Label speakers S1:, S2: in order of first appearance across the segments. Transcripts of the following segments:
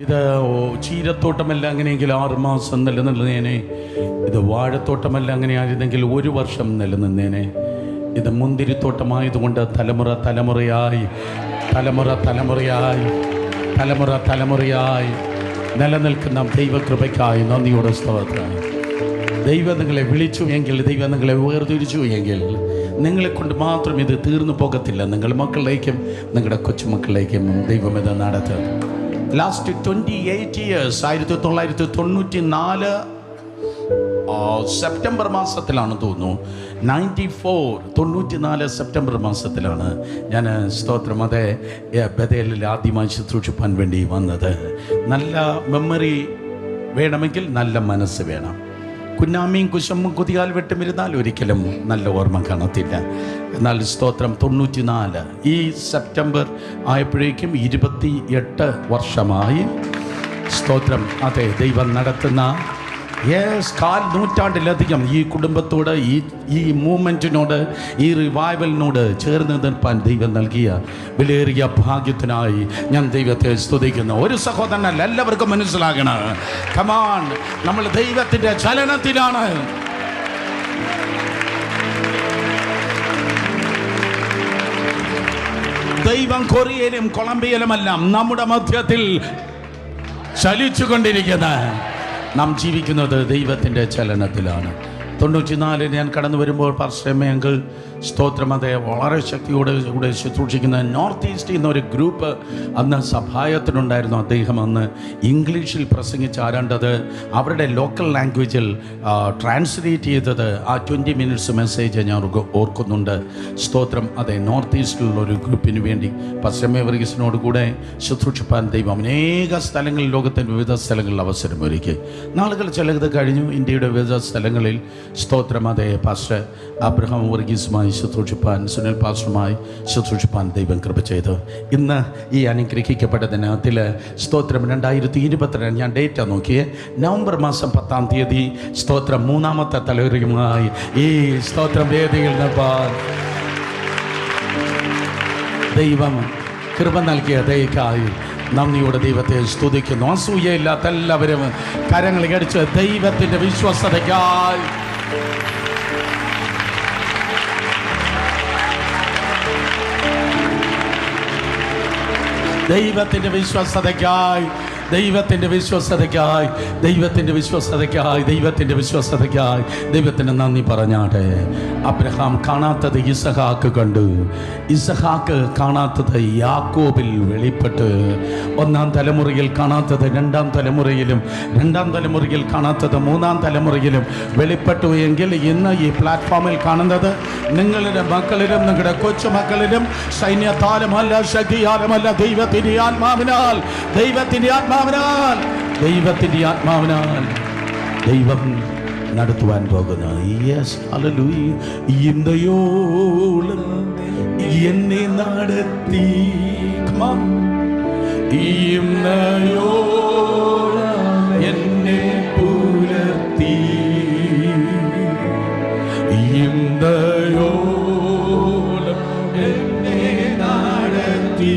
S1: ഇത് ചീരത്തോട്ടമല്ല അങ്ങനെയെങ്കിൽ 6 മാസം നിലനിന്നേനെ. ഇത് വാഴത്തോട്ടമല്ല അങ്ങനെ ആയിരുന്നെങ്കിൽ 1 വർഷം നിലനിന്നേനെ. ഇത് മുന്തിരിത്തോട്ടമായതുകൊണ്ട് തലമുറ തലമുറയായി നിലനിൽക്കുന്ന ദൈവകൃപയ്ക്കായി നന്ദിയോടെ സ്തോത്രം. ദൈവം നിങ്ങളെ വിളിച്ചു എങ്കിൽ, ദൈവം നിങ്ങളെ വേർതിരിച്ചു എങ്കിൽ, നിങ്ങളെ കൊണ്ട് മാത്രം ഇത് തീർന്നു പോകത്തില്ല. നിങ്ങളുടെ മക്കളിലേക്കും നിങ്ങളുടെ കൊച്ചുമക്കളിലേക്കും ദൈവം ഇത് നടത്തും. ലാസ്റ്റ് 28 years 1994 സെപ്റ്റംബർ മാസത്തിലാണ് തോന്നുന്നു, 94 സെപ്റ്റംബർ മാസത്തിലാണ് ഞാൻ സ്തോത്രം അതേ ബഥേലിൽ ആദ്യമായി ശുശ്രൂഷിപ്പാൻ വേണ്ടി വന്നത്. നല്ല മെമ്മറി വേണമെങ്കിൽ നല്ല മനസ്സ് വേണം. കുന്നാമിയും കുശമ്പും കുതികാൽ വെട്ടുമിരുന്നാൽ ഒരിക്കലും നല്ല ഓർമ്മ കാണത്തില്ല. എന്നാൽ സ്തോത്രം 94 ഈ സെപ്റ്റംബർ ആയപ്പോഴേക്കും 28 വർഷമായി സ്തോത്രം അതെ ദൈവം നടത്തുന്ന 4 നൂറ്റാണ്ടിലധികം ഈ കുടുംബത്തോട് ഈ മൂവ്മെൻറ്റിനോട് ഈ റിവൈവലിനോട് ചേർന്ന് നിൽപ്പാൻ ദൈവം നൽകിയ വിലയേറിയ ഭാഗ്യത്തിനായി ഞാൻ ദൈവത്തെ സ്തുതിക്കുന്നു. ഒരു സഹോദരനല്ല, എല്ലാവർക്കും മനസ്സിലാകണം. കമാൺ, നമ്മൾ ദൈവത്തിൻ്റെ ചലനത്തിലാണ്. ദൈവം കൊറിയയിലും കൊളംബിയയിലുമെല്ലാം നമ്മുടെ മധ്യത്തിൽ ചലിച്ചുകൊണ്ടിരിക്കുന്ന, നാം ജീവിക്കുന്നത് ദൈവത്തിൻ്റെ ചലനത്തിലാണ്. 94 ഞാൻ കടന്നു വരുമ്പോൾ പാസ്റ്റർ സ്തോത്രം അതെ വളരെ ശക്തിയോടെ കൂടെ ശുശ്രൂഷിക്കുന്ന നോർത്ത് ഈസ്റ്റ് എന്നൊരു ഗ്രൂപ്പ് അന്ന് സഭായത്തിനുണ്ടായിരുന്നു. അദ്ദേഹം അന്ന് ഇംഗ്ലീഷിൽ പ്രസംഗിച്ച് ആരേണ്ടത് അവരുടെ ലോക്കൽ ലാംഗ്വേജിൽ ട്രാൻസ്ലേറ്റ് ചെയ്തത് ആ 20 minutes മെസ്സേജ് ഞാൻ ഓർക്കുന്നുണ്ട്. സ്തോത്രം അതെ നോർത്ത് ഈസ്റ്റിലുള്ള ഒരു ഗ്രൂപ്പിന് വേണ്ടി പാസ്റ്റർ വർഗീസിനോട് കൂടെ ശുശ്രൂഷിപ്പാൻ ദൈവം അനേക സ്ഥലങ്ങളിൽ, ലോകത്തിൻ്റെ വിവിധ സ്ഥലങ്ങളിൽ അവസരമൊരുക്കി. നാളുകൾ ചിലത് കഴിഞ്ഞു. ഇന്ത്യയുടെ വിവിധ സ്ഥലങ്ങളിൽ സ്തോത്രം അതെ പാസ്റ്റർ അബ്രഹാം വർഗീസുമായി ശുശ്രൂഷിപ്പാൻ, സുനിൽ പാസ്റ്ററുമായി ശുശ്രൂഷിപ്പാൻ ദൈവം കൃപ ചെയ്തു. ഇന്ന് ഈ അനുഗ്രഹിക്കപ്പെട്ട ദിനത്തിൽ സ്തോത്രം 2022 ഞാൻ ഡേറ്റ് നോക്കിയേ, നവംബർ മാസം 10-ാം തീയതി സ്തോത്രം 3ാമത്തെ തലമുറയുമായി ഈ സ്തോത്രം വേദിയിൽ നിൽപ്പാൻ ദൈവം കൃപ നൽകിയ ദയക്കായി നന്ദിയോടെ ദൈവത്തെ സ്തുതിക്കുന്നു. അസൂയയില്ലാത്ത എല്ലാവരും കരങ്ങൾ കടിച്ച് ദൈവത്തിൻ്റെ വിശ്വസ്തതയ്ക്കായി ദൈവത്തിൻ്റെ വിശ്വസ്തതയ്ക്കായി ദൈവത്തിന് നന്ദി പറഞ്ഞാട്ടെ. അബ്രഹാം കാണാത്തത് ഇസഹാക്ക് കണ്ടു, ഇസഹാക്ക് കാണാത്തത് യാക്കോബിൽ വെളിപ്പെട്ട്, 1ാം തലമുറയിൽ കാണാത്തത് 2ാം തലമുറയിലും, 2ാം തലമുറയിൽ കാണാത്തത് 3ാം തലമുറയിലും വെളിപ്പെട്ടു എങ്കിൽ ഇന്ന് ഈ പ്ലാറ്റ്ഫോമിൽ കാണുന്നത് നിങ്ങളുടെ മക്കളിലും നിങ്ങളുടെ കൊച്ചുമക്കളിലും സൈന്യത്താലുമല്ല, ശക്തിയാലുമല്ല, ദൈവത്തിൻ്റെ ആത്മാവിനാൽ ദൈവം നടത്തുവാൻ പോകുന്ന ഇന്നയോളം എന്നെ നടത്തി, ഇന്നയോളം എന്നെ പുലർത്തി, ഇന്നയോളം എന്നെ നടത്തി,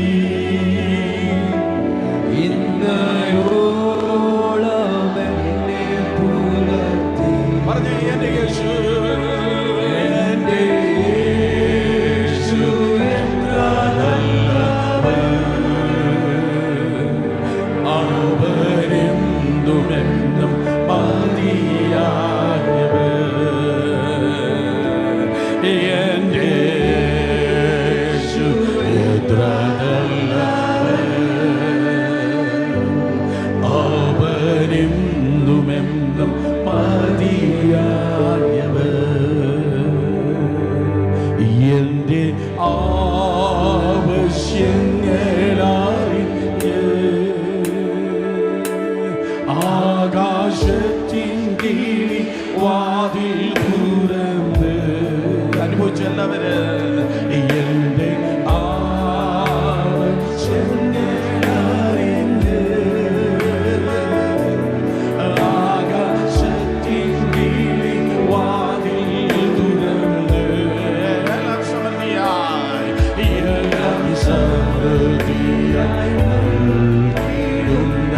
S2: സമൃദ്ധിയായി നൽകിയിടുന്ന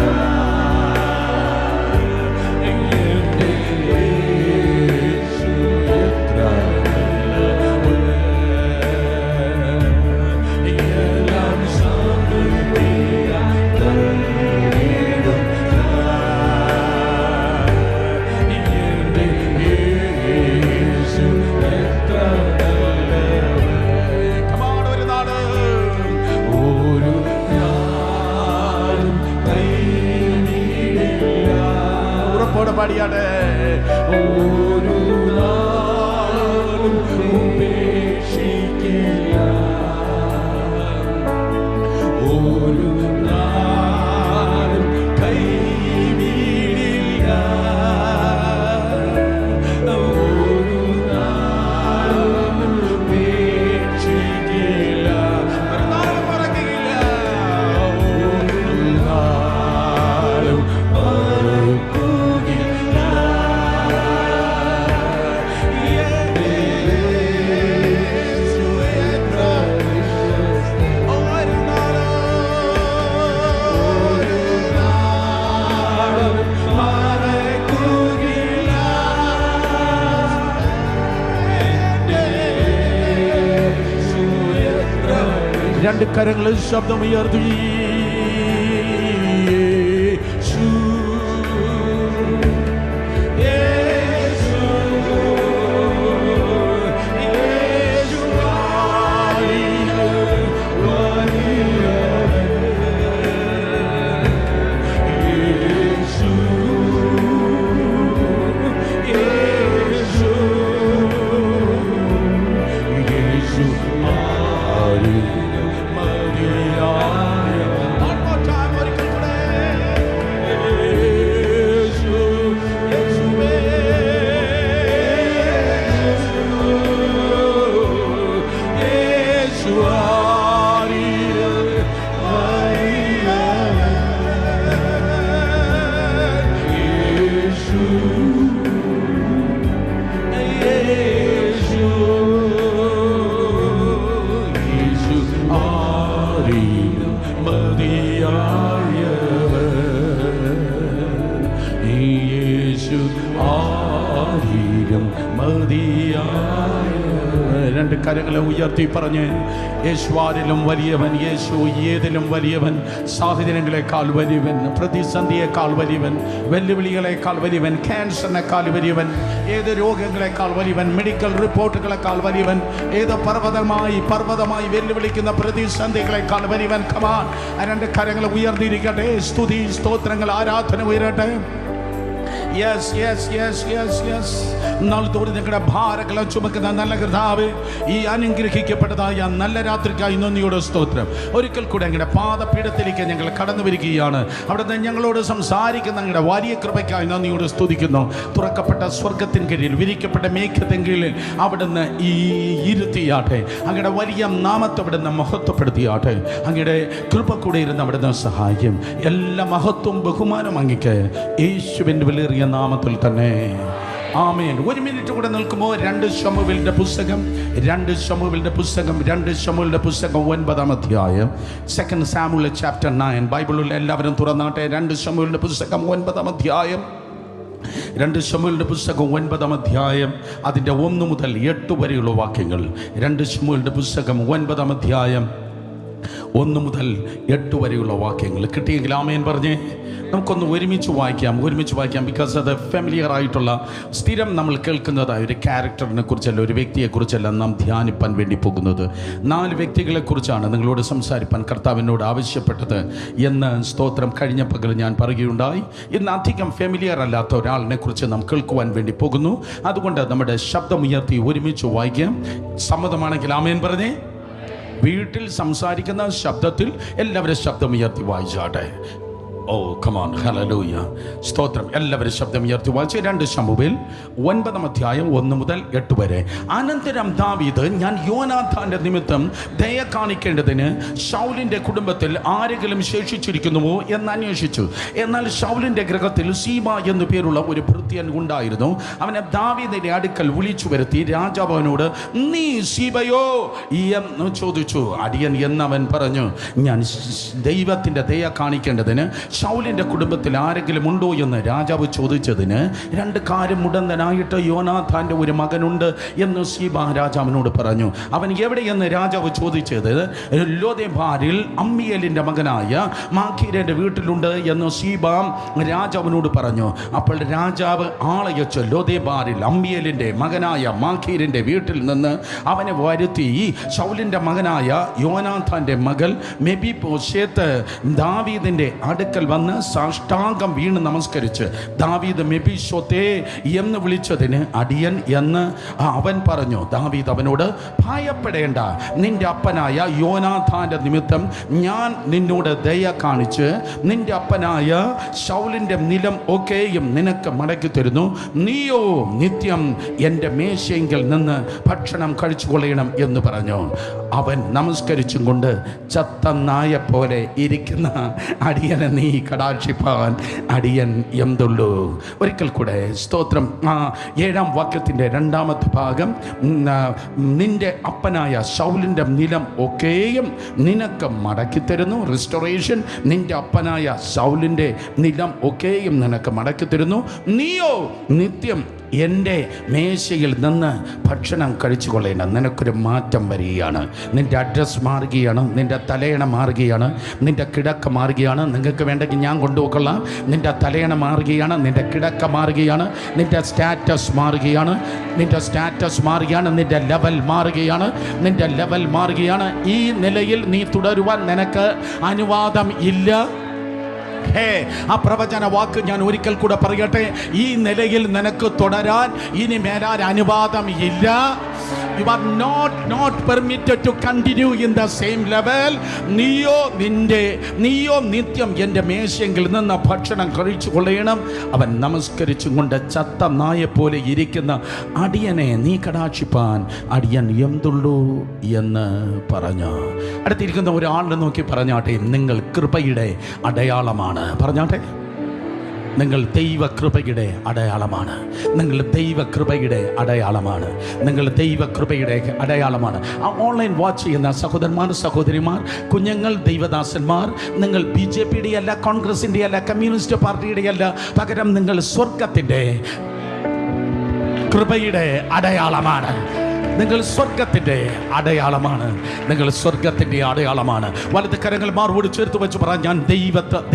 S1: പാടിയാടെ. ഒരു നാളും ഉപേക്ഷിക്കില്ല, ഒരു നാളും കൈവിടില്ല, ഒരു നാളും ഉപേക്ഷിക്കില്ല, ഒരു നാളും മറക്കില്ല, ഒരു നാളും മറക്കുകയില്ല. രണ്ട് കരങ്ങളിൽ ശബ്ദമുയർത്തി യേശു, യേശു, യേശു രണ്ട് കരങ്ങളെ ഉയർത്തി പറഞ്ഞ് യേശുവാരിലും വലിയവൻ, യേശു ഏതിലും വലിയവൻ, സാഹചര്യങ്ങളെക്കാൾ വലിയവൻ, പ്രതിസന്ധിയേക്കാൾ വലിയവൻ, വെല്ലുവിളികളെക്കാൾ വലിയവൻ, ക്യാൻസറിനേക്കാൾ വലിയവൻ, ഏത് രോഗങ്ങളെക്കാൾ വലിയവൻ, മെഡിക്കൽ റിപ്പോർട്ടുകളെക്കാൾ വലിയവൻ, ഏത് പർവ്വതമായി വെല്ലുവിളിക്കുന്ന പ്രതിസന്ധികളെക്കാൾ വലിയവൻ. കമാൻ, രണ്ട് കരങ്ങളെ ഉയർത്തിയിരിക്കട്ടെ. സ്തുതി, സ്തോത്രങ്ങൾ, ആരാധന ഉയരട്ടെ. Yes yes yes yes yes. നാളത്തോടെ നിങ്ങളുടെ ഭാരങ്ങളെ ചുമക്കുന്ന നല്ല കർത്താവ്, ഈ അനുഗ്രഹിക്കപ്പെട്ടതായ നല്ല രാത്രിക്കായി നന്ദിയോടെ സ്തോത്രം. ഒരിക്കൽ കൂടെ ഞങ്ങളുടെ പാദപീഠത്തിലേക്ക് ഞങ്ങൾ കടന്നു വരികയാണ്. അവിടുന്ന് ഞങ്ങളോട് സംസാരിക്കുന്ന ഞങ്ങളുടെ വലിയ കൃപയ്ക്കായി നന്ദിയോടെ സ്തുതിക്കുന്നു. തുറക്കപ്പെട്ട സ്വർഗത്തിൻ കീഴിൽ, വിരിക്കപ്പെട്ട മേഘത്തിൻ കീഴിൽ അവിടുന്ന് ഈ ഇരുത്തിയാട്ടെ. അങ്ങയുടെ വലിയ നാമത്തെ അവിടുന്ന് മഹത്വപ്പെടുത്തിയാട്ടെ. അങ്ങയുടെ കൃപ കൂടെ ഇരുന്ന് അവിടുന്ന് സഹായിക്കും. എല്ലാ മഹത്വവും ബഹുമാനം അങ്ങയ്ക്ക് യേശുവിൻ്റെ വിലയേറിയ നാമത്തിൽ തന്നെ. ആമേൻ. ഒരു മിനിറ്റ് കൂടെ നിൽക്കുമ്പോൾ 2 ശമൂവേലിന്റെ പുസ്തകം 9-ാം അധ്യായം, 2 സാമുവേൽ ചാപ്റ്റർ 9. ബൈബിളിൽ എല്ലാവരും തുറന്നാട്ടെ. 2 ശമൂവേലിന്റെ പുസ്തകം 9-ാം അധ്യായം, 2 ശമൂവേലിന്റെ പുസ്തകം 9-ാം അധ്യായം, അതിൻ്റെ 1 മുതൽ 8 വരെയുള്ള വാക്യങ്ങൾ. 2 ശമൂവേലിന്റെ പുസ്തകം 9-ാം അധ്യായം 1 മുതൽ 8 വരെയുള്ള വാക്യങ്ങൾ. കിട്ടിയെങ്കിൽ ആമേൻ പറഞ്ഞേ. നമുക്കൊന്ന് ഒരുമിച്ച് വായിക്കാം. ബിക്കോസ് അത് ഫെമിലിയർ ആയിട്ടുള്ള, സ്ഥിരം നമ്മൾ കേൾക്കുന്നതായ ഒരു ക്യാരക്ടറിനെ കുറിച്ചല്ല, ഒരു വ്യക്തിയെക്കുറിച്ചല്ല നാം ധ്യാനിപ്പാൻ വേണ്ടി പോകുന്നത്. 4 വ്യക്തികളെക്കുറിച്ചാണ് നിങ്ങളോട് സംസാരിപ്പാൻ കർത്താവിനോട് ആവശ്യപ്പെട്ടത് എന്ന് സ്തോത്രം കഴിഞ്ഞ പകൽ ഞാൻ പറയുകയുണ്ടായി. ഇന്ന് അധികം ഫെമിലിയർ അല്ലാത്ത ഒരാളിനെ കുറിച്ച് നാം കേൾക്കുവാൻ വേണ്ടി പോകുന്നു. അതുകൊണ്ട് നമ്മുടെ ശബ്ദമുയർത്തി ഒരുമിച്ച് വായിക്കാം. സമ്മതമാണെങ്കിൽ ആമേൻ പറഞ്ഞേ. വീട്ടിൽ സംസാരിക്കുന്ന ശബ്ദത്തിൽ എല്ലാവരും ശബ്ദമുയർത്തി വായിച്ചാട്ടെ. ഓ കമോൺ, ഹല്ലേലൂയ, സ്തോത്രം. എല്ലാവരും ശബ്ദം ഉയർത്തി വായിച്ച് 2 ശമൂവേൽ 9-ാം അധ്യായം 1 മുതൽ 8 വരെ. അനന്തരം ദാവീദ്, ഞാൻ യോനാഥാന്റെ നിമിത്തം ദയ കാണിക്കേണ്ടതിന് ശൗലിന്റെ കുടുംബത്തിൽ ആരെങ്കിലും ശേഷിച്ചിരിക്കുന്നുവോ എന്ന് അന്വേഷിച്ചു. എന്നാൽ ശൗലിന്റെ ഗൃഹത്തിൽ സീബ എന്നു പേരുള്ള ഒരു ഭൃത്യൻ ഉണ്ടായിരുന്നു. അവനെ ദാവീദിന്റെ അടുക്കൽ വിളിച്ചു വരുത്തി രാജാവ് അവനോട്, നീ സീബയോ എന്ന് ചോദിച്ചു. അടിയൻ എന്നവൻ പറഞ്ഞു, ഞാൻ ദൈവത്തിന്റെ ദയ കാണിക്കേണ്ടതിന് ശൗലിന്റെ കുടുംബത്തിൽ ആരെങ്കിലും ഉണ്ടോ എന്ന് രാജാവ് ചോദിച്ചതിന്, 2 കാര്യം മുടന്തനായിട്ട് യോനാഥാന്റെ ഒരു മകനുണ്ട് എന്ന് സീബ രാജാവിനോട് പറഞ്ഞു. അവൻ എവിടെയെന്ന് രാജാവ് ചോദിച്ചത്, ലോദേബാരിൽ അമ്മിയേലിന്റെ മകനായ മാഖീരന്റെ വീട്ടിലുണ്ട് എന്ന് സീബ രാജാവിനോട് പറഞ്ഞു. അപ്പോൾ രാജാവ് ആളയച്ച് ലോദേബാരിൽ അമ്മിയേലിന്റെ മകനായ മാഖീരിന്റെ വീട്ടിൽ നിന്ന് അവനെ വരുത്തി ശൗലിന്റെ മകനായ യോനാഥാന്റെ മകൾ മെബിബോശേത്ത് ദാവീദിന്റെ അടുക്കൽ അടുക്കൽ വന്ന് സാഷ്ടാംഗം വീണ് നമസ്കരിച്ച്, ദാവീദ് മെഫീബോശത്തെ എന്ന് വിളിച്ചതിന് അടിയൻ എന്ന് അവൻ പറഞ്ഞു. ദാവീദ് അവനോട്, ഭയപ്പെടേണ്ട, നിന്റെ അപ്പനായ യോനാഥാന്റെ നിമിത്തം ഞാൻ നിന്നോട് ദയ കാണിച്ച് നിന്റെ അപ്പനായ ശൗലിന്റെ നിലം ഒക്കെയും നിനക്ക് മടക്കി തരുന്നു. നീയോ നിത്യം എൻ്റെ മേശയെങ്കിൽ നിന്ന് ഭക്ഷണം കഴിച്ചു കൊള്ളണം എന്ന് പറഞ്ഞു. അവൻ നമസ്കരിച്ചും കൊണ്ട് ചത്ത നായ പോലെ ഇരിക്കുന്ന അടിയനെ നീ കടാക്ഷിപ്പാൻ അടിയൻ എന്തുള്ളൂ. ഒരിക്കൽ കൂടെ സ്തോത്രം. 7-ാം വാക്യത്തിൻ്റെ 2-ാമത്തെ ഭാഗം, നിന്റെ അപ്പനായ ശൗലിൻ്റെ നിലം ഒക്കെയും നിനക്ക് മടക്കി തരുന്നു. റിസ്റ്റോറേഷൻ. നിന്റെ അപ്പനായ ശൗലിൻ്റെ നിലം ഒക്കെയും നിനക്ക് മടക്കി തരുന്നു. നീയോ നിത്യം എൻ്റെ മേശയിൽ നിന്ന് ഭക്ഷണം കഴിച്ചു കൊള്ളേണ്ട. നിനക്കൊരു മാറ്റം വരികയാണ്. നിൻ്റെ അഡ്രസ്സ് മാറുകയാണ്, നിൻ്റെ തലയണ മാറുകയാണ്, നിൻ്റെ കിടക്ക മാറുകയാണ്. നിങ്ങൾക്ക് വേണ്ടെങ്കിൽ ഞാൻ കൊണ്ടുപോകൊള്ളാം. നിൻ്റെ തലയണ മാറുകയാണ്, നിൻ്റെ കിടക്ക മാറുകയാണ്, നിൻ്റെ സ്റ്റാറ്റസ് മാറുകയാണ്, നിൻ്റെ സ്റ്റാറ്റസ് മാറുകയാണ്, നിൻ്റെ ലെവൽ മാറുകയാണ്, നിൻ്റെ ലെവൽ മാറുകയാണ്. ഈ നിലയിൽ നീ തുടരുവാൻ നിനക്ക് അനുവാദം ഇല്ല. ആ പ്രവചന വാക്ക് ഞാൻ ഒരിക്കൽ കൂടെ പറയട്ടെ. ഈ നിലയിൽ നിനക്ക് തുടരാൻ ഇനി മേലാൽ അനുവാദം ഇല്ല. You are not permitted to continue in the same level. നീയോ നിത്യം എൻ്റെ മേശയെങ്കിൽ നിന്ന് ഭക്ഷണം കഴിച്ചു കൊള്ളണം. അവൻ നമസ്കരിച്ചും കൊണ്ട് ചത്ത നായെ പോലെ ഇരിക്കുന്ന അടിയനെ നീ കടാക്ഷിപ്പാൻ അടിയൻ എന്തുള്ളൂ എന്ന് പറഞ്ഞു. അടുത്തിരിക്കുന്ന ഒരാളിനെ നോക്കി പറഞ്ഞാട്ടെ, നിങ്ങൾ കൃപയുടെ അടയാളമാണ്. പറഞ്ഞാട്ടെ, നിങ്ങൾ ദൈവകൃപയുടെ അടയാളമാണ്. നിങ്ങൾ ദൈവകൃപയുടെ അടയാളമാണ്. നിങ്ങൾ ദൈവകൃപയുടെ അടയാളമാണ്. ആ ഓൺലൈൻ വാച്ച് ചെയ്യുന്ന സഹോദരന്മാർ, സഹോദരിമാർ, കുഞ്ഞുങ്ങൾ, ദൈവദാസന്മാർ, നിങ്ങൾ BJPയുടെ അല്ല, കോൺഗ്രസിൻ്റെ അല്ല, കമ്മ്യൂണിസ്റ്റ് പാർട്ടിയുടെ അല്ല, പകരം നിങ്ങൾ സ്വർഗത്തിൻ്റെ കൃപയുടെ അടയാളമാണ്. നിങ്ങൾ സ്വർഗത്തിൻ്റെ അടയാളമാണ്. നിങ്ങൾ സ്വർഗത്തിൻ്റെ അടയാളമാണ്. വലത് കരങ്ങൾ മാർവോട് ചേർത്ത് വെച്ച് പറ, ഞാൻ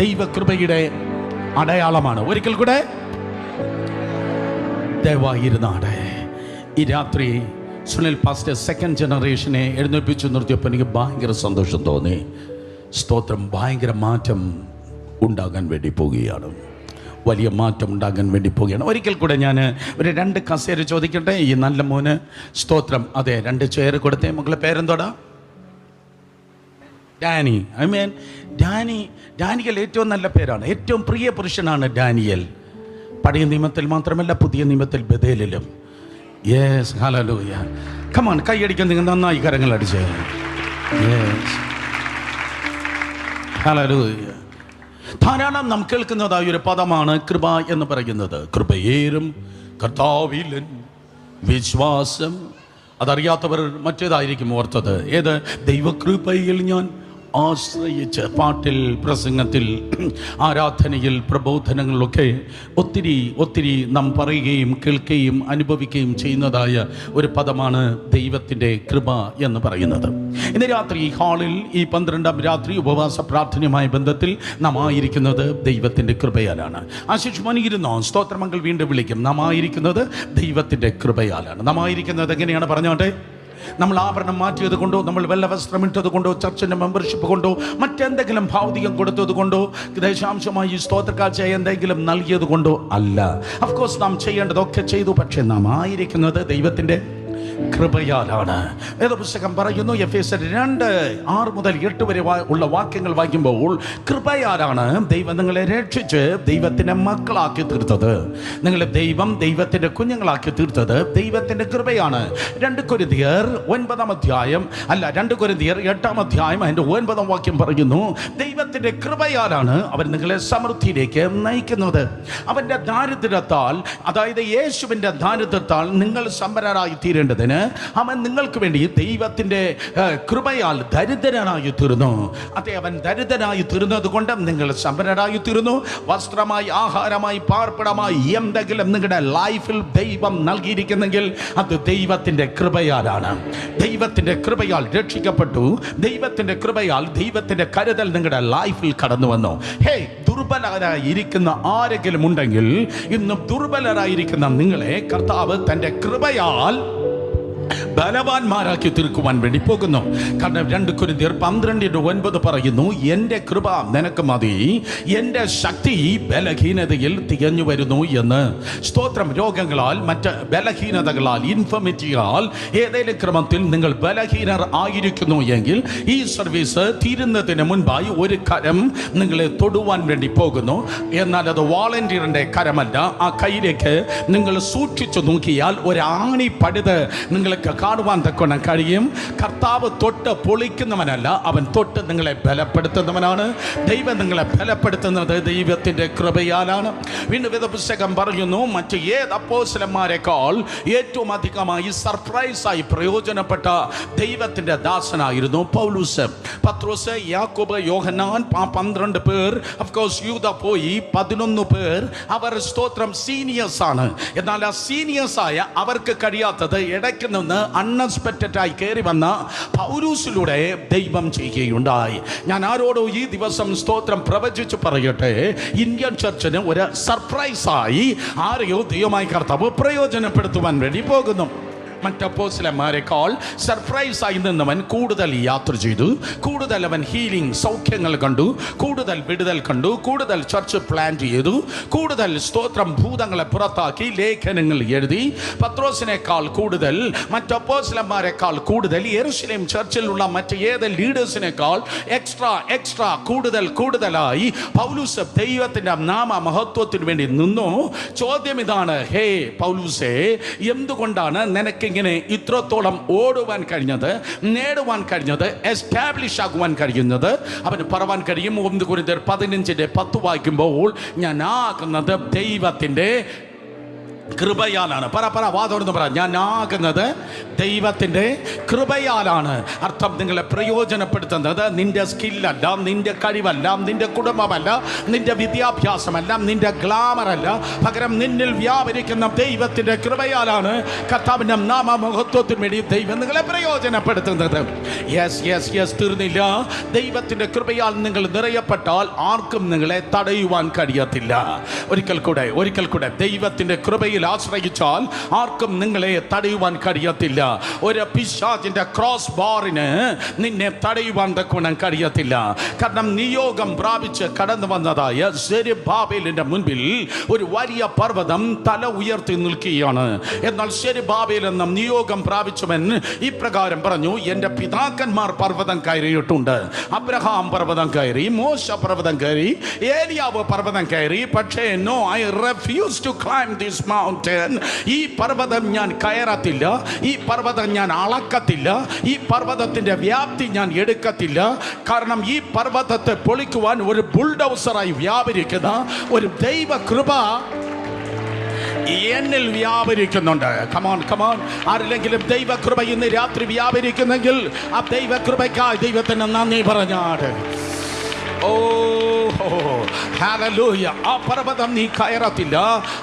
S1: ദൈവകൃപയുടെ അടയാളമാണ്. ഒരിക്കൽ കൂടെ ദയവായിരുന്നാടെ. ഈ രാത്രി സുനിൽ പാസ്റ്റർ സെക്കൻഡ് ജനറേഷനെ എഴുന്നേൽപ്പിച്ചു നിർത്തിയപ്പോൾ എനിക്ക് ഭയങ്കര സന്തോഷം തോന്നി. സ്തോത്രം. ഭയങ്കര മാറ്റം ഉണ്ടാകാൻ വേണ്ടി പോവുകയാണ്. വലിയ മാറ്റം ഉണ്ടാകാൻ വേണ്ടി പോവുകയാണ്. ഒരിക്കൽ കൂടെ ഞാൻ ഒരു 2 കസേര ചോദിക്കട്ടെ. ഈ നല്ല മോന് സ്തോത്രം. അതെ, 2 ചെയർ കൊടുത്തേ. മക്കളെ പേരെന്തോടാ? ഡാനി. ഡാനിയൽ ഏറ്റവും നല്ല പേരാണ്. ഏറ്റവും പ്രിയ പുരുഷനാണ് ഡാനിയൽ. പഴയ നിയമത്തിൽ മാത്രമല്ല, പുതിയ നിയമത്തിൽ ബഥേലിലും. Yes, hallelujah. കം ഓൺ, കൈയടിക്കാൻ നിങ്ങൾ നന്നായി കരങ്ങൾ അടിച്ചേ. Yes, hallelujah. ധാരാളം നാം കേൾക്കുന്നതായ ഒരു പദമാണ് കൃപ എന്ന് പറയുന്നത്. കൃപയേറും കർത്താവിൽ വിശ്വാസം. അതറിയാത്തവർ മറ്റേതായിരിക്കും ഓർത്തത്. ഏത്? ദൈവകൃപയിൽ ഞാൻ ആശ്രയിച്ച്. പാട്ടിൽ, പ്രസംഗത്തിൽ, ആരാധനയിൽ, പ്രബോധനങ്ങളിലൊക്കെ ഒത്തിരി നാം പറയുകയും കേൾക്കുകയും അനുഭവിക്കുകയും ചെയ്യുന്നതായ ഒരു പദമാണ് ദൈവത്തിൻ്റെ കൃപ എന്ന് പറയുന്നത്. ഇന്ന് രാത്രി ഹാളിൽ ഈ 12-ാം രാത്രി ഉപവാസ പ്രാർത്ഥനയുമായ ബന്ധത്തിൽ നാം ആയിരിക്കുന്നത് ദൈവത്തിൻ്റെ കൃപയാലാണ്. ആശിഷ്മണിയിരുന്നോ? സ്തോത്രമംഗൾ വീണ്ടും വിളിക്കും. നാം ആയിരിക്കുന്നത് ദൈവത്തിൻ്റെ കൃപയാലാണ്. നാം ആയിരിക്കുന്നത് എങ്ങനെയാണ്? പറഞ്ഞോട്ടെ. നമ്മൾ ആഭരണം മാറ്റിയത് കൊണ്ടോ, നമ്മൾ വെള്ളവസ്ത്രമിട്ടത് കൊണ്ടോ, ചർച്ചിൻ്റെ മെമ്പർഷിപ്പ് കൊണ്ടോ, മറ്റെന്തെങ്കിലും ഭൗതികം കൊടുത്തത് കൊണ്ടോ, ദശാംശമായി സ്തോത്രക്കാഴ്ച എന്തെങ്കിലും നൽകിയത് കൊണ്ടോ അല്ല. അഫ്കോഴ്സ് നാം ചെയ്യേണ്ടതൊക്കെ ചെയ്തു. പക്ഷെ നാം ആയിരിക്കുന്നത് ദൈവത്തിൻ്റെ കൃപയാലാണ്. വേദപുസ്തകം പറയുന്നു, എഫേസ്യർ 2:6 മുതൽ 8 വരെ ഉള്ള വാക്യങ്ങൾ വായിക്കുമ്പോൾ, കൃപയാലാണ് ദൈവം നിങ്ങളെ രക്ഷിച്ച് ദൈവത്തിൻ്റെ മക്കളാക്കി തീർത്തത്. നിങ്ങളെ ദൈവം ദൈവത്തിൻ്റെ കുഞ്ഞുങ്ങളാക്കി തീർത്തത് ദൈവത്തിൻ്റെ കൃപയാണ്. 2 കൊരിന്ത്യർ 9-ാം അധ്യായം, അല്ല 2 കൊരിന്ത്യർ 8-ാം അധ്യായം അതിൻ്റെ 9-ാം വാക്യം പറയുന്നു, ദൈവത്തിൻ്റെ കൃപയാലാണ് അവൻ നിങ്ങളെ സമൃദ്ധിയിലേക്ക് നയിക്കുന്നത്. അവൻ്റെ ദാരിദ്ര്യത്താൽ, അതായത് യേശുവിൻ്റെ ദാരിദ്ര്യത്താൽ നിങ്ങൾ സമ്പന്നരായി തീരേണ്ടതിന് അവൻ നിങ്ങൾക്ക് വേണ്ടി ദൈവത്തിൻ്റെ കൃപയാൽ ദരിദ്രനായി തീർന്നു. അതെ, അവൻ ദരിദ്രനായി തീർന്നത് കൊണ്ട് നിങ്ങൾ സമ്പന്നരായി തീർന്നു. വസ്ത്രമായി, ആഹാരമായി, പാർപ്പിടമായി എന്തെങ്കിലും നിങ്ങളുടെ ലൈഫിൽ ദൈവം നൽകിയിരിക്കുന്നെങ്കിൽ അത് ദൈവത്തിൻ്റെ കൃപയാലാണ്. ദൈവത്തിൻ്റെ കൃപയാൽ രക്ഷിക്കപ്പെട്ടു. ദൈവത്തിൻ്റെ കൃപയാൽ ദൈവത്തിൻ്റെ കരുതൽ നിങ്ങളുടെ ലൈഫിൽ കടന്നു വന്നു. ദുർബലരായിരിക്കുന്ന ആരെങ്കിലും ഉണ്ടെങ്കിൽ, ഇന്ന് ദുർബലരായിരിക്കുന്ന നിങ്ങളെ കർത്താവ് തൻ്റെ കൃപയാൽ ബലവാന്മാരാക്കി തീർക്കുവാൻ വേണ്ടി പോകുന്നു. കാരണം 2 കൊരിന്ത്യർ 12:9 പറയുന്നു, എൻ്റെ കൃപ നിനക്ക് മതി, എൻ്റെ ശക്തി ബലഹീനതയിൽ തികഞ്ഞു വരുന്നു എന്ന്. സ്തോത്രം. രോഗങ്ങളാൽ, മറ്റ് ബലഹീനതകളാൽ, ഇൻഫർമിറ്റിയാൽ ഏതെങ്കിലും ക്രമത്തിൽ നിങ്ങൾ ബലഹീനർ ആയിരിക്കുന്നു എങ്കിൽ ഈ സർവീസ് തീരുന്നതിന് മുൻപായി ഒരു കരം നിങ്ങളെ തൊടുവാൻ വേണ്ടി പോകുന്നു. എന്നാൽ അത് വോളണ്ടിയറിന്റെ കരമല്ല. ആ കയ്യിലേക്ക് നിങ്ങൾ സൂക്ഷിച്ചു നോക്കിയാൽ ഒരു ആണി പഴുത് നിങ്ങൾക്ക് കാണുവാൻ തക്കവണ്ണം കഴിയും. കർത്താവ് തൊട്ട് പൊളിക്കുന്നവനല്ല, അവൻ തൊട്ട് നിങ്ങളെ ബലപ്പെടുത്തുന്നവനാണ്. ദൈവം നിങ്ങളെ ബലപ്പെടുത്തുന്നത് ദൈവത്തിന്റെ കൃപയാലാണ്. വീണ്ടും വേദപുസ്തകം പറയുന്നു, മറ്റ് ഏത് അപ്പോസ്തലന്മാരെക്കാൾ ഏറ്റവും അധികമായി സർപ്രൈസായി പ്രയോജനപ്പെട്ട ദൈവത്തിന്റെ ദാസനായിരുന്നു പൗലോസ്. പത്രോസ്, യാക്കോബ്, യോഹന്നാൻ 12 പേർ. ഓഫ് കോഴ്സ് യൂദ പോയി. 11 പേർ. അവർ സ്തോത്രം സീനിയേഴ്സ് ആണ്. എന്നാൽ ആ സീനിയേഴ്സ് ആയ അവർക്ക് കഴിയാത്തത് ഇടയ്ക്ക് നിന്ന് അൺഎക്സ്പെക്റ്റഡ് ആയി കയറി വന്ന പൗലോസിലൂടെ ദൈവം ചെയ്യുകയുണ്ടായി. ഞാൻ ആരോടോ ഈ ദിവസം സ്തോത്രം പ്രവചിച്ചു പറയട്ടെ, ഇന്ത്യൻ ചർച്ചിന് ഒരു സർപ്രൈസായി ആരെയോ ദൈവമായി കർത്താവ് പ്രയോജനപ്പെടുത്തുവാൻ വേണ്ടി പോകുന്നു. മറ്റപ്പോസ്തലന്മാരെക്കാൾ സർപ്രൈസായി നിന്നവൻ കൂടുതൽ യാത്ര ചെയ്തു, കൂടുതൽ അവൻ ഹീലിംഗ് സൗഖ്യങ്ങൾ കണ്ടു, കൂടുതൽ വിടുതൽ കണ്ടു, കൂടുതൽ ചർച്ച് പ്ലാൻ ചെയ്തു, കൂടുതൽ സ്തോത്രം ഭൂതങ്ങളെ പുറത്താക്കി ലേഖനങ്ങൾ എഴുതി. പത്രോസിനേക്കാൾ കൂടുതൽ, മറ്റപ്പോസ്തലന്മാരെക്കാൾ കൂടുതൽ, യെരുശലേം ചർച്ചിലുള്ള മറ്റ് ഏത് ലീഡേഴ്സിനേക്കാൾ എക്സ്ട്രാ കൂടുതലായി പൗലോസ് ദൈവത്തിന്റെ നാമ മഹത്വത്തിന് വേണ്ടി നിന്നു. ചോദ്യം ഇതാണ്, ഹേ പൗലോസേ, എന്തുകൊണ്ടാണ് നിനക്ക് ഇങ്ങനെ ഇത്രത്തോളം ഓടുവാൻ കഴിഞ്ഞത്, നേടുവാൻ കഴിഞ്ഞത്, എസ്റ്റാബ്ലിഷ് ആകുവാൻ കഴിയുന്നത്? അവന് പറവാൻ കഴിയും. 1 കൊരിന്ത്യർ 15:10 വായിക്കുമ്പോൾ, ഞാൻ ആകുന്നത് ദൈവത്തിന്റെ കൃപയാലാണ്. പറ വാതോർന്ന് പറ, ഞാൻ ആകുന്നത് ദൈവത്തിൻ്റെ കൃപയാലാണ്. അർത്ഥം, നിങ്ങളെ പ്രയോജനപ്പെടുത്തുന്നത് നിന്റെ സ്കില്ലല്ല, നിന്റെ കഴിവല്ല, നിന്റെ കുടുംബമല്ല, നിന്റെ വിദ്യാഭ്യാസമല്ല, നിന്റെ ഗ്ലാമറല്ല. പകരം നിന്നിൽ വ്യാപരിക്കുന്ന ദൈവത്തിൻ്റെ കൃപയാലാണ്. കർത്താവിൻ്റെ നാമമഹത്വത്തിന് വേണ്ടി ദൈവം നിങ്ങളെ പ്രയോജനപ്പെടുത്തുന്നത്. യെസ് തീർന്നില്ല. ദൈവത്തിൻ്റെ കൃപയാൽ നിങ്ങൾ നിറയപ്പെട്ടാൽ ആർക്കും നിങ്ങളെ തടയുവാൻ കഴിയത്തില്ല. ഒരിക്കൽ കൂടെ ദൈവത്തിൻ്റെ കൃപയിൽ ആശ്രയിച്ചാൽ ആർക്കും നിങ്ങളെ തടയുവാൻ കഴിയത്തില്ല. ഒരു പിശാചിന്റെ ക്രോസ് ബാറിന് നിന്നെ തടയുവാൻ തക്കവണ്ണം കഴിയത്തില്ല. കാരണം നിയോഗം പ്രാപിച്ച് കടന്നു വന്നതായ സെരുബ്ബാബേലിന്റെ മുൻപിൽ ഒരു വലിയ പർവ്വതം തല ഉയർത്തി നിൽക്കുകയാണ്. എന്നാൽ സെരുബ്ബാബേൽ എന്ന നിയോഗം പ്രാപിച്ചവൻ ഇപ്രകാരം പറഞ്ഞു, എൻ്റെ പിതാക്കന്മാർ പർവ്വതം കയറിയിട്ടുണ്ട്. അബ്രഹാം പർവ്വതം കയറി, മോശ പർവ്വതം കയറി, ഏലിയാവ് പർവ്വതം കയറി. പക്ഷേ no, I refuse to climb this mountain. ഈ പർവ്വതം ഞാൻ കയറത്തില്ല, ഈ പർവ്വതം ഞാൻ അളക്കത്തില്ല, ഈ പർവ്വതത്തിന്റെ വ്യാപ്തി ഞാൻ എടുക്കത്തില്ല. കാരണം ഈ പർവ്വതത്തെ പൊളിക്കുവാൻ ഒരു ബുൾഡോസറായി വ്യാപരിക്കുന്ന ഒരു ദൈവ കൃപ എന്നിൽ വ്യാപരിക്കുന്നുണ്ട്. കമോൺ ആരില്ലെങ്കിലും ദൈവകൃപ ഇന്ന് രാത്രി വ്യാപരിക്കുന്നെങ്കിൽ ആ ദൈവകൃപയ്ക്കായി ദൈവത്തിന് നന്ദി പറഞ്ഞാട്. ഓ ഹല്ലേലൂയ. ആ പർവ്വതം നീ കയറത്തില്ല.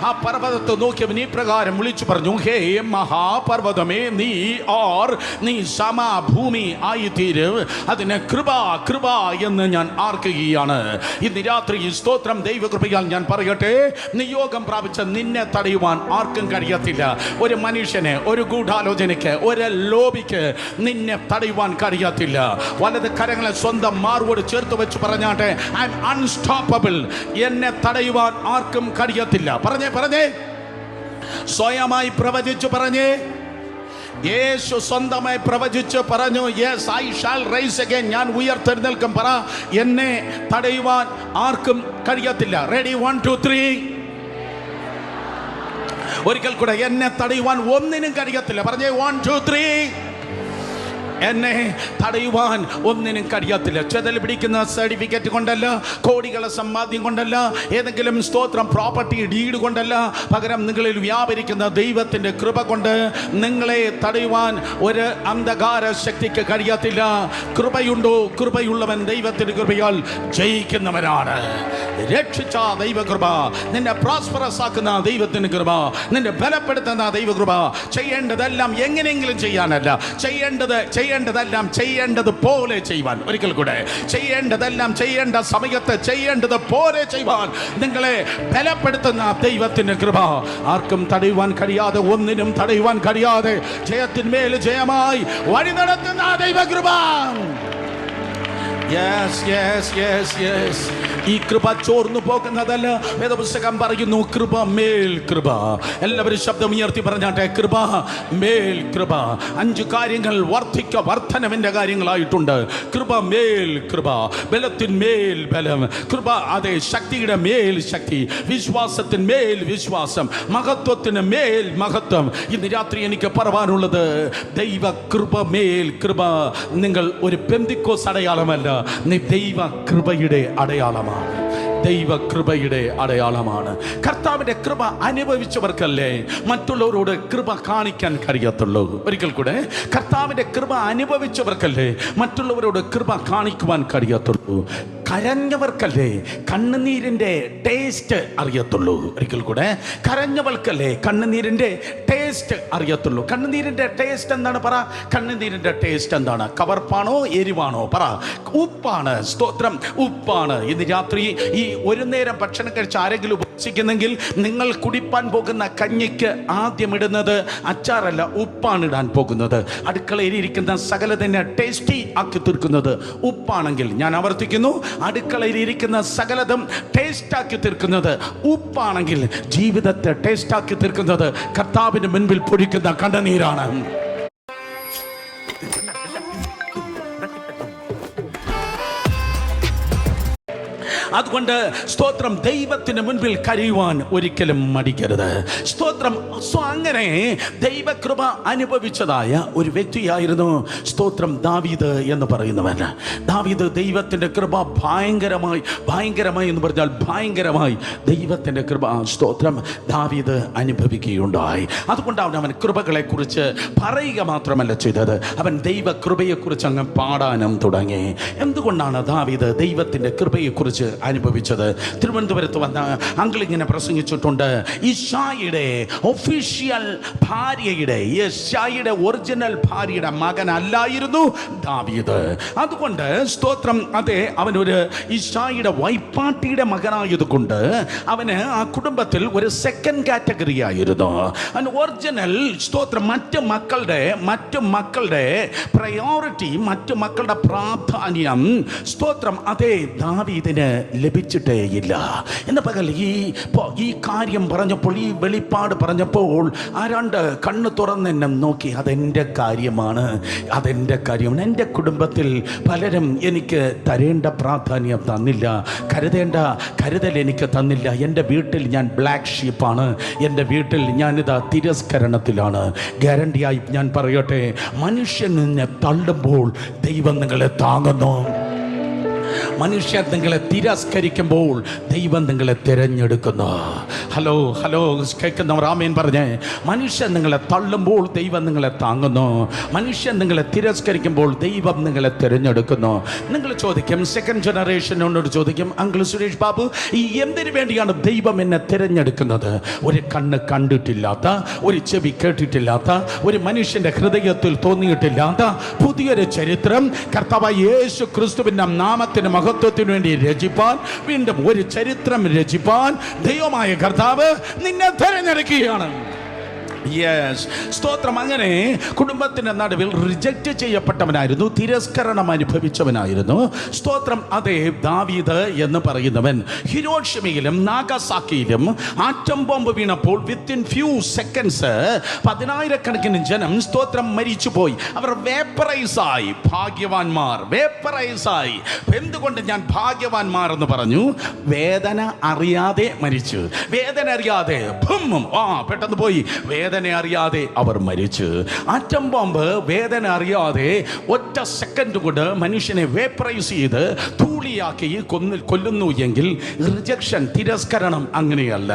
S1: ആ പർവ്വതത്തെ നോക്കിയവൻ ഈ പ്രകാരം വിളിച്ചു പറഞ്ഞു, ഹേ മഹാപർവ്വതമേ, നീ സമഭൂമി ആയിത്തീരും. അതിന് കൃപ എന്ന് ഞാൻ ആർക്കുകയാണ്. ഇന്ന് രാത്രി സ്തോത്രം ദൈവകൃപയാൽ ഞാൻ പറയട്ടെ, നിയോഗം പ്രാപിച്ച നിന്നെ തടയുവാൻ ആർക്കും കഴിയത്തില്ല. ഒരു മനുഷ്യന്, ഒരു ഗൂഢാലോചനയ്ക്ക്, ഒരു ലോബിക്ക് നിന്നെ തടയുവാൻ കഴിയത്തില്ല. വലത് കരങ്ങളെ സ്വന്തം മാർവോട് ചേർത്ത് വെച്ച് പറഞ്ഞാട്ടെ, ഐ ആം അൺസ്റ്റോപ്പബിൾ. എന്നെ തടയുവാൻ ആർക്കും കഴിയത്തില്ല. പറഞ്ഞേ സ്വയമായി പ്രവചിച്ചു പറഞ്ഞേ. യേശു സ്വന്തമായി പ്രവചിച്ച് പറഞ്ഞു, yes I shall rise again. ഞാൻ ഉയർത്തെഴുന്നേൽക്കും. പറ, എന്നെ തടയുവാൻ ആർക്കും കഴിയത്തില്ല. റെഡി, 1 2 3. ഒരിക്കൽ കൂടെ, എന്നെ തടയുവാൻ ഒന്നിനും കഴിയത്തില്ല. പറഞ്ഞേ 1 2 3. എന്നെ തടയുവാൻ ഒന്നിനും കഴിയത്തില്ല. ചെതൽ പിടിക്കുന്ന സർട്ടിഫിക്കറ്റ് കൊണ്ടല്ല, കോടികളെ സമ്പാദ്യം കൊണ്ടല്ല, ഏതെങ്കിലും സ്തോത്രം പ്രോപ്പർട്ടി ഡീഡ് കൊണ്ടല്ല. പകരം നിങ്ങളിൽ വ്യാപരിക്കുന്ന ദൈവത്തിൻ്റെ കൃപ കൊണ്ട് നിങ്ങളെ തടയുവാൻ ഒരു അന്ധകാര ശക്തിക്ക് കഴിയത്തില്ല. കൃപയുണ്ടോ? കൃപയുള്ളവൻ ദൈവത്തിൻ്റെ കൃപയാൽ ജയിക്കുന്നവനാണ്. രക്ഷിച്ച ദൈവകൃപ, നിന്നെ പ്രോസ്പറസ് ആക്കുന്ന ദൈവത്തിൻ്റെ കൃപ, നിന്നെ ബലപ്പെടുത്തുന്ന ദൈവകൃപ. ചെയ്യേണ്ടതെല്ലാം എങ്ങനെയെങ്കിലും ചെയ്യാനല്ല, ചെയ്യേണ്ടത് ചെയ്യേണ്ടതെല്ലാം ചെയ്യേണ്ടത് പോലെ ചെയ്യുവാൻ, ഒരിക്കൽ കൂടെ ചെയ്യേണ്ടതെല്ലാം ചെയ്യേണ്ട സമയത്ത് ചെയ്യേണ്ടത് പോലെ ചെയ്യുവാൻ നിങ്ങളെ ബലപ്പെടുത്തുന്ന ദൈവത്തിന്റെ കൃപ, ആർക്കും തടയുവാൻ കഴിയാതെ, ഒന്നിനും തടയുവാൻ കഴിയാതെ ജയത്തിന്മേൽ ജയമായി വഴി നടത്തുന്ന ദൈവകൃപ. Yes yes yes yes. ഈ കൃപ ചോർന്നു പോകുന്നതല്ല. വേദപുസ്തകം പറയുന്നു കൃപ മേൽ കൃപ. എല്ലാവരും ശബ്ദം ഉയർത്തി പറഞ്ഞാട്ടെ, കൃപ മേൽ കൃപ. 5 കാര്യങ്ങൾ വർധനവിന്റെ കാര്യങ്ങളായിട്ടുണ്ട്. കൃപ മേൽ കൃപ, ബലത്തിന്മേൽ ബലം. കൃപ അതെ, ശക്തിയുടെ മേൽ ശക്തി, വിശ്വാസത്തിന്മേൽ വിശ്വാസം, മഹത്വത്തിന് മേൽ മഹത്വം. ഇന്ന് രാത്രി എനിക്ക് പറയാനുള്ളത്, ദൈവ കൃപ മേൽ കൃപ. നിങ്ങൾ ഒരു പെന്തിക്കോസ് അടയാളമല്ല, നീ ദൈവ കൃപയുടെ അടയാളമാണ്. ദൈവ കൃപയുടെ അടയാളമാണ്. കർത്താവിന്റെ കൃപ അനുഭവിച്ചവർക്കല്ലേ മറ്റുള്ളവരോട് കൃപ കാണിക്കാൻ കഴിയത്തുള്ളൂ. ഒരിക്കൽ കൂടെ, കർത്താവിന്റെ കൃപ അനുഭവിച്ചവർക്കല്ലേ മറ്റുള്ളവരോട് കൃപ കാണിക്കുവാൻ കഴിയത്തുള്ളൂ. കരഞ്ഞവർക്കല്ലേ കണ്ണുനീരിന്റെ ടേസ്റ്റ് അറിയത്തുള്ളൂ. ഒരിക്കൽ കൂടെ, കരഞ്ഞവർക്കല്ലേ കണ്ണുനീരിന്റെ ടേസ്റ്റ് അറിയത്തുള്ളൂ. കണ്ണുനീരിന്റെ ടേസ്റ്റ് എന്താണ്? പറ. കണ്ണുനീരിന്റെ ടേസ്റ്റ് എന്താണ്? കവർപ്പാണോ എരിവാണോ? പറ. ഉപ്പാണ്. സ്തോത്രം, ഉപ്പാണ്. ഇന്ന് രാത്രി ഈ ഒരു നേരം ഭക്ഷണം കഴിച്ച് ആരെങ്കിലും ഉപസിക്കുന്നെങ്കിൽ നിങ്ങൾ കുടിപ്പാൻ പോകുന്ന കഞ്ഞിക്ക് ആദ്യം ഇടുന്നത് അച്ചാറല്ല, ഉപ്പാണ് ഇടാൻ പോകുന്നത്. അടുക്കളയിൽ ഇരിക്കുന്ന സകലതിനെ ടേസ്റ്റി ആക്കി തീർക്കുന്നത് ഉപ്പാണെങ്കിൽ, ഞാൻ ആവർത്തിക്കുന്നു, അടുക്കളയിൽ ഇരിക്കുന്ന സകലതും ടേസ്റ്റ് ആക്കി തീർക്കുന്നത് ഉപ്പാണെങ്കിൽ, ജീവിതത്തെ ടേസ്റ്റ് ആക്കി തീർക്കുന്നത് കർത്താവിന് മുൻപിൽ പൊഴിക്കുന്ന കണ്ണുനീരാണ്. അതുകൊണ്ട് സ്തോത്രം, ദൈവത്തിന് മുൻപിൽ കരയുവാൻ ഒരിക്കലും മടിക്കരുത്. സ്തോത്രം. അങ്ങനെ ദൈവകൃപ അനുഭവിച്ചതായ ഒരു വ്യക്തിയായിരുന്നു സ്തോത്രം ദാവീദ് എന്ന് പറയുന്നവൻ. ദാവീദ് ദൈവത്തിന്റെ കൃപ ഭയങ്കരമായി എന്ന് പറഞ്ഞാൽ ഭയങ്കരമായി ദൈവത്തിന്റെ കൃപ സ്തോത്രം ദാവീദ് അനുഭവിക്കുകയുണ്ടായി. അതുകൊണ്ടാണ് അവൻ കൃപകളെ കുറിച്ച് പറയുക മാത്രമല്ല ചെയ്തത്, അവൻ ദൈവകൃപയെക്കുറിച്ച് അങ്ങ് പാടാനും തുടങ്ങി. എന്തുകൊണ്ടാണ് ദാവീദ് ദൈവത്തിന്റെ കൃപയെക്കുറിച്ച് അനുഭവിച്ചത്? തിരുവനന്തപുരത്ത് വന്ന അങ്കിൾ ഇങ്ങനെ പ്രസംഗിച്ചിട്ടുണ്ട്, ഇശായിയുടെ ഒഫീഷ്യൽ ഭാര്യയുടെ, യെശായിയുടെ ഒറിജിനൽ ഭാര്യയുടെ മകനല്ലായിരുന്നു ദാവീദ്. അതുകൊണ്ട് സ്തോത്രം, അതെ, അവനൊരു ഇശായിയുടെ വൈപ്പാട്ടിയുടെ മകനായതുകൊണ്ട് അവന് ആ കുടുംബത്തിൽ ഒരു സെക്കൻഡ് കാറ്റഗറി ആയിരുന്നു. ഒറിജിനൽ സ്തോത്രം, മറ്റു മക്കളുടെ പ്രയോറിറ്റി, മറ്റു മക്കളുടെ പ്രാധാന്യം സ്തോത്രം അതേ ദാവീദിന് ലഭിച്ചിട്ടേയില്ല. എന്ന പകൽ ഈ കാര്യം പറഞ്ഞപ്പോൾ, ഈ വെളിപ്പാട് പറഞ്ഞപ്പോൾ ആരാണ്ട് കണ്ണ് തുറന്ന് എന്നെ നോക്കി. അതെൻ്റെ കാര്യമാണ്. എൻ്റെ കുടുംബത്തിൽ പലരും എനിക്ക് തരേണ്ട പ്രാധാന്യം തന്നില്ല, കരുതൽ എനിക്ക് തന്നില്ല. എൻ്റെ വീട്ടിൽ ഞാൻ ബ്ലാക്ക് ഷീപ്പാണ്. എൻ്റെ വീട്ടിൽ ഞാനിതാ തിരസ്കരണത്തിലാണ്. ഗ്യാരണ്ടിയായി ഞാൻ പറയട്ടെ, മനുഷ്യൻ നിന്നെ തള്ളുമ്പോൾ ദൈവം നിങ്ങളെ താങ്ങുന്നു. മനുഷ്യർ നിങ്ങളെ തിരസ്കരിക്കുമ്പോൾ ദൈവം നിങ്ങളെ തിരഞ്ഞെടുക്കുന്നു. ഹലോ കേൾക്കുന്നവർ ആമേൻ പറഞ്ഞേ. മനുഷ്യൻ നിങ്ങളെ തള്ളുമ്പോൾ ദൈവം നിങ്ങളെ താങ്ങുന്നു. മനുഷ്യൻ നിങ്ങളെ തിരസ്കരിക്കുമ്പോൾ ദൈവം നിങ്ങളെ തിരഞ്ഞെടുക്കുന്നു. നിങ്ങൾ ചോദിക്കും, സെക്കൻഡ് ജനറേഷനോട് ചോദിക്കും, അങ്കിൾ സുരേഷ് ബാബു, ഈ എന്തിനു വേണ്ടിയാണ് ദൈവം എന്നെ തിരഞ്ഞെടുക്കുന്നത്? ഒരു കണ്ണ് കണ്ടിട്ടില്ലാത്ത, ഒരു ചെവി കേട്ടിട്ടില്ലാത്ത, ഒരു മനുഷ്യന്റെ ഹൃദയത്തിൽ തോന്നിയിട്ടില്ലാത്ത പുതിയൊരു ചരിത്രം കർത്താവായ യേശു ക്രിസ്തുവിന്റെ നാമത്തിന് മഹത്വത്തിന് വേണ്ടി രചിപ്പാൻ, വീണ്ടും ഒരു ചരിത്രം രചിപ്പാൻ ദൈവമായ കർത്താവ് നിന്നെ തിരഞ്ഞെടുക്കുകയാണ്. യെസ്, സ്തോത്രം. അങ്ങനെ കുടുംബത്തിന്റെ നടുവിൽ റിജക്റ്റ് ചെയ്യപ്പെട്ടവനായിരുന്നു, തിരസ്കരണം അനുഭവിച്ചവനായിരുന്നു. സ്തോത്രം. അതേ, ദാവീദ് എന്ന് പറയുന്നവൻ ഹിരോഷിമയിലും നാഗസാക്കിയിലും ആറ്റം ബോംബ് വീണപ്പോൾ വിത്തിൻ ഫ്യൂ സെക്കൻഡ്സ് 10,000-കണക്കിന് ജനം സ്തോത്രം മരിച്ചുപോയി. അവർ വേപ്പറൈസായി. ഭാഗ്യവാന്മാർ വേപ്പറൈസായി. എന്തുകൊണ്ട് ഞാൻ ഭാഗ്യവാന്മാർ എന്ന് പറഞ്ഞു? വേദന അറിയാതെ മരിച്ചു. വേദന അറിയാതെ പെട്ടെന്ന് പോയി. വേദന അറിയാതെ അവർ മരിച്ചു. ആറ്റം ബോംബ് വേദന അറിയാതെ ഒറ്റ സെക്കൻഡ് കൊണ്ട് മനുഷ്യനെ വേപ്പറൈസ് ചെയ്ത് ധൂളിയാക്കി കൊല്ലുന്നു എങ്കിൽ റിജക്ഷൻ, തിരസ്കരണം അങ്ങനെയല്ല.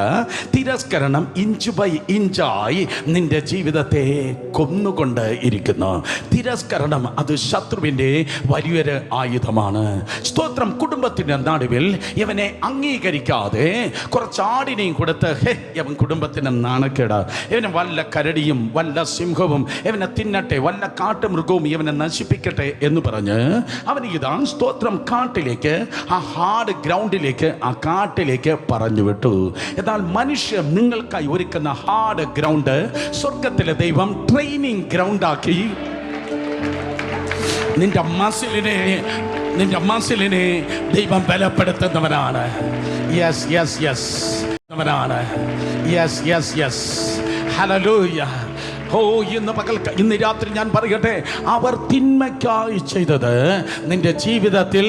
S1: തിരസ്കരണം ഇഞ്ച് ബൈ ഇഞ്ചായി നിന്റെ ജീവിതത്തെ കൊന്നുകൊണ്ട് ഇരിക്കുന്നു. തിരസ്കരണം അത് ശത്രുവിൻ്റെ വലിയൊരു ആയുധമാണ്. സ്തോത്രം. കുടുംബത്തിന്റെ നടുവിൽ ഇവനെ അംഗീകരിക്കാതെ കുറച്ച് ആടിനെയും കൊടുത്ത്, ഇവൻ കുടുംബത്തിന് നാണക്കേടാ, ഇവനെ വല്ല കരടിയും വല്ല സിംഹവും ഇവനെ തിന്നട്ടെ, വല്ല കാട്ടുമൃഗവും ഇവനെ നശിപ്പിക്കട്ടെ എന്ന് പറഞ്ഞ് അവൻ ഇതാ സ്തോത്രം കാട്ടിലേക്ക്, ആ ഹാർഡ് ഗ്രൗണ്ടിലേക്ക്, ആ കാട്ടിലേക്ക് പറഞ്ഞു വിട്ടു. എന്നാൽ മനുഷ്യർ നിങ്ങൾക്കായി ഒരുക്കുന്ന ഹാർഡ് ഗ്രൗണ്ട് സ്വർഗത്തിലെ ദൈവം ട്രെയിനിങ് ഗ്രൗണ്ടാക്കി നിന്റെ മസിലിനെ ദൈവം ബലപ്പെടുത്തുന്നവനാണ്. യെസ് യെസ് യെസ് അവനാണ്. Yes yes yes hallelujah. ഇന്ന് രാത്രി ഞാൻ പറയട്ടെ, അവർ തിന്മയ്ക്കായി ചെയ്തത് നിന്റെ ജീവിതത്തിൽ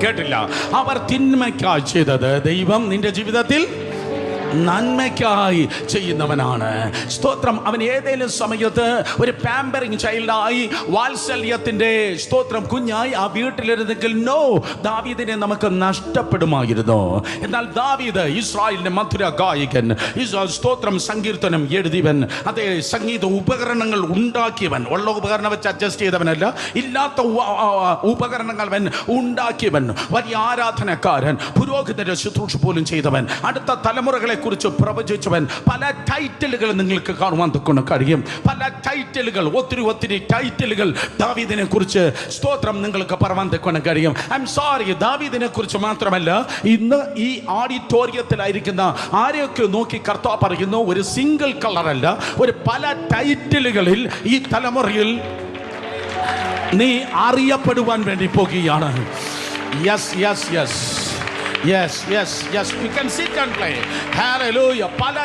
S1: കേട്ടില്ല. അവർ തിന്മയ്ക്കായി ചെയ്തത് ദൈവം നിന്റെ ജീവിതത്തിൽ നന്മയ്ക്കായി ചെയ്യുന്നവനാണ്. സ്തോത്രം. അവൻ ഏതെങ്കിലും സമയത്ത് ഒരു പാമ്പറിങ് ചൈൽഡായി, വാത്സല്യത്തിന്റെ സ്തോത്രം കുഞ്ഞായി ആ വീട്ടിലിരുന്നെങ്കിൽ നോ, ദാവീദിനെ നമുക്ക് നഷ്ടപ്പെടുമായിരുന്നു. എന്നാൽ ദാവീദ് ഇസ്രായേലിന്റെ മധുര ഗായകൻ, സ്തോത്രം സങ്കീർത്തനം എഴുതിയവൻ, അതേ സംഗീത ഉപകരണങ്ങൾ ഉണ്ടാക്കിയവൻ, ഉള്ള ഉപകരണം വെച്ച് അഡ്ജസ്റ്റ് ചെയ്തവനല്ല, ഇല്ലാത്ത ഉപകരണങ്ങൾ അവൻ ഉണ്ടാക്കിയവൻ, വലിയ ആരാധനക്കാരൻ, പുരോഹിതന്റെ ശുശ്രൂഷ പോലും ചെയ്തവൻ, അടുത്ത തലമുറകളെ കുറിച്ച് പ്രവചിച്ചവൻ. പല ടൈറ്റിലുകൾ നിങ്ങൾക്ക് കാണുവാൻ കഴിയും. പല ടൈറ്റിലുകൾ, ഒത്തിരി ടൈറ്റിലുകൾ ദാവീദിനെ കുറിച്ച് സ്തോത്രം നിങ്ങൾക്ക് പറയാൻ കഴിയും. ഐ എം സോറി, ദാവീദിനെ കുറിച്ച് മാത്രമല്ല, ഇന്ന് ഈ ഓഡിറ്റോറിയത്തിലായിരിക്കുന്ന ആരെയൊക്കെ നോക്കി കർത്താവ് പറയുന്നു, ഒരു സിംഗിൾ കളറല്ല, ഒരു പല ടൈറ്റിലുകളിൽ ഈ തലമുറയിൽ നീ അറിയപ്പെടുവാൻ വേണ്ടി പോകുകയാണ്. Yes yes yes Yes, yes, yes. You can sit and play. Hallelujah. പല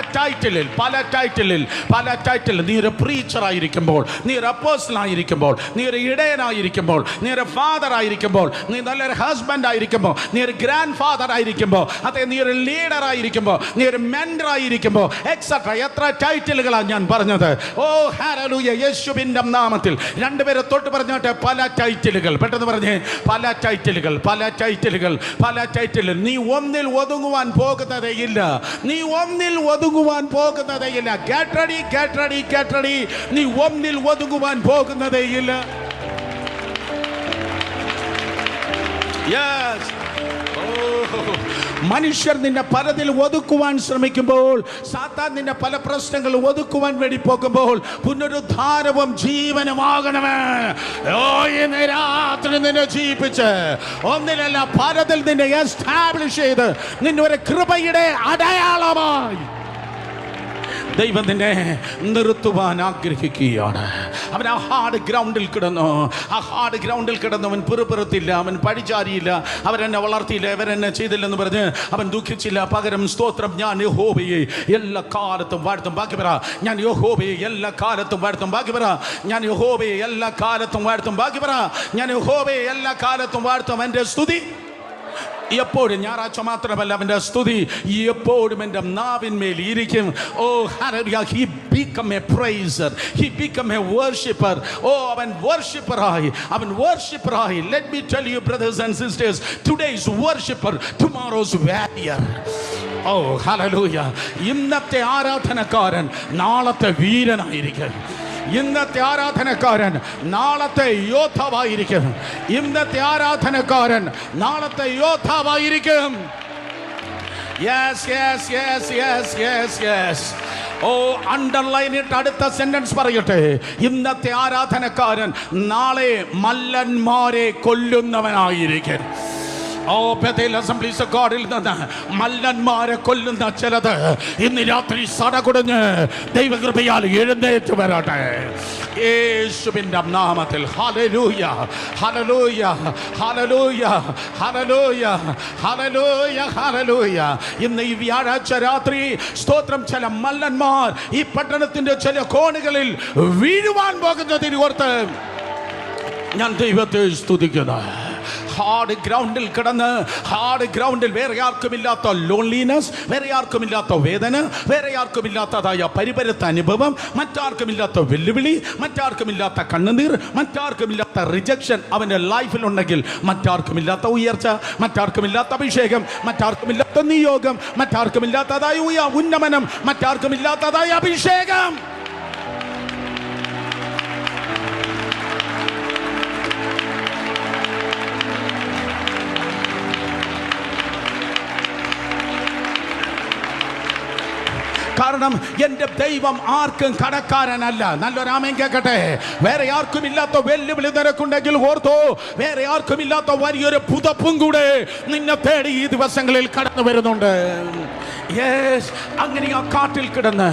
S1: ടൈറ്റിലിൽ നീ ഒരു പ്രീച്ചർ ആയിരിക്കുമ്പോൾ, നീ ഒരു അപ്പോസ്റ്റൽ ആയിരിക്കുമ്പോൾ, നീ ഒരു ഇടയനായിരിക്കുമ്പോൾ, നീ ഒരു ഫാദർ ആയിരിക്കുമ്പോൾ, നീ നല്ലൊരു ഹസ്ബൻഡ് ആയിരിക്കുമ്പോൾ, നീ ഒരു ഗ്രാൻഡ് ഫാദർ ആയിരിക്കുമ്പോൾ, അതെ, നീ ഒരു ലീഡർ ആയിരിക്കുമ്പോൾ, നീ ഒരു മെന്റർ ആയിരിക്കുമ്പോൾ, എക്സെട്രാ. എത്ര ടൈറ്റിലുകളാണ് ഞാൻ പറഞ്ഞത്. ഓ ഹല്ലേലൂയ. യേശുവിന്റെ നാമത്തിൽ രണ്ടുപേരെ തൊട്ട് പറഞ്ഞോട്ടെ, പല ടൈറ്റിലുകൾ. പെട്ടെന്ന് പറഞ്ഞേ, പല ടൈറ്റിലുകൾ. നീ ഒന്നിൽ ഒതുങ്ങുവാൻ പോകുന്നതേയില്ല. Get ready. നീ ഒന്നിൽ ഒതുങ്ങുവാൻ പോകുന്നതേയില്ല. Yes. മനുഷ്യർ നിന്നെ പലതിൽ ഒതുക്കുവാൻ ശ്രമിക്കുമ്പോൾ, സാത്താൻ നിന്നെ പല പ്രശ്നങ്ങൾ ഒതുക്കുവാൻ വേണ്ടി പോകുമ്പോൾ, പുനരുദ്ധാരവും ജീവനുമാകണമേ. ഇന്ന് രാത്രി നിന്നെ ജീവിപ്പിച്ച് ഒന്നിലല്ല പലതിൽ നിന്നെ എസ്റ്റാബ്ലിഷ് ചെയ്ത് നിന്നെ ഒരു കൃപയുടെ അടയാളമായി ദൈവം നിന്നെ നിർത്തുവാൻ ആഗ്രഹിക്കുകയാണ്. അവൻ ആ ഹാർഡ് ഗ്രൗണ്ടിൽ കിടന്നു. അവൻ പിറുപിറുത്തില്ല, അവൻ പഴിചാരിയില്ല, അവരെന്നെ വളർത്തിയില്ല, ഇവരെന്നെ ചെയ്തില്ലെന്ന് പറഞ്ഞ് അവൻ ദുഃഖിച്ചില്ല. പകരം സ്തോത്രം, ഞാൻ യഹോവയെ എല്ലാ കാലത്തും വാഴ്ത്തും. ബാക്കി പറ, ഞാൻ യഹോവയെ എല്ലാ കാലത്തും വാഴ്ത്തും. ബാക്കി പറ, ഞാൻ യഹോവയെ എല്ലാ കാലത്തും വാഴ്ത്തും. ബാക്കി പറ, ഞാൻ യഹോവയെ എല്ലാ കാലത്തും വാഴ്ത്തും. എൻ്റെ സ്തുതി എപ്പോഴും, ഞായറാഴ്ച മാത്രമല്ല, അവൻ്റെ സ്തുതി എപ്പോഴും എൻ്റെ നാവിന്മേൽ ഇരിക്കും. Oh hallelujah. He become a praiser, he become a worshipper. അവൻ worshipper-ആയി. Let me tell you, brothers and sisters, today's worshipper, tomorrow's warrior. Oh hallelujah. ഇന്നത്തെ ആരാധനക്കാരൻ നാളത്തെ വീരനായിരിക്കും. ഇന്നത്തെ ആരാധനക്കാരൻ നാളത്തെ യോദ്ധാവായിരിക്കും. Yes. അണ്ടർലൈൻ ഇട്ട് അടുത്ത സെന്റൻസ് പറയട്ടെ. ഇന്നത്തെ ആരാധനക്കാരൻ നാളെ മല്ലന്മാരെ കൊല്ലുന്നവനായിരിക്കും. ബേഥേൽ അസംബ്ലീസ് ഓഫ് ഗോഡിൽ നിന്ന് മല്ലന്മാരെ കൊല്ലുന്ന ചിലത് ഇന്ന് രാത്രി സടകുടഞ്ഞ് ദൈവകൃപയാൽ എഴുന്നേറ്റ് വരട്ടെ യേശുവിന്റെ നാമത്തിൽ. ഹല്ലേലൂയ. ഇന്ന് ഈ വ്യാഴാഴ്ച രാത്രി സ്തോത്രം, ചില മല്ലന്മാർ ഈ പട്ടണത്തിന്റെ ചില കോണുകളിൽ വീഴുവാൻ പോകുന്നതിന് ഓർത്ത് ഞാൻ ദൈവത്തെ സ്തുതിക്കുന്നു. ഹാർഡ് ഗ്രൗണ്ടിൽ വേറെ ആർക്കുമില്ലാത്ത ലോൺലിനെസ്, വേറെ ആർക്കുമില്ലാത്ത വേദന, വേറെ ആർക്കുമില്ലാത്തതായ പരിപരുത്ത അനുഭവം, മറ്റാർക്കുമില്ലാത്ത വെല്ലുവിളി, മറ്റാർക്കുമില്ലാത്ത കണ്ണുനീർ, മറ്റാർക്കുമില്ലാത്ത റിജക്ഷൻ അവൻ്റെ ലൈഫിലുണ്ടെങ്കിൽ, മറ്റാർക്കുമില്ലാത്ത ഉയർച്ച, മറ്റാർക്കുമില്ലാത്ത അഭിഷേകം, മറ്റാർക്കുമില്ലാത്ത നിയോഗം, മറ്റാർക്കുമില്ലാത്തതായ ഉന്നമനം, മറ്റാർക്കുമില്ലാത്തതായ അഭിഷേകം. കാരണം എൻ്റെ ദൈവം ആർക്കും കടക്കാരനല്ല. നല്ലൊരാമേൻ കേൾക്കട്ടെ. വേറെ ആർക്കും ഇല്ലാത്ത വെല്ലുവിളി നിനക്കുണ്ടെങ്കിൽ ഓർത്തോ, വേറെ ആർക്കും ഇല്ലാത്ത വലിയൊരു പുതപ്പും കൂടെ നിന്നെ തേടി ഈ ദിവസങ്ങളിൽ കടന്നു വരുന്നുണ്ട്. അങ്ങനെ ആ കാട്ടിൽ കിടന്ന്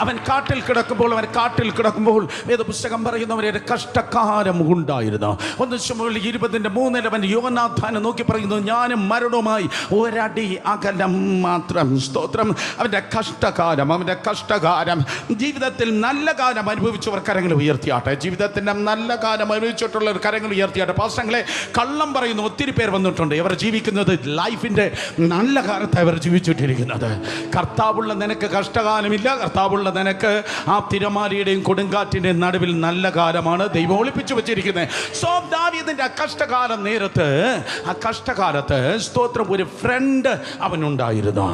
S1: അവൻ കാട്ടിൽ കിടക്കുമ്പോൾ വേദപുസ്തകം പറയുന്നവരെ കഷ്ടകാലം ഉണ്ടായിരുന്നു. 1 ശമൂവേൽ 20:3 അവൻ യോനാഥാനെ നോക്കി പറയുന്നു, ഞാനും മരണവുമായി ഒരടി അകലം മാത്രം. സ്തോത്രം. അവൻ്റെ കഷ്ടകാലം ജീവിതത്തിൽ നല്ല കാലം അനുഭവിച്ചവർ കരങ്ങൾ ഉയർത്തിയാട്ടെ. ജീവിതത്തിൻ്റെ നല്ല കാലം അനുഭവിച്ചിട്ടുള്ളവർ കരങ്ങൾ ഉയർത്തിയാട്ടെ. പാസ്റ്റങ്ങളെ, കള്ളം പറയുന്ന ഒത്തിരി പേർ വന്നിട്ടുണ്ട്. ഇവർ ജീവിക്കുന്നത് ലൈഫിൻ്റെ നല്ല കാലത്ത് അവർ ജീവിച്ചിട്ടിരിക്കുന്നത്. കർത്താവുള്ള നിനക്ക് കഷ്ടകാലമില്ല. കർത്താവുള്ള നിനക്ക് ആ തിരമാലയുടെയും കൊടുങ്കാറ്റിൻ്റെയും നടുവിൽ നല്ല കാലമാണ് ദൈവം ഒളിപ്പിച്ചു വെച്ചിരിക്കുന്നത്. സോ ദാവീദിന്റെ കഷ്ടകാലം നേരത്ത്, ആ കഷ്ടകാലത്ത് സ്തോത്രം, ഒരു ഫ്രണ്ട് അവനുണ്ടായിരുന്നു.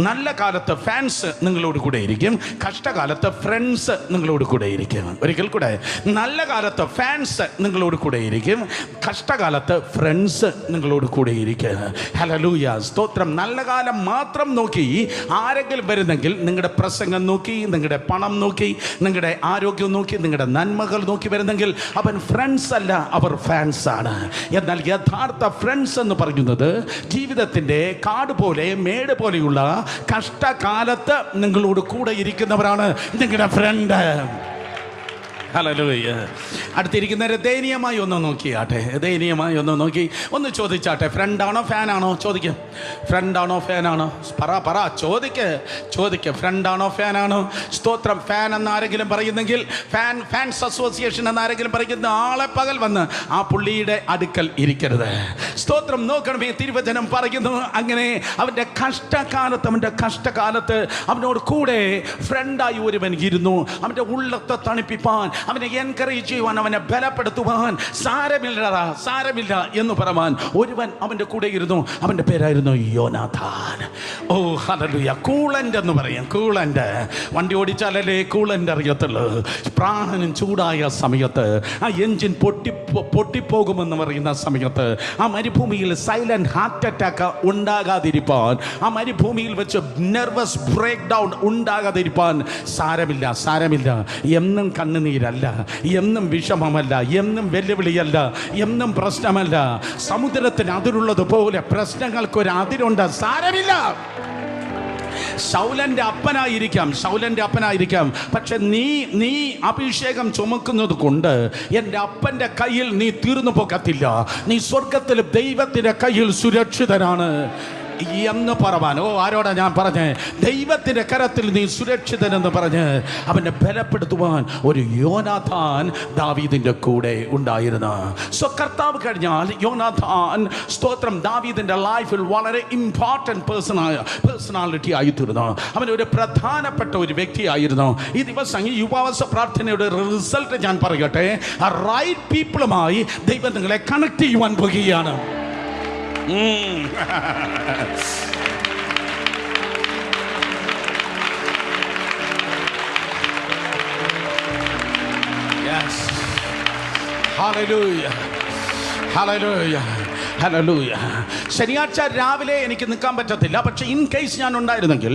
S1: നല്ല കാലത്ത് ഫാൻസ് നിങ്ങളോട് കൂടെ ഇരിക്കും, കഷ്ടകാലത്ത് ഫ്രണ്ട്സ് നിങ്ങളോട് കൂടെ ഇരിക്കും. ഒരിക്കൽ കൂടെ, നല്ല കാലത്ത് ഫാൻസ് നിങ്ങളോട് കൂടെ ഇരിക്കും, കഷ്ടകാലത്ത് ഫ്രണ്ട്സ് നിങ്ങളോട് കൂടെ ഇരിക്കും. ഹല്ലേലൂയ, സ്തോത്രം. നല്ല കാലം മാത്രം നോക്കി ആരെങ്കിലും വരുന്നെങ്കിൽ നിങ്ങളുടെ പ്രസംഗം നോക്കി, നിങ്ങളുടെ പണം നോക്കി, നിങ്ങളുടെ ആരോഗ്യം നോക്കി, നിങ്ങളുടെ നന്മകൾ നോക്കി വരുന്നെങ്കിൽ അവൻ ഫ്രണ്ട്സ് അല്ല, അവർ ഫാൻസ് ആണ്. എന്നാൽ യഥാർത്ഥ ഫ്രണ്ട്സ് എന്ന് പറയുന്നത് ജീവിതത്തിൻ്റെ കാട് പോലെ മേട് പോലെയുള്ള കഷ്ടകാലത്ത് നിങ്ങളോട് കൂടെ ഇരിക്കുന്നവരാണ് നിങ്ങളുടെ ഫ്രണ്ട്. ഹല്ലേലൂയ. അടുത്തിരിക്കുന്നവരെ ദയനീയമായി ഒന്ന് നോക്കിയാട്ടെ. ദയനീയമായി ഒന്ന് നോക്കി ഒന്ന് ചോദിച്ചാട്ടെ, ഫ്രണ്ടാണോ ഫാനാണോ? ചോദിക്കുക. ഫ്രണ്ടാണോ ഫാനാണോ? പറ ചോദിക്കുക. ഫ്രണ്ടാണോ ഫാനാണോ? സ്തോത്രം. ഫാൻ എന്നാരെങ്കിലും പറയുന്നെങ്കിൽ, ഫാൻസ് അസോസിയേഷൻ എന്നാരെങ്കിലും പറയുന്ന ആളെ പകൽ വന്ന് ആ പുള്ളിയുടെ അടുക്കൽ ഇരിക്കരുത്. സ്തോത്രം. നോക്കണമേ, തിരുവചനം പറയുന്നു, അങ്ങനെ അവൻ്റെ കഷ്ടകാലത്ത് അവനോട് കൂടെ ഫ്രണ്ടായി ഒരുവൻ ഇരുന്നു. അവൻ്റെ ഉള്ളത്തെ തണുപ്പിപ്പാൻ, അവനെ എൻകറേജ് ചെയ്യുവാൻ, അവനെ ബലപ്പെടുത്തുവാൻ, സാരമില്ല എന്ന് പറയാൻ ഒരുവൻ അവൻ്റെ കൂടെ ഇരുന്നു. അവൻ്റെ പേരായിരുന്നു യോനാഥാൻ. ഓ ഹല്ലേലൂയ. കൂളൻ്റ് എന്ന് പറയാം. കൂളൻ്റ്. വണ്ടി ഓടിച്ചാലല്ലേ കൂളൻ്റ് അറിയത്തുള്ളൂ. പ്രാണനും ചൂടായ സമയത്ത്, ആ എൻജിൻ പൊട്ടിപ്പോകുമെന്ന് പറയുന്ന സമയത്ത്, ആ മരുഭൂമിയിൽ സൈലന്റ് ഹാർട്ട് അറ്റാക്ക് ഉണ്ടാകാതിരിപ്പാൻ, ആ മരുഭൂമിയിൽ വെച്ച് നെർവസ് ബ്രേക്ക് ഡൗൺ ഉണ്ടാകാതിരിപ്പാൻ, സാരമില്ല എന്നും കണ്ണുനീരല്ല, എന്നും വിഷമമല്ല, എന്നും വെല്ലുവിളിയല്ല, എന്നും പ്രശ്നമല്ല. സമുദ്രത്തിന് അതിരുള്ളതുപോലെ പ്രശ്നങ്ങൾക്കൊരു അതിരുണ്ട്. സാരമില്ല. ശൗലന്റെ അപ്പനായിരിക്കാം, പക്ഷെ നീ അഭിഷേകം ചുമക്കുന്നത് കൊണ്ട് എൻ്റെ അപ്പൻ്റെ കയ്യിൽ നീ തീർന്നു പോകത്തില്ല. നീ സ്വർഗത്തിൽ ദൈവത്തിൻ്റെ കയ്യിൽ സുരക്ഷിതനാണ് എന്ന് പറവാൻ. ആരോടാ ഞാൻ പറഞ്ഞേ? ദൈവത്തിൻ്റെ കരത്തിൽ നീ സുരക്ഷിതനെന്ന് പറഞ്ഞ് അവനെ ബലപ്പെടുത്തുവാൻ ഒരു യോനാഥാൻ ദാവീദിൻ്റെ കൂടെ ഉണ്ടായിരുന്നു. സോ കർത്താവ് കഴിഞ്ഞാൽ യോനാഥാൻ, സ്തോത്രം, ദാവീദിൻ്റെ ലൈഫിൽ വളരെ ഇമ്പോർട്ടൻറ്റ് പേഴ്സണാലിറ്റി ആയിത്തീർന്നു. അവനൊരു പ്രധാനപ്പെട്ട ഒരു വ്യക്തിയായിരുന്നു. ഈ ദിവസം ഈ യുവാവസ പ്രാർത്ഥനയുടെ റിസൾട്ട് ഞാൻ പറയട്ടെ. ആ റൈറ്റ് പീപ്പിളുമായി ദൈവം നിങ്ങളെ കണക്ട് ചെയ്യുവാൻ പോകുകയാണ്. Yes. Hallelujah. ശനിയാഴ്ച രാവിലെ എനിക്ക് നിൽക്കാൻ പറ്റത്തില്ല, പക്ഷെ ഇൻ കേസ് ഞാൻ ഉണ്ടായിരുന്നെങ്കിൽ,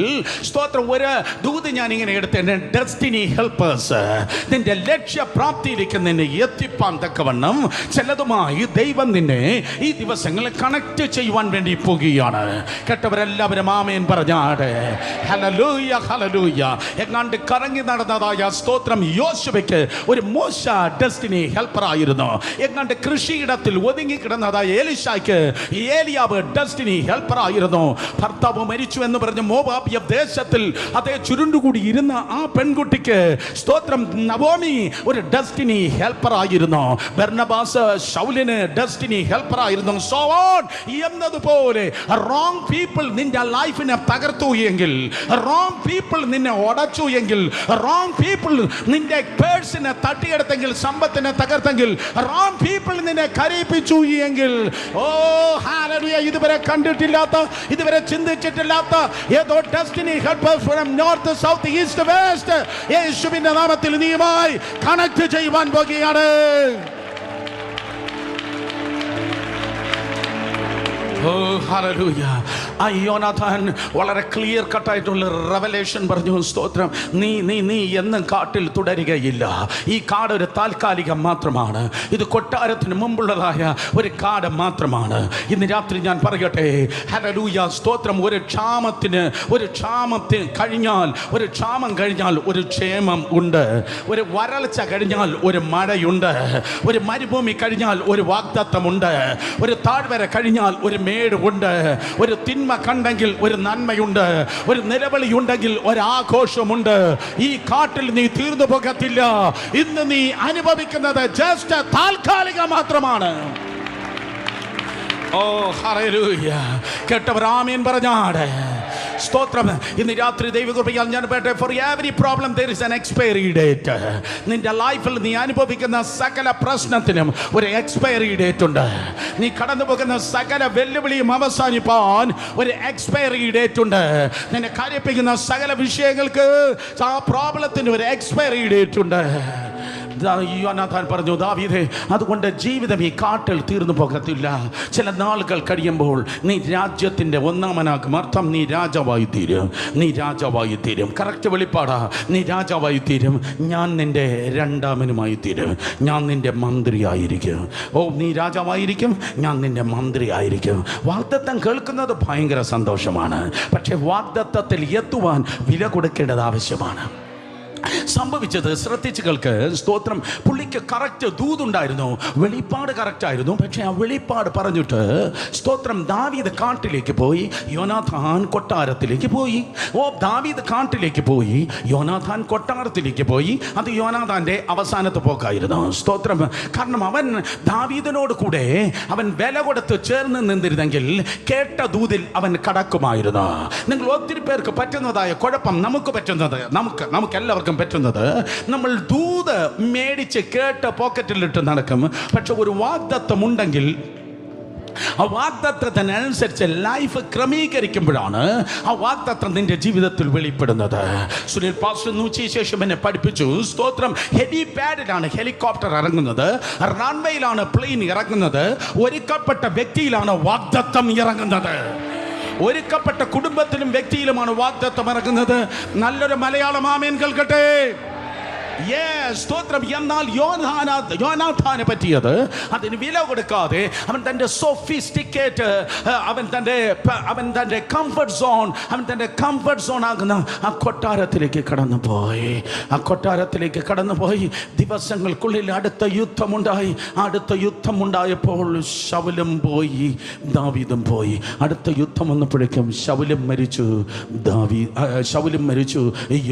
S1: സ്തോത്രം, ഒരു ദൂത് ഞാൻ ഇങ്ങനെ എടുത്തേ. ഡെസ്റ്റിനി ഹെൽപ്പേഴ്സ്, നിന്റെ ലക്ഷ്യപ്രാപ്തിയിലേക്ക് നിന്നെ എത്തിപ്പാൻ തക്കവണ്ണം ചിലതുമായി ദൈവം നിന്നെ ഈ ദിവസങ്ങളിൽ കണക്ട് ചെയ്യുവാൻ വേണ്ടി പോകുകയാണ്. കേട്ടവരെല്ലാവരും ആമേൻ പറഞ്ഞാടെ. ഹല്ലേലൂയ. എങ്ങാണ്ട് കറങ്ങി നടന്നതായ സ്തോത്രം യോശുവയ്ക്ക് ഒരു മോശ ഡെസ്റ്റിനി ഹെൽപ്പർ ആയിരുന്നു. എങ്ങാണ്ട് കൃഷിയിടത്തിൽ ഒതുങ്ങി കിടന്നതായ എലീശായ്ക്ക് ഏലിയാവ് ഡെസ്റ്റിനി ഹെൽപ്പർ ആയിരുന്നു. ഭർത്താവ് മരിച്ചു എന്ന് പറഞ്ഞ് മോവാബ് ദേശത്തിൽ അതേ ചുരുണ്ടുകൂടി ഇരുന്ന ആ പെൺകുട്ടിക്ക്, സ്തോത്രം, നവോമി ഒരു ഡെസ്റ്റിനി ഹെൽപ്പർ ആയിരുന്നു. ബർണബാസ് ശൗലിന് ഡെസ്റ്റിനി ഹെൽപ്പർ ആയിരുന്നു. സോ ഓൺ എന്നതുപോലെ റോങ് പീപ്പിൾ നിന്റെ ലൈഫിനെ തകർത്തു എങ്കിൽ, റോങ് പീപ്പിൾ നിന്നെ ഉടച്ചു എങ്കിൽ, റോങ് പീപ്പിൾ നിന്റെ പേഴ്സിനെ തട്ടിയെടുത്തെങ്കിൽ, സമ്പത്തിനെ തകർത്തെങ്കിൽ, റോങ് പീപ്പിൾ നിന്നെ കരയിപ്പിച്ചു എങ്കിൽ, ഓ ഹല്ലേലൂയ, ഇതുവരെ കണ്ടിട്ടില്ലാത്ത, ഇതുവരെ ചിന്തിച്ചിട്ടില്ലാത്ത ഏതോ destiny helpers from north, south, east, west യേശുവിന്റെ നാമത്തിൽ നീയുമായി കണക്ട് ചെയ്യുവാൻ പോകുകയാണ്. ഓ ഹല്ലേലൂയ. ആ യോനാഥാൻ വളരെ ക്ലിയർ കട്ടായിട്ടുള്ള റെവലേഷൻ പറഞ്ഞു. സ്തോത്രം. നീ നീ നീ എന്നും കാട്ടിൽ തുടരുകയില്ല. ഈ കാട് ഒരു താൽക്കാലികം മാത്രമാണ്. ഇത് കൊട്ടാരത്തിന് മുമ്പുള്ളതായ ഒരു കാട് മാത്രമാണ്. ഇന്ന് രാത്രി ഞാൻ പറയട്ടെ, ഹല്ലേലൂയ, സ്തോത്രം. ഒരു ക്ഷാമത്തിന് കഴിഞ്ഞാൽ, ഒരു ക്ഷാമം കഴിഞ്ഞാൽ ഒരു ക്ഷേമം ഉണ്ട്. ഒരു വരൾച്ച കഴിഞ്ഞാൽ ഒരു മഴയുണ്ട്. ഒരു മരുഭൂമി കഴിഞ്ഞാൽ ഒരു വാഗ്ദത്തമുണ്ട്. ഒരു താഴ്വര കഴിഞ്ഞാൽ ഒരു മേട് ഉണ്ട്. ഒരു തിന്മ കണ്ടെങ്കിൽ ഒരു നന്മയുണ്ട്. ഒരു നിലവിളി ഉണ്ടെങ്കിൽ ഒരു ആഘോഷമുണ്ട്. ഈ കാട്ടിൽ നീ തീർന്നു പോകത്തില്ല. ഇന്ന് നീ അനുഭവിക്കുന്നത് ജസ്റ്റ് താൽക്കാലികം മാത്രമാണ്. ഓ ഹല്ലേലൂയ. കേട്ടവർ ആമേൻ പറഞ്ഞാട്. സ്തോത്രം. ഇന്ന് രാത്രി ദൈവകൃപയാൽ ഞാൻ പറയട്ടെ, for every problem there is an expiry date. നിന്റെ ലൈഫിൽ നീ അനുഭവിക്കുന്ന സകല പ്രശ്നത്തിനും ഒരു എക്സ്പയറി ഡേറ്റ് ഉണ്ട്. നീ കടന്നു പോകുന്ന സകല വെല്ലുവിളിയും അവസാനിപ്പാൻ ഒരു എക്സ്പയറി ഡേറ്റ് ഉണ്ട്. നിന്നെ കാര്യപ്പിക്കുന്ന സകല വിഷയങ്ങൾക്ക് ആ പ്രോബ്ലത്തിന് ഒരു എക്സ്പയറി ഡേറ്റ് ഉണ്ട്. യോനാഥാൻ പറഞ്ഞു, ദാവീദേ, അതുകൊണ്ട് ജീവിതം ഈ കാട്ടിൽ തീർന്നു പോകത്തില്ല. ചില നാളുകൾ കഴിയുമ്പോൾ നീ രാജ്യത്തിൻ്റെ ഒന്നാമനാകും. അർത്ഥം, നീ രാജാവായി തീരും. നീ രാജാവായി തീരും. കറക്റ്റ് വെളിപ്പാടാ. നീ രാജാവായി തീരും. ഞാൻ നിൻ്റെ രണ്ടാമനുമായി തീരും. ഞാൻ നിൻ്റെ മന്ത്രിയായിരിക്കും. ഓ, നീ രാജാവായിരിക്കും, ഞാൻ നിൻ്റെ മന്ത്രിയായിരിക്കും. വാഗ്ദത്തം കേൾക്കുന്നത് ഭയങ്കര സന്തോഷമാണ്. പക്ഷേ വാഗ്ദത്തത്തിൽ എത്തുവാൻ വില കൊടുക്കേണ്ടത് ആവശ്യമാണ്. സംഭവിച്ചത് ശ്രദ്ധിച്ചു കേൾക്ക്. സ്തോത്രം. പുള്ളിക്ക് കറക്റ്റ് ദൂതുണ്ടായിരുന്നു, വെളിപ്പാട് കറക്റ്റ് ആയിരുന്നു. പക്ഷെ ആ വെളിപ്പാട് പറഞ്ഞിട്ട് സ്തോത്രം ദാവീദ് കാട്ടിലേക്ക് പോയി, യോനാഥാൻ കൊട്ടാരത്തിലേക്ക് പോയി. ഓ, ദാവീദ് കാട്ടിലേക്ക് പോയി, യോനാഥാൻ കൊട്ടാരത്തിലേക്ക് പോയി. അത് യോനാഥാൻ്റെ അവസാനത്തെ പോക്കായിരുന്നു. സ്തോത്രം. കാരണം അവൻ ദാവീദിനോട് കൂടെ അവൻ വില കൊടുത്ത് ചേർന്ന് നിന്നിരുന്നെങ്കിൽ കേട്ട ദൂതിൽ അവൻ കടക്കുമായിരുന്നു. നിങ്ങൾ ഒത്തിരി പേർക്ക് പറ്റുന്നതായ കുഴപ്പം, നമുക്ക് പറ്റുന്നത്, നമുക്ക് എല്ലാവർക്കും പറ്റുന്നത്, നമ്മൾ ദൂത് മേടിച്ച് കേട്ട് പോക്കറ്റിലിട്ട് നടക്കും. പക്ഷെ ഒരു വാഗ്ദത്തം ഉണ്ടെങ്കിൽ ആ വാഗ്ദത്തത്തിനനുസരിച്ച് ലൈഫ് ക്രമീകരിക്കുമ്പോഴാണ് ആ വാഗ്ദത്തം നിന്റെ ജീവിതത്തിൽ വെളിപ്പെടുന്നത്. സുനിൽ പാസ്റ്റർ നൂച്ചി ശേഷം എന്നെ പഠിപ്പിച്ചു. സ്തോത്രം. ഹെലിപാഡിലാണ് ഹെലികോപ്റ്റർ ഇറങ്ങുന്നത്, റൺവേയിലാണ് പ്ലെയിൻ ഇറങ്ങുന്നത്, ഒരുക്കപ്പെട്ട വ്യക്തിയിലാണ് വാഗ്ദത്തം ഇറങ്ങുന്നത്. ഒരുക്കപ്പെട്ട കുടുംബത്തിലും വ്യക്തിയിലുമാണ് വാഗ്ദത്തം ഇറങ്ങുന്നത്. നല്ലൊരു മലയാളം ആമേൻ കേൾക്കട്ടെ. സ്തോത്രം. എന്നാൽ യോനാഥാനെ പറ്റിയത്, അതിന് വില കൊടുക്കാതെ അവൻ തൻ്റെ സോഫിസ്റ്റിക്കേറ്റ്, അവൻ തൻ്റെ കംഫർട്ട് സോൺ ആകുന്ന ആ കൊട്ടാരത്തിലേക്ക് കടന്നുപോയി. ദിവസങ്ങൾക്കുള്ളിൽ അടുത്ത യുദ്ധമുണ്ടായപ്പോൾ ശൗലും പോയി, ദാവീദും പോയി. അടുത്ത യുദ്ധം വന്നപ്പോഴേക്കും ശൗലും മരിച്ചു,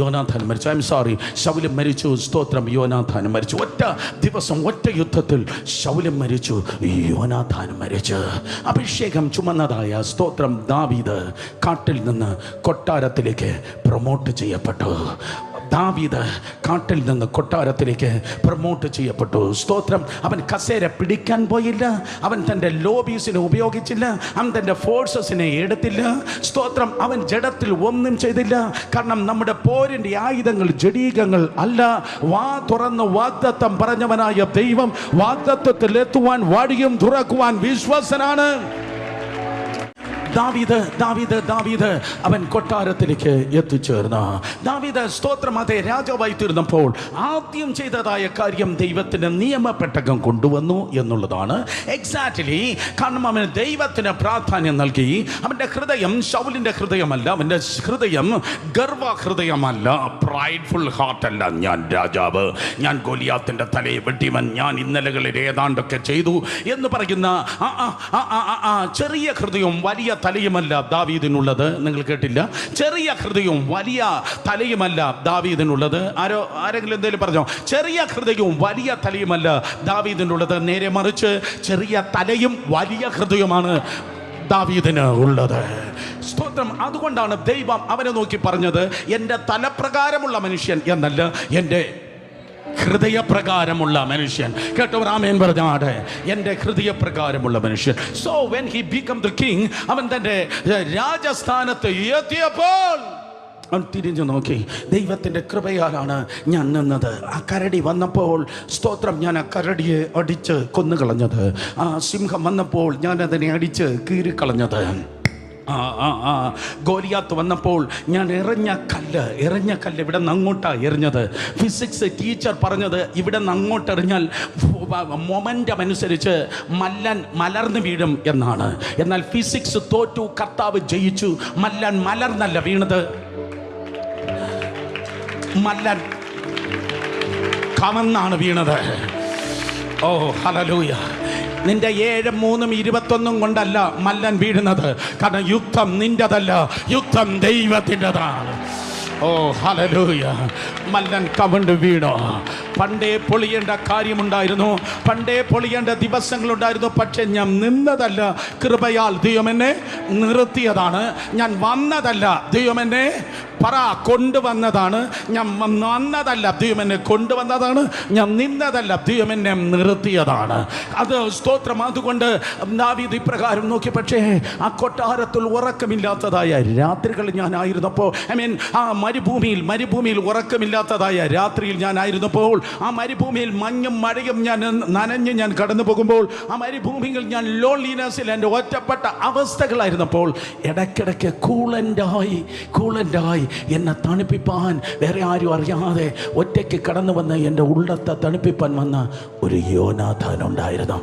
S1: യോനാഥാൻ മരിച്ചു. ശൗലും മരിച്ചു. സ്തോത്രം. യോനാഥാൻ മരിച്ചു. ഒറ്റ ദിവസം, ഒറ്റ യുദ്ധത്തിൽ ശൗലും മരിച്ചു, യോനാഥാൻ മരിച്ചു. അഭിഷേകം ചുമന്നതായ സ്തോത്രം ദാവീദ് കാട്ടിൽ നിന്ന് കൊട്ടാരത്തിലേക്ക് പ്രൊമോട്ട് ചെയ്യപ്പെട്ടു. ദാവീദ് കാട്ടിൽ നിന്ന് കൊട്ടാരത്തിലേക്ക് പ്രൊമോട്ട് ചെയ്യപ്പെട്ടു. സ്തോത്രം. അവൻ കസേര പിടിക്കാൻ പോയില്ല, അവൻ തൻ്റെ ലോബീസിനെ ഉപയോഗിച്ചില്ല, അവൻ തൻ്റെ ഫോഴ്സസിനെ എടുത്തില്ല. സ്തോത്രം. അവൻ ജഡത്തിൽ ഒന്നും ചെയ്തില്ല. കാരണം നമ്മുടെ പോരിൻ്റെ ആയുധങ്ങൾ ജഡീകങ്ങൾ അല്ല. വാ തുറന്ന് വാഗ്ദത്തം പറഞ്ഞവനായ ദൈവം വാഗ്ദത്തത്തിൽ എത്തുവാൻ വഴിയും തുറക്കുവാൻ വിശ്വാസനാണ്. ദാവീദ് അവൻ കൊട്ടാരത്തിലേക്ക് എത്തിച്ചേർന്നു. ദാവീദ് സ്തോത്രം അതേ രാജാവായി തീർന്നപ്പോൾ ആദ്യം ചെയ്തതായ കാര്യം ദൈവത്തിന് നിയമപ്പെട്ടകം കൊണ്ടുവന്നു എന്നുള്ളതാണ്. എക്സാക്ട്ലി. കാരണം അവന് ദൈവത്തിന് പ്രാധാന്യം നൽകി. അവൻ്റെ ഹൃദയം ശൗലിൻ്റെ ഹൃദയമല്ല, അവൻ്റെ ഹൃദയം ഗർവഹൃദയമല്ല, പ്രൈഡ്ഫുൾ ഹാർട്ടല്ല. ഞാൻ രാജാവ്, ഞാൻ ഗോലിയാത്തിൻ്റെ തലയെ വെട്ടിവൻ, ഞാൻ ഇന്നലകളിൽ ഏതാണ്ടൊക്കെ ചെയ്തു എന്ന് പറയുന്ന ചെറിയ ഹൃദയവും വലിയ തലയുമല്ല ദാവീദിനുള്ളത്. നിങ്ങൾ കേട്ടില്ല? ചെറിയ ഹൃദയവും വലിയ തലയുമല്ല ദാവീദിനുള്ളത്. ആരെങ്കിലും എന്തെങ്കിലും പറഞ്ഞോ? ചെറിയ ഹൃദയവും വലിയ തലയുമല്ല ദാവീദിനുള്ളത്. നേരെ മറിച്ച് ചെറിയ തലയും വലിയ ഹൃദയവുമാണ് ദാവീദിന് ഉള്ളത്. സ്തോത്രം. അതുകൊണ്ടാണ് ദൈവം അവനെ നോക്കി പറഞ്ഞത്, എൻ്റെ തലപ്രകാരമുള്ള മനുഷ്യൻ എന്നല്ല, എൻ്റെ ഹൃദയപ്രകാരമുള്ള മനുഷ്യൻ. കേട്ടവർ ആമേൻ പറഞ്ഞാട്. എൻ്റെ ഹൃദയപ്രകാരമുള്ള മനുഷ്യൻ. So when he become the king, അവൻ തൻ്റെ രാജസ്ഥാനത്ത് എത്തിയപ്പോൾ അവൻ തിരിഞ്ഞു നോക്കി. ദൈവത്തിൻ്റെ കൃപയാലാണ് ഞാൻ നിന്നത്. ആ കരടി വന്നപ്പോൾ സ്തോത്രം, ഞാൻ ആ കരടിയെ അടിച്ച് കൊന്നുകളഞ്ഞത്. ആ സിംഹം വന്നപ്പോൾ ഞാൻ അതിനെ അടിച്ച് കീറിക്കളഞ്ഞത്. ഗോലിയാത്ത് വന്നപ്പോൾ ഞാൻ എറിഞ്ഞ കല്ല് ഇവിടെ നിന്ന് അങ്ങോട്ടാണ് എറിഞ്ഞത്. ഫിസിക്സ് ടീച്ചർ പറഞ്ഞത് ഇവിടെ നിന്ന് അങ്ങോട്ട് എറിഞ്ഞാൽ മൊമെൻ്റം അനുസരിച്ച് മല്ലൻ മലർന്ന് വീഴും എന്നാണ്. എന്നാൽ ഫിസിക്സ് തോറ്റു, കർത്താവ് ജയിച്ചു. മല്ലൻ മലർന്നല്ല വീണത്, മല്ലൻ കമന്നാണ് വീണത്. ഓ ഹല്ലേലൂയ. നിന്റെ 7, 3, 21 കൊണ്ടല്ല മല്ലൻ വീഴുന്നത്. കാരണം യുദ്ധം നിന്റെതല്ല, യുദ്ധം ദൈവത്തിൻ്റെതാണ്. ഓ ഹല്ലേലൂയ. മല്ലൻ കവണ്ട് വീണോ. പണ്ടേ പൊളിയേണ്ട കാര്യമുണ്ടായിരുന്നു, പണ്ടേ പൊളിയേണ്ട ദിവസങ്ങളുണ്ടായിരുന്നു. പക്ഷെ ഞാൻ നിന്നതല്ല, കൃപയാൽ ദൈവം എന്നെ നിർത്തിയതാണ്. ഞാൻ വന്നതല്ല, ദൈവം എന്നെ കൊണ്ടുവന്നതാണ്. ഞാൻ വന്നതല്ല, ദൈവം എന്നെ കൊണ്ടുവന്നതാണ്. ഞാൻ നിന്നതല്ല, ദൈവം എന്നെ നിർത്തിയതാണ്. അത് സ്തോത്രം. അതുകൊണ്ട് ദാവീദ് ഇപ്രകാരം നോക്കി. പക്ഷേ ആ കൊട്ടാരത്തിൽ ഉറക്കമില്ലാത്തതായ രാത്രികൾ ഞാനായിരുന്നപ്പോൾ, ആ മരുഭൂമിയിൽ ഉറക്കമില്ലാത്തതായ രാത്രിയിൽ ഞാനായിരുന്നപ്പോൾ, ആ മരുഭൂമിയിൽ മഞ്ഞും മഴയും ഞാൻ നനഞ്ഞ് ഞാൻ കടന്നു പോകുമ്പോൾ, ആ മരുഭൂമിയിൽ ഞാൻ ലോൺലിനെസ്സിൽ എൻ്റെ ഒറ്റപ്പെട്ട അവസ്ഥകളായിരുന്നപ്പോൾ, ഇടയ്ക്കിടയ്ക്ക് കൂളൻ്റായി എന്നെ തണുപ്പിപ്പാൻ വേറെ ആരും അറിയാതെ ഒറ്റയ്ക്ക് കടന്നു വന്ന് എൻ്റെ ഉള്ളത്തെ തണുപ്പിപ്പാൻ വന്ന ഒരു യോനാഥാൻ ഉണ്ടായിരുന്നു.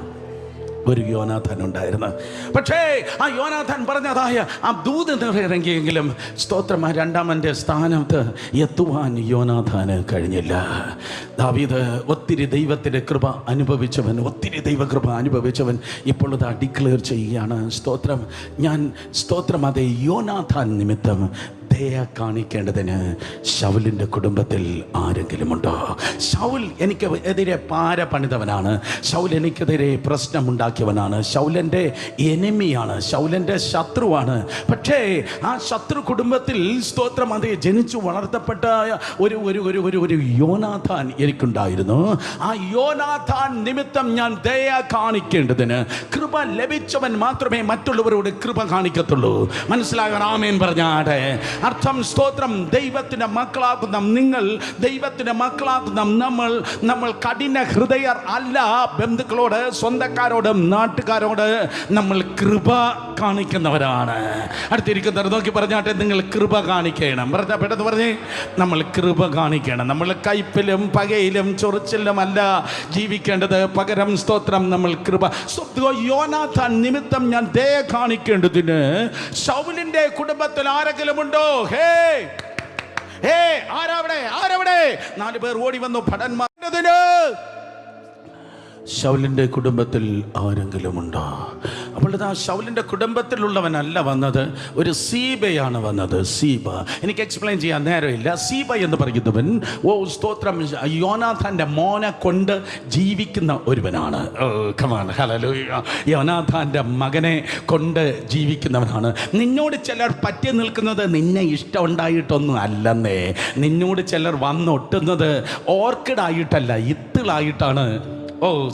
S1: പക്ഷേ ആ യോനാഥാൻ പറഞ്ഞതായ ആ ദൂത് ഇറങ്ങിയെങ്കിലും സ്തോത്രം, രണ്ടാമൻ്റെ സ്ഥാനത്ത് എത്തുവാൻ യോനാഥാന് കഴിഞ്ഞില്ല. ദാവീദ് ഒത്തിരി ദൈവത്തിൻ്റെ കൃപ അനുഭവിച്ചവൻ, ഒത്തിരി ദൈവകൃപ അനുഭവിച്ചവൻ ഇപ്പോൾ അത് ഡിക്ലെയർ ചെയ്യുകയാണ്. സ്തോത്രം അതേ യോനാഥാൻ നിമിത്തം ദയ കാണിക്കേണ്ടതിന് ശൗലിൻ്റെ കുടുംബത്തിൽ ആരെങ്കിലും ഉണ്ടോ? ശൗൽ എനിക്ക് എതിരെ പാര പണിതവനാണ്, ശൗൽ എനിക്കെതിരെ പ്രശ്നമുണ്ടാക്കിയവനാണ്, ശൗലൻ്റെ എനിമിയാണ്, ശൗലൻ്റെ ശത്രുവാണ്. പക്ഷേ ആ ശത്രു കുടുംബത്തിൽ സ്തോത്രം അതേ ജനിച്ചു വളർത്തപ്പെട്ട ഒരു യോനാഥാൻ എനിക്കുണ്ടായിരുന്നു. ആ യോനാഥാൻ നിമിത്തം ഞാൻ ദയ കാണിക്കേണ്ടതിന്, കൃപ ലഭിച്ചവൻ മാത്രമേ മറ്റുള്ളവരോട് കൃപ കാണിക്കത്തുള്ളൂ. മനസ്സിലാകണം. ആമേൻ പറഞ്ഞാടെ. അർത്ഥം സ്തോത്രം, ദൈവത്തിൻ്റെ മക്കളാകുന്ന നിങ്ങൾ, ദൈവത്തിൻ്റെ മക്കളാകുന്ന നമ്മൾ കഠിന ഹൃദയർ അല്ല. ബന്ധുക്കളോട്, സ്വന്തക്കാരോട്, നാട്ടുകാരോട് നമ്മൾ കൃപ കാണിക്കുന്നവരാണ്. അടുത്തിരിക്കുന്നവർ നോക്കി പറഞ്ഞാട്ടെ, നിങ്ങൾ കൃപ കാണിക്കണം. പെട്ടെന്ന് പറഞ്ഞേ, നമ്മൾ കൃപ കാണിക്കണം. നമ്മൾ കയ്പിലും പകയിലും ചൊറിച്ചിലും അല്ല ജീവിക്കേണ്ടത്, പകരം സ്തോത്രം നമ്മൾ കൃപ. യോനാഥാൻ നിമിത്തം ഞാൻ ദയ കാണിക്കേണ്ടതിന് ശൗലിന്റെ കുടുംബത്തിൽ ആരെങ്കിലും ഉണ്ടോ? ആരവിടെ? 4 പേർ ഓടി വന്നു. ഭടന്മാരതിന് ശൗലിൻ്റെ കുടുംബത്തിൽ ആരെങ്കിലും ഉണ്ടോ? അപ്പോൾ ആ ശൗലിൻ്റെ കുടുംബത്തിലുള്ളവനല്ല വന്നത്, ഒരു സീബയാണ് വന്നത്. സീബ എനിക്ക് എക്സ്പ്ലെയിൻ ചെയ്യാൻ നേരമില്ല. സീബ എന്ന് പറയുന്നവൻ സ്തോത്രം യോനാഥാൻ്റെ മോനെ കൊണ്ട് ജീവിക്കുന്ന ഒരുവനാണ്. ഹല്ലേലൂയ. യോനാഥാൻ്റെ മകനെ കൊണ്ട് ജീവിക്കുന്നവനാണ്. നിന്നോട് ചിലർ പറ്റി നിൽക്കുന്നത് നിന്നെ ഇഷ്ടം ഉണ്ടായിട്ടൊന്നും അല്ലെന്നേ. നിന്നോട് ചിലർ വന്നൊട്ടുന്നത് ഓർക്കിഡായിട്ടല്ല, ഇത്തിളായിട്ടാണ്.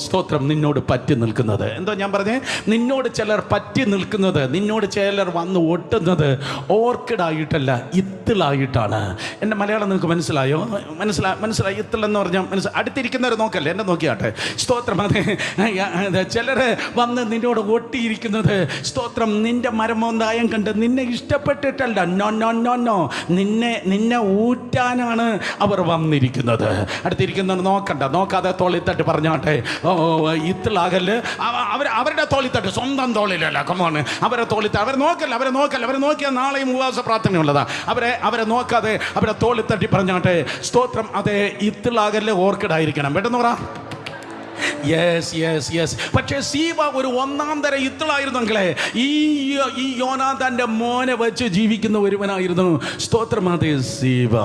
S1: സ്തോത്രം, നിന്നോട് പറ്റി നിൽക്കുന്നത്. എന്തോ ഞാൻ പറഞ്ഞേ, നിന്നോട് ചിലർ പറ്റി നിൽക്കുന്നത്, നിന്നോട് ചിലർ വന്ന് ഒട്ടുന്നത് ഓർക്കിഡായിട്ടല്ല, ഇത്തിളായിട്ടാണ്. എൻ്റെ മലയാളം നിങ്ങൾക്ക് മനസ്സിലായോ? മനസ്സിലായി. ഇത്തിളെന്ന് പറഞ്ഞാൽ അടുത്തിരിക്കുന്നവർ നോക്കല്ലേ, എന്നെ നോക്കിയാട്ടെ. സ്തോത്രം, അതെ. ചിലർ വന്ന് നിന്നോട് ഒട്ടിയിരിക്കുന്നത് സ്തോത്രം നിന്റെ മരമോന്തായം കണ്ട് നിന്നെ ഇഷ്ടപ്പെട്ടിട്ടല്ല. നോ, നിന്നെ ഊറ്റാനാണ് അവർ വന്നിരിക്കുന്നത്. അടുത്തിരിക്കുന്നവർ നോക്കാതെ തോളിത്തട്ട് പറഞ്ഞാട്ടെ, ഇത്തിളാകല്. അവരുടെ തോളിത്തട്ട്, സ്വന്തം തോളിലല്ല. കമോണ്, അവരെ തോളിത്തട്ട് അവരെ നോക്കിയാൽ നാളെയും ഉപവാസ പ്രാർത്ഥനയുള്ളതാ. അവരെ നോക്കാതെ അവരെ തോളിത്തട്ടി പറഞ്ഞാട്ടെ, സ്തോത്രം അതെ, ഇത്തിളാകല് ഓർക്കിഡായിരിക്കണം. പെട്ടെന്ന് പറ. യെസ്. പക്ഷേ സീബ ഒരു ഒന്നാം തര ഇത്തിളായിരുന്നെങ്കിലേ ഈ യോനാഥാന്റെ മോനെ വെച്ച് ജീവിക്കുന്ന ഒരുവനായിരുന്നു. സ്തോത്രം അതേ സീബ.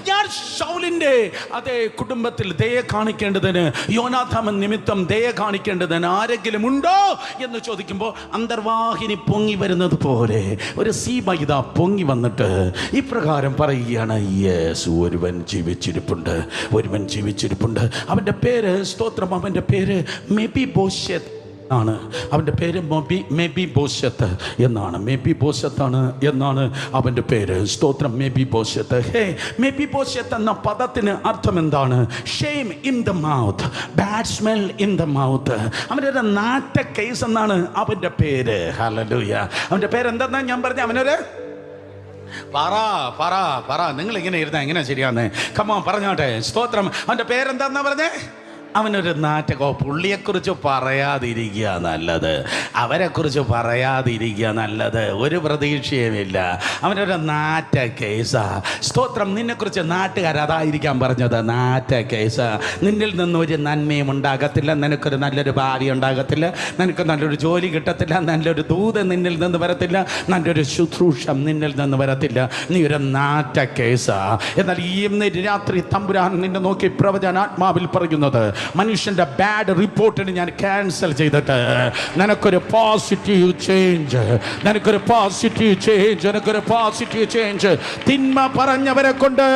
S1: ഞാൻ ശൗലിന്റെ അതേ കുടുംബത്തിൽ ദയ കാണിക്കേണ്ടതിന്, യോനാഥാൻ നിമിത്തം ദയ കാണിക്കേണ്ടതിന് ആരെങ്കിലും ഉണ്ടോ എന്ന് ചോദിക്കുമ്പോൾ അന്തർവാഹിനി പൊങ്ങി വരുന്നത് പോലെ ഒരു സീബ ഇതാ പൊങ്ങി വന്നിട്ട് ഇപ്രകാരം പറയുകയാണ്, യെസ്, ഒരുവൻ ജീവിച്ചിരിപ്പുണ്ട്. അവൻ്റെ പേര് സ്തോത്രം, അവൻ്റെ പേര് മെഫിബോശെത്ത്. ആണ്. അവൻ്റെ പേര് മെബി ബോശത്ത് എന്നാണ്. മെബി ബോശത്താണ് എന്നാണ് അവൻ്റെ പേര്. സ്തോത്രം. മെബി ബോശത്ത്. ഹേ, മെബി ബോശത്ത് എന്ന പദത്തിന് അർത്ഥം എന്താണ്? Shame in the mouth, bad smell in the mouth. അവൻ്റെ ഒരു നാറ്റ കേസ് എന്നാണ് അവൻ്റെ പേര്. ഹല്ലേലൂയ. അവൻ്റെ പേരെന്തെന്നാ ഞാൻ പറഞ്ഞ? അവനൊരു പറ നിങ്ങൾ ഇങ്ങനെ ഇരുന്നാ എങ്ങനെ ശരിയാന്ന്? കമ്മോ പറഞ്ഞോട്ടെ. സ്തോത്രം. അവൻ്റെ പേരെന്താന്നാ പറഞ്ഞേ? അവനൊരു നാറ്റകോ. പുള്ളിയെക്കുറിച്ച് പറയാതിരിക്കുക നല്ലത്, അവരെക്കുറിച്ച് പറയാതിരിക്കുക നല്ലത്. ഒരു പ്രതീക്ഷയുമില്ല. അവനൊരു നാറ്റ കേസാ. സ്തോത്രം. നിന്നെക്കുറിച്ച് നാട്ടുകാർ അതായിരിക്കാം പറഞ്ഞത്, നാറ്റ കേസാ. നിന്നിൽ നിന്നൊരു നന്മയും ഉണ്ടാകത്തില്ല, നിനക്കൊരു നല്ലൊരു ഭാവി ഉണ്ടാകത്തില്ല, നിനക്ക് നല്ലൊരു ജോലി കിട്ടത്തില്ല, നല്ലൊരു ദൂത് നിന്നിൽ നിന്ന് വരത്തില്ല, നല്ലൊരു ശുശ്രൂഷം നിന്നിൽ നിന്ന് വരത്തില്ല. നീ ഒരു നാറ്റ കേസാ. എന്നാൽ ഇന്ന് രാത്രി തമ്പുരാൻ നിന്നെ നോക്കി പ്രവചനാത്മാവിൽ പറയുന്നത്, മനുഷ്യന്റെ ബാഡ് റിപ്പോർട്ടിന് ഞാൻ ക്യാൻസൽ ചെയ്തിട്ട് നിനക്കൊരു പോസിറ്റീവ് ചേഞ്ച്, നിനക്കൊരു പോസിറ്റീവ് ചേഞ്ച്, നിനക്കൊരു പോസിറ്റീവ് ചേഞ്ച്. തിന്മ പറഞ്ഞവരെ കൊണ്ട്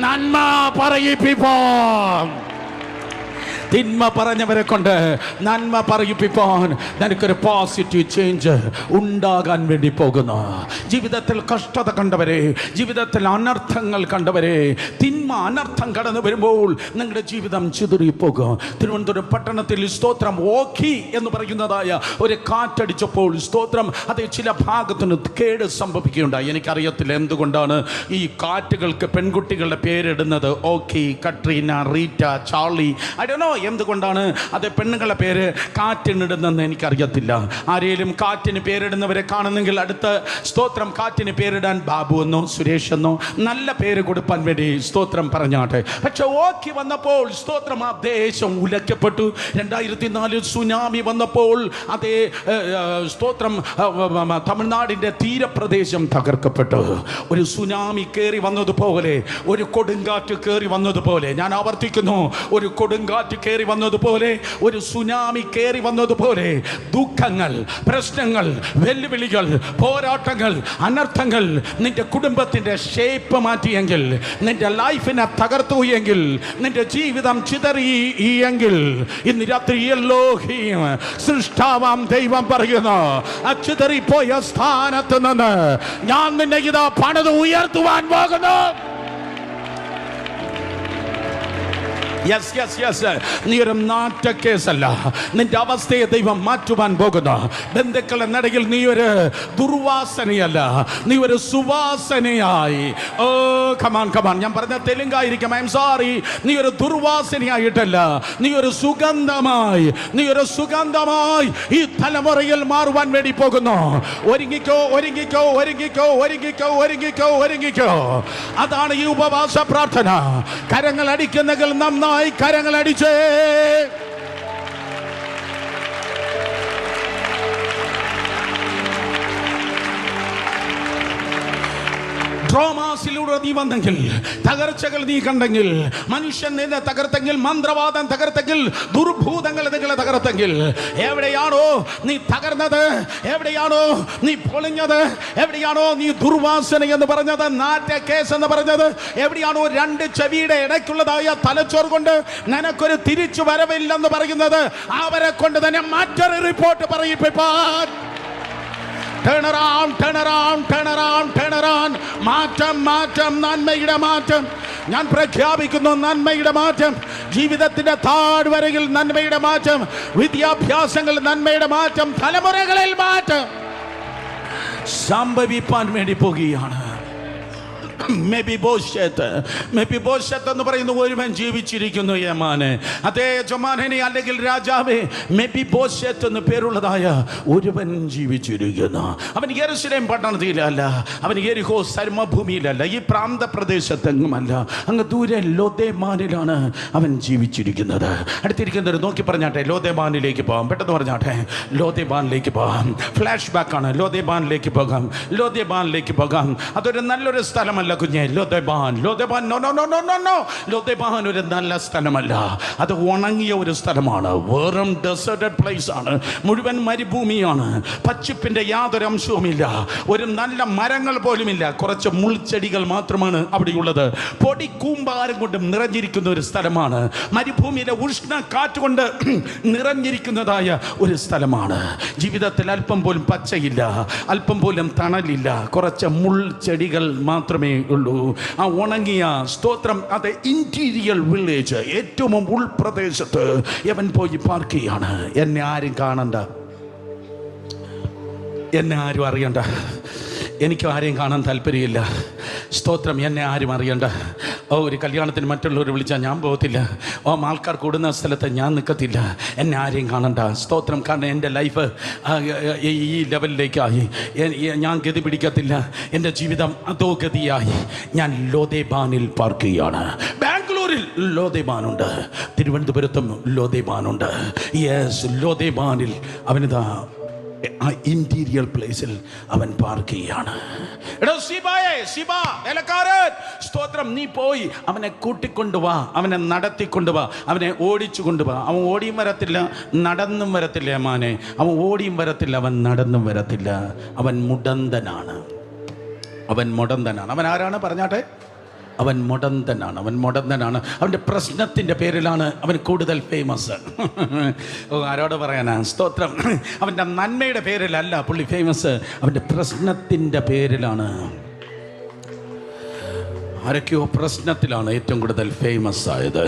S1: നന്മ പറയിപ്പിപ്പോം. തിന്മ പറഞ്ഞവരെ കൊണ്ട് നന്മ പറയിപ്പിക്കാൻ നിനക്കൊരു പോസിറ്റീവ് ചേഞ്ച് ഉണ്ടാകാൻ വേണ്ടി പോകുന്നു. ജീവിതത്തിൽ കഷ്ടത കണ്ടവരെ, ജീവിതത്തിൽ അനർത്ഥങ്ങൾ കണ്ടവരെ, തിന്മ അനർത്ഥം കടന്നു വരുമ്പോൾ നിങ്ങളുടെ ജീവിതം ചിതറിപ്പോകും. തിരുവനന്തപുരം പട്ടണത്തിൽ സ്തോത്രം ഓഖി എന്ന് പറയുന്നതായ ഒരു കാറ്റടിച്ചപ്പോൾ സ്തോത്രം അത് ചില ഭാഗത്തിന് കേട് സംഭവിക്കുകയുണ്ടായി. എനിക്കറിയത്തില്ല എന്തുകൊണ്ടാണ് ഈ കാറ്റുകൾക്ക് പെൺകുട്ടികളുടെ പേരിടുന്നത്. Ockhi, Katrina, Rita, Charlie. I don't know എന്തുകൊണ്ടാണ് അത് പെണ്ണുങ്ങളുടെ പേര് കാറ്റിനിടുന്നെന്ന് എനിക്കറിയത്തില്ല. ആരെങ്കിലും കാറ്റിന് പേരിടുന്നവരെ കാണുന്നെങ്കിൽ അടുത്ത സ്തോത്രം കാറ്റിന് പേരിടാൻ ബാബു എന്നോ സുരേഷ് എന്നോ നല്ല പേര് കൊടുക്കാൻ വേണ്ടി സ്തോത്രം പറഞ്ഞാട്ടെ. പക്ഷെ ഓക്കി വന്നപ്പോൾ സ്തോത്രം ആ ദേശം ഉലക്കപ്പെട്ടു. 2004 സുനാമി വന്നപ്പോൾ അതേ സ്തോത്രം തമിഴ്നാടിൻ്റെ തീരപ്രദേശം തകർക്കപ്പെട്ടു. ഒരു സുനാമി കയറി വന്നതുപോലെ, ഒരു കൊടുങ്കാറ്റ് കയറി വന്നതുപോലെ, ഞാൻ ആവർത്തിക്കുന്നു, ഒരു കൊടുങ്കാറ്റ് കയറി വന്നതുപോലെ, ഒരു സുനാമി കയറി വന്നതുപോലെ ദുഃഖങ്ങൾ, പ്രശ്നങ്ങൾ, വെല്ലുവിളികൾ, പോരാട്ടങ്ങൾ, അനർത്ഥങ്ങൾ നിന്റെ കുടുംബത്തിന്റെ ഷേപ്പ് മാറ്റിയെങ്കിൽ, നിന്റെ ലൈഫിനെ തകർത്തു എങ്കിൽ, നിന്റെ ജീവിതം ചിതറി എങ്കിൽ, ഇന്ന് രാത്രി എല്ലോഹീം സൃഷ്ടാവാം ദൈവം പറയുന്നു, ചിതറിപ്പോയ സ്ഥാനത്ത് നിന്ന് ഞാൻ നിന്നെ ഇതാ പണിത് ഉയർത്തുവാൻ പോകുന്നു. നീ ഒരു നാറ്റ കേസല്ല. നിന്റെ അവസ്ഥയെ ദൈവം മാറ്റുവാൻ പോകുന്നു. ബന്ധുക്കളുടെ നടയിൽ നീ ഒരു ദുർവാസനയല്ല, നീ ഒരു സുവാസനയായി. ഓ കമാൻ. ഞാൻ പറഞ്ഞ തെലുങ്കായിരിക്കും, ഐ എം സോറി. നീ ഒരു ദുർവാസനയായിട്ടല്ല, നീ ഒരു സുഗന്ധമായി, നീ ഒരു സുഗന്ധമായി ഈ തലമുറയിൽ മാറുവാൻ വേണ്ടി പോകുന്നു. ഒരുങ്ങിക്കോ, ഒരുങ്ങിക്കോ, ഒരുങ്ങിക്കോ, ഒരുങ്ങിക്കോ, ഒരുങ്ങിക്കോ, ഒരുങ്ങിക്കോ. അതാണ് ഈ ഉപവാസ പ്രാർത്ഥന. കരങ്ങൾ അടിക്കുന്നെങ്കിൽ നന്നായി കരങ്ങൾ അടിച്ചേ. ട്രോമാസിലൂടെ നീ വന്നെങ്കിൽ, തകർച്ചകൾ നീ കണ്ടെങ്കിൽ, മനുഷ്യൻ നിന്നെ തകർത്തെങ്കിൽ, മന്ത്രവാദം തകർത്തെങ്കിൽ, ദുർഭൂതങ്ങൾ നിങ്ങളെ തകർത്തെങ്കിൽ, എവിടെയാണോ നീ തകർന്നത്, എവിടെയാണോ നീ പൊളിഞ്ഞത്, എവിടെയാണോ നീ ദുർവാസന എന്ന് പറഞ്ഞത്, നാറ്റ കേസ് എന്ന് പറഞ്ഞത്, എവിടെയാണോ രണ്ട് ചെവിയുടെ ഇടയ്ക്കുള്ളതായ തലച്ചോർ കൊണ്ട് നിനക്കൊരു തിരിച്ചു വരവില്ലെന്ന് പറയുന്നത്, അവരെ കൊണ്ട് തന്നെ മറ്റൊരു report പറയിപ്പിപ്പാൻ. Turn around, turn around, turn around, turn around. മാറ്റം, മാറ്റം, നന്മയുടെ മാറ്റം ഞാൻ പ്രഖ്യാപിക്കുന്നു. നന്മയുടെ മാറ്റം, ജീവിതത്തിന്റെ താഴ്വരയിൽ നന്മയുടെ മാറ്റം, വിദ്യാഭ്യാസങ്ങളിൽ നന്മയുടെ മാറ്റം, തലമുറകളിൽ മാറ്റം സംഭവിപ്പാൻ വേണ്ടി പോകുകയാണ്. മെഫിബോശത്ത് എന്ന് പറയുന്ന ഒരുവൻ ജീവിച്ചിരിക്കുന്നു. യമാനെ, അതേ യജമാനനെ അല്ലെങ്കിൽ രാജാവേ, മെഫിബോശത്ത് എന്ന് പേരുള്ളതായ ഒരുവൻ ജീവിച്ചിരിക്കുന്നു. അവൻ യെരൂശലേം പട്ടണത്തിലല്ല, അവൻ യെരിഹോ സമഭൂമിയിലല്ല, ഈ പ്രാന്തപ്രദേശത്തെങ്ങുമല്ല, അങ്ങ് ദൂരെ ലോദേമാനിലാണ് അവൻ ജീവിച്ചിരിക്കുന്നത്. അടുത്തിരിക്കുന്നവർ നോക്കി പറഞ്ഞാട്ടെ, ലോദേമാനിലേക്ക് പോകാം. പെട്ടെന്ന് പറഞ്ഞാട്ടെ, ലോദേമാനിലേക്ക് പോകാം. ഫ്ലാഷ് ബാക്ക് ആണ്. ലോദേമാനിലേക്ക് പോകാം, ലോദേമാനിലേക്ക് പോകാം. അതൊരു നല്ലൊരു സ്ഥലമല്ല. സ്ഥലമല്ല കുഞ്ഞെ. Lodebar, Lodebar, no no no no no no. Lodebar ഒരു നല്ല സ്ഥലമല്ല, അത് ഉണങ്ങിയ ഒരു സ്ഥലമാണ്. വെറും ഡെസേർട്ടഡ് പ്ലേസ് ആണ്, മുഴുവൻ മരുഭൂമിയാണ്. പച്ചിപ്പിന്റെ യാതൊരു അംശവുമില്ല, ഒരു നല്ല മരങ്ങൾ പോലുമില്ല, കുറച്ച് മുൾച്ചെടികൾ മാത്രമാണ് അവിടെയുള്ളത്. പൊടി കൂമ്പാരം കൊണ്ട് നിറഞ്ഞിരിക്കുന്ന ഒരു സ്ഥലമാണ്. മരുഭൂമിയിലെ ഉഷ്ണ കാറ്റുകൊണ്ട് നിറഞ്ഞിരിക്കുന്നതായ ഒരു സ്ഥലമാണ്. ജീവിതത്തിൽ അല്പം പോലും പച്ചയില്ല, അല്പം പോലും തണലില്ല, കുറച്ച് മുൾച്ചെടികൾ മാത്രമേ ഉള്ളൂ. ആ ഉണങ്ങിയ സ്തോത്രം, അത് ഇന്റീരിയർ വില്ലേജ്, ഏറ്റവും ഉൾപ്രദേശത്ത് അവൻ പോയി പാർക്ക് ചെയ്യാണ്. എന്നെ ആരും കാണണ്ട, എന്നെ ആരും അറിയണ്ട, എനിക്ക് ആരെയും കാണാൻ താല്പര്യമില്ല. സ്തോത്രം, എന്നെ ആരും അറിയണ്ട. ഒരു കല്യാണത്തിന് മറ്റുള്ളവർ വിളിച്ചാൽ ഞാൻ പോകത്തില്ല. ആൾക്കാർ കൂടുന്ന സ്ഥലത്ത് ഞാൻ നിൽക്കത്തില്ല. എന്നെ ആരെയും കാണണ്ട. സ്തോത്രം, കാരണം എൻ്റെ ലൈഫ് ഈ ലെവലിലേക്കായി. ഞാൻ ഗതി പിടിക്കത്തില്ല. എൻ്റെ ജീവിതം അധോഗതിയായി. ഞാൻ ലോദേബാനിൽ പാർക്ക് ചെയ്യുകയാണ്. ബാംഗ്ലൂരിൽ ലോദേബാനുണ്ട്, തിരുവനന്തപുരത്തും ലോദേബാനുണ്ട്. യെസ്, ലോദേബാനിൽ അവനിതാ ആ ഇന്റീരിയർ പ്ലേസിൽ അവൻ പാർക്ക് ചെയ്യാണ്. സ്തോത്രം, നീ പോയി അവനെ കൂട്ടിക്കൊണ്ടുവാ, അവനെ നടത്തിക്കൊണ്ടുവാ, അവനെ ഓടിച്ചു കൊണ്ടുപോവാ. അവൻ ഓടിയും വരത്തില്ല, നടന്നും വരത്തില്ല. മാനെ, അവൻ ഓടിയും വരത്തില്ല, അവൻ നടന്നും വരത്തില്ല. അവൻ മുടന്തനാണ്, അവൻ മുടന്തനാണ്. അവൻ ആരാണ് പറഞ്ഞാട്ടെ? അവൻ മുടന്തനാണ്, അവൻ മുടന്തനാണ്. അവൻ്റെ പ്രശ്നത്തിൻ്റെ പേരിലാണ് അവൻ കൂടുതൽ ഫേമസ്. ആരോട് പറയാനാ? സ്തോത്രം, അവൻ്റെ നന്മയുടെ പേരിലല്ല പുള്ളി ഫേമസ്, അവൻ്റെ പ്രശ്നത്തിൻ്റെ പേരിലാണ്. ആരൊക്കെയോ പ്രശ്നത്തിലാണ് ഏറ്റവും കൂടുതൽ ഫേമസ് ആയത്.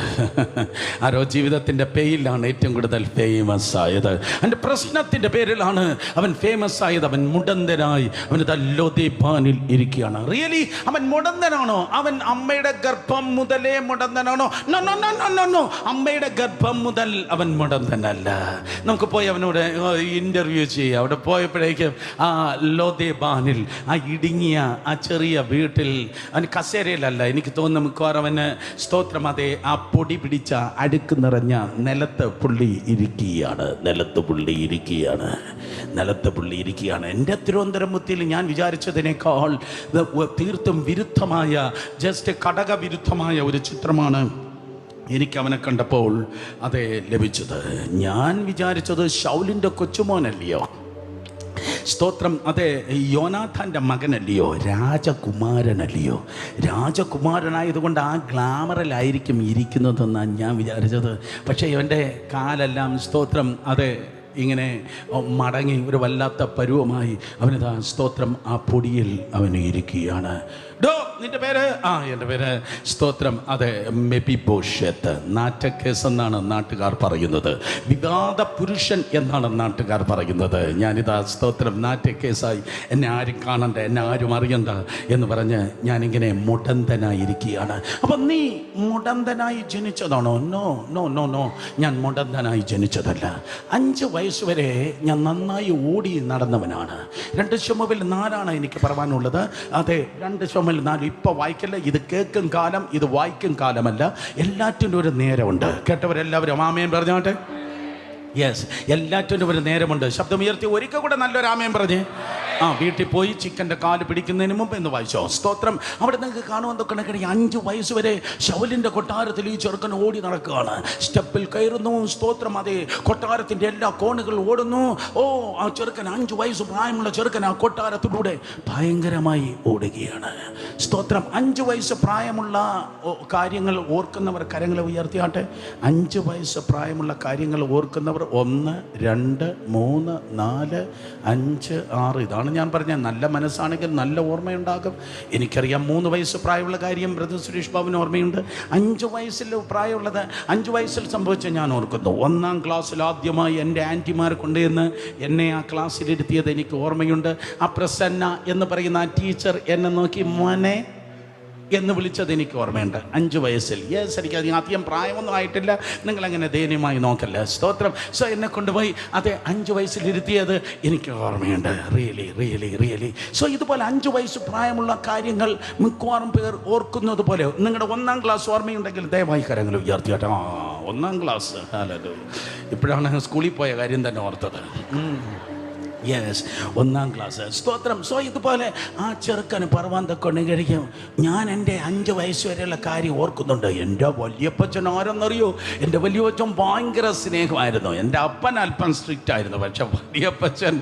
S1: ആരോ ജീവിതത്തിൻ്റെ പെയിലാണ് ഏറ്റവും കൂടുതൽ ഫേമസ് ആയത്. അവൻ്റെ പ്രശ്നത്തിൻ്റെ പേരിലാണ് അവൻ ഫേമസ് ആയത്. അവൻ മുടന്തനായി അവൻ ലോദേബാനിൽ ഇരിക്കുകയാണ്. റിയലി അവൻ മുടന്തനാണോ? അവൻ അമ്മയുടെ ഗർഭം മുതലേ മുടന്തനാണോ? No no no no no no. അമ്മയുടെ ഗർഭം മുതൽ അവൻ മുടന്തനല്ല. നമുക്ക് പോയി അവനോട് ഇൻ്റർവ്യൂ ചെയ്യുക. അവിടെ പോയപ്പോഴേക്കും ആ ലോദേബാനിൽ, ആ ഇടുങ്ങിയ ആ ചെറിയ വീട്ടിൽ, അവൻ കസേരയിലല്ല, എനിക്ക് തോന്നുന്നു മിക്കവാറും അവന് സ്തോത്രം, അതെ, ആ പൊടി പിടിച്ച അടുക്ക് നിറഞ്ഞ നിലത്ത് പുള്ളി ഇരിക്കുകയാണ്. നിലത്ത് പുള്ളി ഇരിക്കുകയാണ്, നിലത്ത് പുള്ളി ഇരിക്കുകയാണ്. എൻ്റെ തിരുവനന്തപുരം മുത്തിയിൽ ഞാൻ വിചാരിച്ചതിനേക്കാൾ തീർത്തും വിരുദ്ധമായ, ജസ്റ്റ് ഘടകവിരുദ്ധമായ ഒരു ചിത്രമാണ് എനിക്ക് അവനെ കണ്ടപ്പോൾ അതെ ലഭിച്ചത്. ഞാൻ വിചാരിച്ചത് ശൗലിൻ്റെ കൊച്ചുമോനല്ലയോ? സ്തോത്രം, അതെ, യോനാഥാൻ്റെ മകനല്ലയോ? രാജകുമാരനല്ലയോ? രാജകുമാരനായതുകൊണ്ട് ആ ഗ്ലാമറിലായിരിക്കും ഇരിക്കുന്നതെന്നാണ് ഞാൻ വിചാരിച്ചത്. പക്ഷേ ഇവൻ്റെ കാലെല്ലാം സ്തോത്രം, അതെ, ഇങ്ങനെ മടങ്ങി ഒരു വല്ലാത്ത പരുവമായി അവനിതാ സ്തോത്രം ആ പൊടിയിൽ അവന് ഇരിക്കുകയാണ്. ഡോ, നിന്റെ പേര്? എൻ്റെ പേര് സ്തോത്രം, അതെ, മെഫിബോശത്ത്. നാറ്റക്കേസ് എന്നാണ് നാട്ടുകാർ പറയുന്നത്, വിവാദ പുരുഷൻ എന്നാണ് നാട്ടുകാർ പറയുന്നത്. ഞാനിതാ സ്തോത്രം നാറ്റക്കേസായി, എന്നെ ആരും കാണണ്ട, എന്നെ ആരും അറിയണ്ട എന്ന് പറഞ്ഞ് ഞാനിങ്ങനെ മുടന്തനായിരിക്കുകയാണ്. അപ്പം നീ മുടന്തനായി ജനിച്ചതാണോ? നോ നോ നോ നോ, ഞാൻ മുടന്തനായി ജനിച്ചതല്ല. 5 വയസ്സ് വരെ ഞാൻ നന്നായി ഓടി നടന്നവനാണ്. 2 ശമൂവേൽ 4 എനിക്ക് പറയാനുള്ളത്. അതെ, 2 ശമൂവേൽ 4. ഇപ്പം വായിക്കല്ല, ഇത് കേൾക്കും കാലം, ഇത് വായിക്കും കാലമല്ല. എല്ലാറ്റിനും ഒരു നേരമുണ്ട്. കേട്ടവരെല്ലാവരും ആമേൻ പറഞ്ഞോട്ടെ. യെസ്, എല്ലാറ്റിനും ഒരു നേരമുണ്ട്. ശബ്ദമുയർത്തി ഒരിക്കൽ കൂടെ നല്ലൊരു ആമേൻ പറഞ്ഞേ. വീട്ടിൽ പോയി ചിക്കൻ്റെ കാല് പിടിക്കുന്നതിന് മുമ്പ് എന്ന് വായിച്ചോ. സ്തോത്രം, അവിടെ നിങ്ങൾക്ക് കാണുമെന്ന് കണക്കിന് 5 വയസ്സ് വരെ ശൗലിൻ്റെ കൊട്ടാരത്തിൽ ഈ ചെറുക്കൻ ഓടി നടക്കുകയാണ്. സ്റ്റെപ്പിൽ കയറുന്നു. സ്തോത്രം, അതേ, കൊട്ടാരത്തിൻ്റെ എല്ലാ കോണുകളും ഓടുന്നു. ആ ചെറുക്കൻ, 5 വയസ്സ് പ്രായമുള്ള ചെറുക്കൻ ആ കൊട്ടാരത്തിലൂടെ ഭയങ്കരമായി ഓടുകയാണ്. സ്തോത്രം, 5 വയസ്സ് പ്രായമുള്ള കാര്യങ്ങൾ ഓർക്കുന്നവർ കരങ്ങളെ ഉയർത്തിയാട്ടെ. 5 വയസ്സ് പ്രായമുള്ള കാര്യങ്ങൾ ഓർക്കുന്നവർ 1, 2, 3, 4, 5, 6. ഇതാണ് ഞാൻ പറഞ്ഞ, നല്ല മനസ്സാണെങ്കിൽ നല്ല ഓർമ്മയുണ്ടാകും. എനിക്കറിയാം 3 വയസ്സ് പ്രായമുള്ള കാര്യം ബ്രദർ സുരേഷ് ബാബുവിന് ഓർമ്മയുണ്ട്. 5 വയസ്സിൽ പ്രായമുള്ളത് 5 വയസ്സിൽ സംഭവിച്ച ഞാൻ ഓർക്കുന്നു. 1-ാം ക്ലാസ്സിൽ ആദ്യമായി എൻ്റെ ആൻറ്റിമാർ കൊണ്ടുവന്ന് എന്നെ ആ ക്ലാസ്സിലിരുത്തിയത് എനിക്ക് ഓർമ്മയുണ്ട്. ആ പ്രസന്ന എന്ന് പറയുന്ന ആ ടീച്ചർ എന്നെ നോക്കി മോനെ എന്ന് വിളിച്ചത് എനിക്ക് ഓർമ്മയുണ്ട്. 5 വയസ്സിൽ. യെസ്, എനിക്ക് അധികം പ്രായമൊന്നും ആയിട്ടില്ല, നിങ്ങളങ്ങനെ ദയനീയമായി നോക്കല്ല. സ്തോത്രം. സോ എന്നെ കൊണ്ടുപോയി അതെ 5 വയസ്സിലിരുത്തിയത് എനിക്ക് ഓർമ്മയുണ്ട്. Really really really. സോ ഇതുപോലെ 5 വയസ്സ് പ്രായമുള്ള കാര്യങ്ങൾ മിക്കവാറും പേർ ഓർക്കുന്നത് പോലെ. നിങ്ങളുടെ 1-ാം ക്ലാസ് ഓർമ്മയുണ്ടെങ്കിൽ ദയവായി കരങ്ങൾ ഉയർത്തിയാട്ടെ. 1-ാം ക്ലാസ്. ഹല്ലേലൂയ. ഇപ്പോഴാണ് സ്കൂളിൽ പോയ കാര്യം തന്നെ ഓർത്തത്. Yes, 1ാം class. സ്തോത്രം. സോ ഇതുപോലെ ആ ചെറുക്കന് പറവാന്തൊക്കെ കഴിക്കും. ഞാൻ എൻ്റെ 5 വയസ്സ് വരെയുള്ള കാര്യം ഓർക്കുന്നുണ്ട്. എൻ്റെ വലിയപ്പച്ചൻ ആരെന്നറിയോ? എൻ്റെ വലിയപ്പച്ചൻ ഭയങ്കര സ്നേഹമായിരുന്നു. എൻ്റെ അപ്പൻ അല്പം സ്ട്രിക്റ്റ് ആയിരുന്നു. പക്ഷെ വലിയപ്പച്ചൻ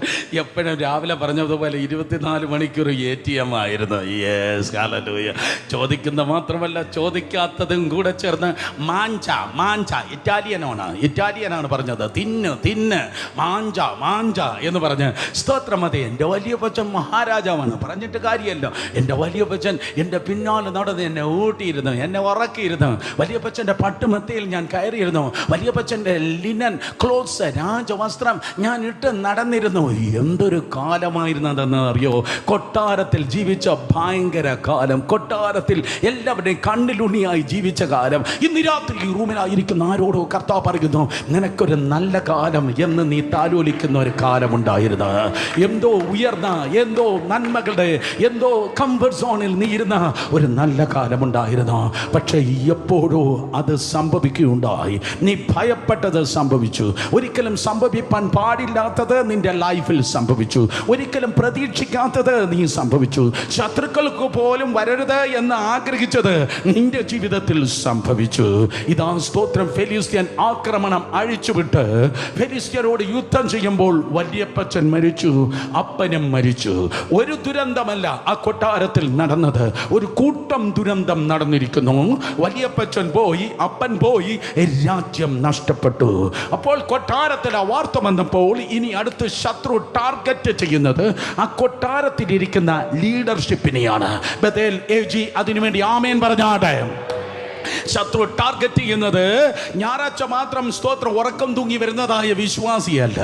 S1: എപ്പോഴും രാവിലെ പറഞ്ഞതുപോലെ 24 മണിക്കൂർ ATM ആയിരുന്നു. Yes, hallelujah. ചോദിക്കുന്ന മാത്രമല്ല ചോദിക്കാത്തതും കൂടെ ചേർന്ന് മാഞ്ച ഇറ്റാലിയനാണ് പറഞ്ഞത്. തിന്ന് മാഞ്ച എന്ന് പറഞ്ഞ് സ്തോത്രം. അതെ, എൻ്റെ വലിയപ്പച്ചൻ മഹാരാജാവാണ്, പറഞ്ഞിട്ട് കാര്യമല്ല. എൻ്റെ വലിയപ്പച്ചൻ എൻ്റെ പിന്നാലെ നടന്ന് എന്നെ ഊട്ടിയിരുന്നു, എന്നെ ഉറക്കിയിരുന്നു. വലിയപ്പച്ചൻ്റെ പട്ടുമെത്തയിൽ ഞാൻ കയറിയിരുന്നു. വലിയപ്പച്ചൻ്റെ ലിനൻ ക്ലോത്ത്സ്, രാജവസ്ത്രം ഞാൻ ഇട്ട് നടന്നിരുന്നു. എന്തൊരു കാലമായിരുന്നതെന്ന് അറിയോ? കൊട്ടാരത്തിൽ ജീവിച്ച ഭയങ്കര കാലം, കൊട്ടാരത്തിൽ എല്ലാവരുടെയും കണ്ണിലുണിയായി ജീവിച്ച കാലം. ഇന്ന് രാത്രി ഈ റൂമിലായിരിക്കുന്ന ആരോടോ കർത്താവ് പറയുന്നു, നിനക്കൊരു നല്ല കാലം എന്ന് നീ താലോലിക്കുന്ന ഒരു കാലമുണ്ടായിരുന്നു. എന്തോ ഉയർന്ന, എന്തോ നന്മകളുടെ, എന്തോ കംഫർട്ട് സോണിൽ നീ ഇരുന്ന ഒരു നല്ല കാലമുണ്ടായിരുന്നു. പക്ഷേ എപ്പോഴോ അത് സംഭവിക്കുകയുണ്ടായി. നീ ഭയപ്പെട്ടത് സംഭവിച്ചു. ഒരിക്കലും സംഭവിപ്പാൻ പാടില്ലാത്തത് നിന്റെ ലൈഫിൽ സംഭവിച്ചു. ഒരിക്കലും പ്രതീക്ഷിക്കാത്തത് നീ സംഭവിച്ചു. ശത്രുക്കൾക്ക് പോലും വരരുത് എന്ന് ആഗ്രഹിച്ചത് നിന്റെ ജീവിതത്തിൽ സംഭവിച്ചു. ഇതാ സ്തോത്രം. ഫെലിസ്ത്യൻ ആക്രമണം അഴിച്ചുവിട്ട് ഫെലിസ്ത്യരോട് യുദ്ധം ചെയ്യുമ്പോൾ വലിയപ്പച്ചൻ മരിച്ചു, അപ്പനും മരിച്ചു. ഒരു ദുരന്തമല്ല ആ കൊട്ടാരത്തിൽ നടന്നത്, ഒരു കൂട്ടം ദുരന്തം നടന്നിരിക്കുന്നു. വലിയപ്പച്ചൻ പോയി, അപ്പൻ പോയി, രാജ്യം നഷ്ടപ്പെട്ടു. അപ്പോൾ കൊട്ടാരത്തിൽ ആ വാർത്ത വന്നപ്പോൾ ഇനി അടുത്ത് ശത്രു ടാർഗറ്റ് ചെയ്യുന്നത് ആ കൊട്ടാരത്തിലിരിക്കുന്ന ലീഡർഷിപ്പിനെയാണ്. ബഥേൽ AG അതിനുവേണ്ടി ആമേൻ പറഞ്ഞാട്ടെ. ശത്രു ടാർഗറ്റ് ചെയ്യുന്നത് ഞായറാഴ്ച മാത്രം സ്തോത്രം ഉറക്കം തൂങ്ങി വരുന്നതായ വിശ്വാസിയല്ല.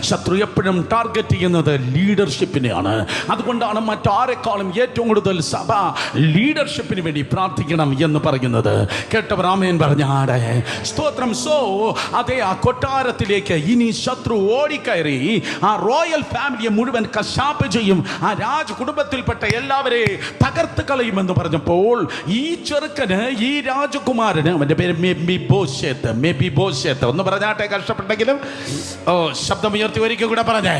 S1: ശത്രു എപ്പോഴും ടാർഗറ്റ് ചെയ്യുന്നത് ലീഡർഷിപ്പിനെയാണ്. അതുകൊണ്ടാണ് മറ്റാരെക്കാളും ഏറ്റവും കൂടുതൽ സഭ ലീഡർഷിപ്പിന് വേണ്ടി പ്രാർത്ഥിക്കണം എന്ന് പറയുന്നത്. കേട്ടവർ ആമേൻ പറഞ്ഞാടെ സ്തോത്രം. സോ അതേ, ആ കൊട്ടാരത്തിലേക്ക് ഇനി ശത്രു ഓടിക്കയറി ആ റോയൽ ഫാമിലിയെ മുഴുവൻ കശാപ്പ് ചെയ്യും, ആ രാജ കുടുംബത്തിൽപ്പെട്ട എല്ലാവരെയും തകർത്ത് കളയുമെന്ന് പറഞ്ഞപ്പോൾ ഈ ചെറുക്കന്, ഈ രാജകുമാരന്, അവന്റെ പേര് മെബിബോശേത്ത് ഒന്ന് പറഞ്ഞാട്ടെ, കഷ്ടപ്പെട്ടെങ്കിലും ശബ്ദമുയർത്തി ഒരിക്കൽ കൂടെ പറഞ്ഞേ.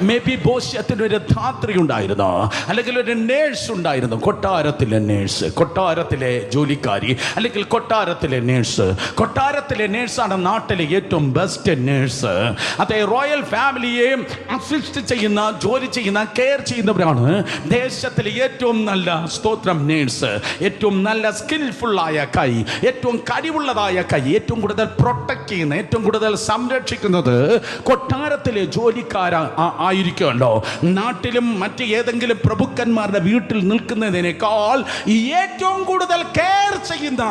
S1: മെബിബോശേത്തിന് ഒരു ധാത്രി ഉണ്ടായിരുന്നു, അല്ലെങ്കിൽ ഒരു നേഴ്സ് ഉണ്ടായിരുന്നു. കൊട്ടാരത്തിലെ നേഴ്സ്, കൊട്ടാരത്തിലെ ജോലിക്കാരി, അല്ലെങ്കിൽ കൊട്ടാരത്തിലെ നേഴ്സ്. കൊട്ടാരത്തിലെ നേഴ്സാണ് നാട്ടിലെ ഏറ്റവും ബെസ്റ്റ് നേഴ്സ്. അതേ, റോയൽ ഫാമിലിയെ അസിസ്റ്റ് ചെയ്യുന്ന, ജോലി ചെയ്യുന്ന, കെയർ ചെയ്യുന്നവരാണ് ദേശത്തിലെ ഏറ്റവും നല്ല സ്തോത്രം നേഴ്സ്. ഏറ്റവും നല്ല സ്കിൽഫുള്ളായ കൈ, ഏറ്റവും കഴിവുള്ളതായ കൈ, ഏറ്റവും കൂടുതൽ പ്രൊട്ടക്ട് ചെയ്യുന്ന, ഏറ്റവും കൂടുതൽ സംരക്ഷിക്കുന്നത് കൊട്ടാരത്തിലെ ജോലിക്കാര ആയിരിക്കുമല്ലോ. നാട്ടിലും മറ്റ് ഏതെങ്കിലും പ്രഭുക്കന്മാരുടെ വീട്ടിൽ നിൽക്കുന്നതിനേക്കാൾ ഏറ്റവും കൂടുതൽ കെയർ ചെയ്യുന്ന,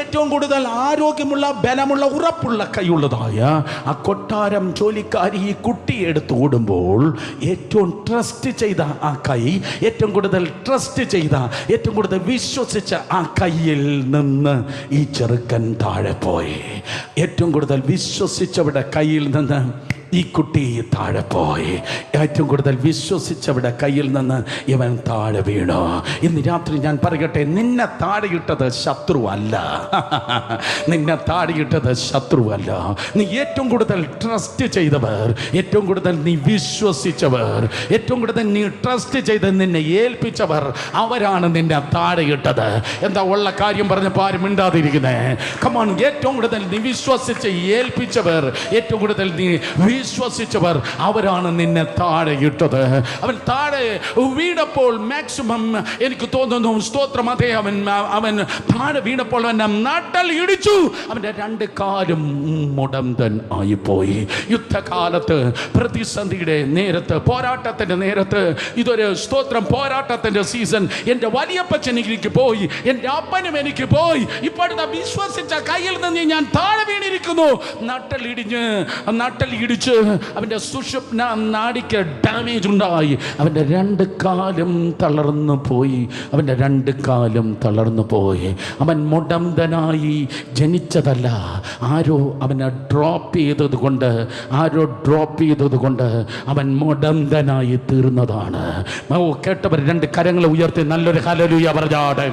S1: ഏറ്റവും കൂടുതൽ ആരോഗ്യമുള്ള, ബലമുള്ള, ഉറപ്പുള്ള കൈയുള്ളതായ ആ കൊട്ടാരം ജോലിക്കാരി ഈ കുട്ടിയെ എടുത്ത് ഓടുമ്പോൾ ഏറ്റവും ട്രസ്റ്റ് ചെയ്ത ആ കൈ, ഏറ്റവും കൂടുതൽ ട്രസ്റ്റ് ചെയ്ത, ഏറ്റവും കൂടുതൽ വിശ്വസിച്ച ആ കയ്യിൽ നിന്ന് ഈ ചെറുക്കൻ താഴെ പോയി. ഏറ്റവും കൂടുതൽ വിശ്വസിച്ചവരുടെ കയ്യിൽ നിന്ന് ഈ കുട്ടി താഴെ പോയി. ഏറ്റവും കൂടുതൽ വിശ്വസിച്ചവരുടെ കയ്യിൽ നിന്ന് ഇവൻ താഴെ വീണു. ഇന്ന് രാത്രി ഞാൻ പറയട്ടെ, നിന്നെ താഴെയിട്ടത് ശത്രുവല്ല. നിന്നെ താഴെയിട്ടത് ശത്രുവല്ല. നീ ഏറ്റവും കൂടുതൽ ട്രസ്റ്റ് ചെയ്തവർ, ഏറ്റവും കൂടുതൽ നീ വിശ്വസിച്ചവർ, ഏറ്റവും കൂടുതൽ നീ ട്രസ്റ്റ് ചെയ്ത് നിന്നെ ഏൽപ്പിച്ചവർ, അവരാണ് നിന്നെ താഴെയിട്ടത്. എന്താ ഉള്ള കാര്യം പറഞ്ഞപ്പോൾ ആരും മിണ്ടാതിരിക്കുന്നേ? കമോൺ, ഏറ്റവും കൂടുതൽ നീ വിശ്വസിച്ച് ഏൽപ്പിച്ചവർ, ഏറ്റവും കൂടുതൽ നീ വിശ്വസിച്ചവർ, അവരാണ് നിന്നെ താഴെ ഇട്ടത്. അവൻ താഴെ വീണപ്പോൾ മാക്സിമം എനിക്ക് തോന്നുന്നു സ്തോത്രം, അതേ, അവൻ താഴെ വീണപ്പോൾ അവൻ നട്ടൽ ഇടിച്ചു. അവൻ്റെ 2 കാലും മുടന്തൻ ആയിപ്പോയി. യുദ്ധകാലത്ത്, പ്രതിസന്ധിയുടെ നേരത്ത്, പോരാട്ടത്തിൻ്റെ നേരത്ത്, ഇതൊരു സ്തോത്രം പോരാട്ടത്തിൻ്റെ സീസൺ. എൻ്റെ വലിയപ്പച്ചൻ എനിക്ക് പോയി, എൻ്റെ അപ്പനും എനിക്ക് പോയി. ഇപ്പോഴത്തെ വിശ്വസിച്ച കയ്യിൽ നിന്ന് ഞാൻ താഴെ വീണിരിക്കുന്നു. നട്ടൽ ഇടിച്ച് അവൻ്റെ സുഷുപ്ന നാഡിക്ക് ഡാമേജ് ഉണ്ടായി. അവൻ്റെ 2 കാലും തളർന്നു പോയി. അവൻ്റെ 2 കാലും തളർന്നു പോയി. അവൻ മുടന്തനായി ജനിച്ചതല്ല, ആരോ അവനെ ഡ്രോപ്പ് ചെയ്തത് കൊണ്ട് അവൻ മുടന്തനായി തീർന്നതാണ്. കേട്ടവർ 2 കരങ്ങൾ ഉയർത്തി നല്ലൊരു ഹല്ലേലൂയ പറഞ്ഞാട്ടെ.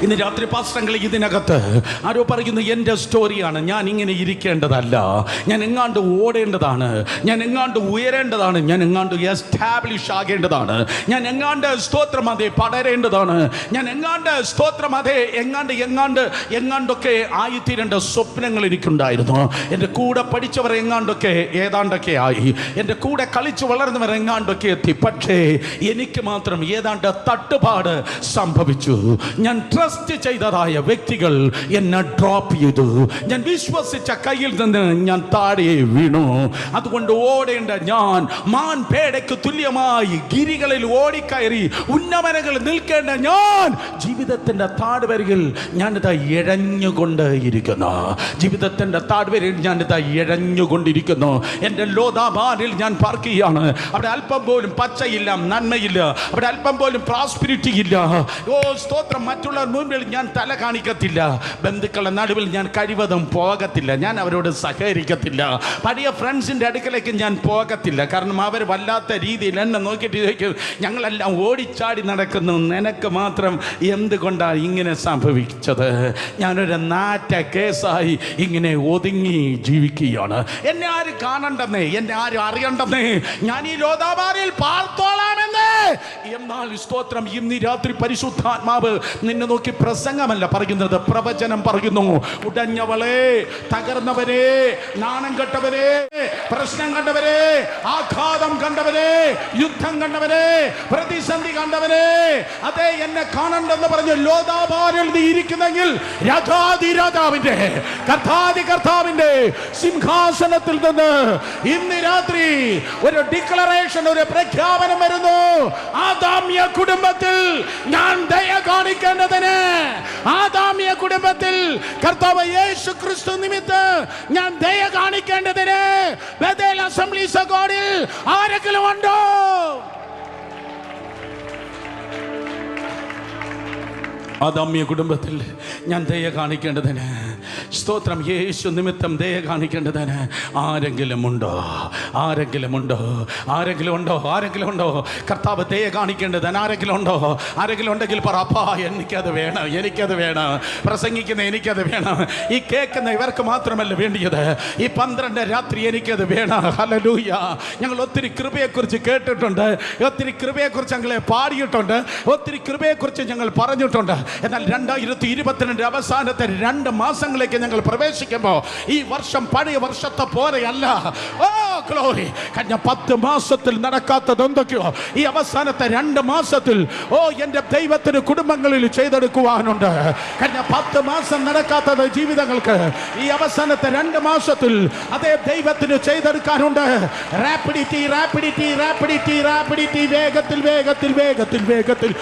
S1: ഇന്ന് രാത്രി പാസ്റ്ററങ്ങളെ ഇതിനകത്ത് ആരോ പറയുന്നു എൻ്റെ സ്റ്റോറിയാണ്, ഞാൻ ഇങ്ങനെ ഇരിക്കേണ്ടതല്ല, ഞാൻ എങ്ങാണ്ട് ഓടേണ്ടതാണ്, ഞാൻ എങ്ങാണ്ട് ഉയരേണ്ടതാണ്, ഞാൻ എങ്ങാണ്ട് എസ്റ്റാബ്ലിഷ് ആകേണ്ടതാണ്, ഞാൻ എങ്ങാണ്ട് സ്തോത്രം അതേ പടരേണ്ടതാണ്, ഞാൻ എങ്ങാണ്ട് സ്തോത്രം അതേ എങ്ങാണ്ടൊക്കെ ആയിത്തീരേണ്ട സ്വപ്നങ്ങൾ എനിക്കുണ്ടായിരുന്നു. എൻ്റെ കൂടെ പഠിച്ചവർ എങ്ങാണ്ടൊക്കെ ഏതാണ്ടൊക്കെ ആയി, എൻ്റെ കൂടെ കളിച്ച് വളർന്നവർ എങ്ങാണ്ടൊക്കെ എത്തി. പക്ഷേ എനിക്ക് മാത്രം ഏതാണ്ട് തട്ടുപാട് സംഭവിച്ചു. ഞാൻ ട്രസ്റ്റ് ചെയ്തതായ വ്യക്തികൾ എന്നെ ഡ്രോപ്പ് ചെയ്തു. ഞാൻ വിശ്വസിച്ച കയ്യിൽ നിന്ന് ഞാൻ താഴെ വീണു. അതുകൊണ്ട് ഓടേണ്ട ഞാൻ മാൻ പേടയ്ക്ക് തുല്യമായി ഗിരികളിൽ ഓടിക്കയറി ഉന്നമനങ്ങൾ നിൽക്കേണ്ട ഞാൻ ജീവിതത്തിന്റെ താഴ്വരയിൽ ഞാനിതാ ഇഴഞ്ഞുകൊണ്ട് ഇരിക്കുന്നു. ജീവിതത്തിന്റെ താഴ്വരയിൽ ഞാനിതാ ഇഴഞ്ഞുകൊണ്ടിരിക്കുന്നു. എൻ്റെ ലോദാബാനിൽ ഞാൻ പാർക്ക് ചെയ്യാണ്. അവിടെ അല്പം പോലും പച്ചയില്ല, നന്മയില്ല, അവിടെ അല്പം പോലും പ്രോസ്പിരിറ്റി ഇല്ല. ഓ സ്തോത്രം, മറ്റുള്ളവർ മുൻപിൽ ഞാൻ തല കാണിക്കത്തില്ല, ബന്ധുക്കളുടെ നടുവിൽ ഞാൻ കഴിവതും പോകത്തില്ല, ഞാൻ അവരോട് സഹകരിക്കത്തില്ല, പഴയ ഫ്രണ്ട്സിൻ്റെ അടുക്കലേക്ക് ഞാൻ പോകത്തില്ല. കാരണം അവർ വല്ലാത്ത രീതിയിൽ എന്നെ നോക്കിയിട്ട് ചോദിക്കും, ഞങ്ങളെല്ലാം ഓടിച്ചാടി നടക്കുന്നു, നിനക്ക് മാത്രം എന്തുകൊണ്ടാണ് ഇങ്ങനെ സംഭവിച്ചത്? ഞാനൊരു നാറ്റ കേസായി ഇങ്ങനെ ഒതുങ്ങി ജീവിക്കുകയാണ്. എന്നെ ആരും കാണണ്ടെന്നേ, എന്നെ ആരും അറിയണ്ടെന്നേ, ഞാൻ ഈ ലോദാബാനിൽ പാർത്തോളാമെന്ന്. എന്നാൽ സ്തോത്രം, ഇന്ന് രാത്രി പരിശുദ്ധാത്മാവ് നിന്നെ നോക്കി പ്രസംഗമല്ല പറയുന്നത്, പ്രവചനം പറയുന്നു. ഉടഞ്ഞവളെ, തകർന്നവരെ, നാണം കെട്ടവരെ, പ്രശ്നം കണ്ടവരെ, ആഘാതം കണ്ടവരെ, യുദ്ധം കണ്ടവരെ, പ്രതിസന്ധി കണ്ടവരെ, അതെ എന്നെ കാണണ്ടെന്ന് പറഞ്ഞു ലോദാബാനിൽ നീ ഇരിക്കുന്നെങ്കിൽ രാജാധിരാജാവിന്റെ കർത്താവിന്റെ സിംഹാസനത്തിൽ നിന്ന് ഇന്ന് രാത്രി ഒരു ഡിക്ലറേഷൻ, ഒരു പ്രഖ്യാപനം വരുന്നു. ആദാമ്യ കുടുംബത്തിൽ ഞാൻ ദയ കാണിക്കേണ്ടതിന്, ആദാമ്യ കുടുംബത്തിൽ കർത്താവ് യേശു ക്രിസ്തു നിമിത്തം ഞാൻ ദയ കാണിക്കേണ്ടതിന് ബേഥേൽ അസംബ്ലീസ് ഓഫ് ഗോഡിൽ ആരെങ്കിലും ഉണ്ടോ? ആദാമ്യ കുടുംബത്തിൽ ഞാൻ ദയ കാണിക്കേണ്ടതിന്, സ്തോത്രം, യേശു നിമിത്തം ദയ കാണിക്കേണ്ടതിന് ആരെങ്കിലും ഉണ്ടോ? ആരെങ്കിലും ഉണ്ടോ? ആരെങ്കിലും ഉണ്ടോ? ആരെങ്കിലും ഉണ്ടോ? കർത്താവ് ദയ കാണിക്കേണ്ടതിന് ആരെങ്കിലും ഉണ്ടോ? ആരെങ്കിലും ഉണ്ടെങ്കിൽ പറ, അപ്പാ എനിക്കത് വേണം, എനിക്കത് വേണം. പ്രസംഗിക്കുന്ന എനിക്കത് വേണം. ഈ കേൾക്കുന്ന ഇവർക്ക് മാത്രമല്ല വേണ്ടിയത്, ഈ 12 രാത്രി എനിക്കത് വേണം. ഹല്ലേലൂയ. ഞങ്ങൾ ഒത്തിരി കൃപയെക്കുറിച്ച് കേട്ടിട്ടുണ്ട്, ഒത്തിരി കൃപയെക്കുറിച്ച് ഞങ്ങളെ പാടിയിട്ടുണ്ട്, ഒത്തിരി കൃപയെക്കുറിച്ച് ഞങ്ങൾ പറഞ്ഞിട്ടുണ്ട്. എന്നാൽ 2022 അവസാനത്തെ 2 മാസങ്ങളിലേക്ക് ഞങ്ങൾ പ്രവേശിക്കുമ്പോൾ ഈ വർഷം പഴയ വർഷത്തെ പോലെയല്ല. ഓ ഗ്ലോറി, കഴിഞ്ഞ 10 മാസത്തിൽ നടക്കാത്തത് എന്തൊക്കെയോ ഈ അവസാനത്തെ 2 മാസത്തിൽ ഓ എൻ്റെ ദൈവത്തിന് കുടുംബങ്ങളിൽ ചെയ്തെടുക്കുവാനുണ്ട്. കഴിഞ്ഞ 10 മാസം നടക്കാത്തത് ജീവിതങ്ങൾക്ക് ഈ അവസാനത്തെ 2 മാസത്തിൽ അതേ ദൈവത്തിന് ചെയ്തെടുക്കാനുണ്ട്. റാപ്പിഡിറ്റി, റാപ്പിഡിറ്റി, റാപ്പിഡിറ്റി, റാപ്പിഡിറ്റി, വേഗത്തിൽ വേഗത്തിൽ വേഗത്തിൽ വേഗത്തിൽ വേഗത്തിൽ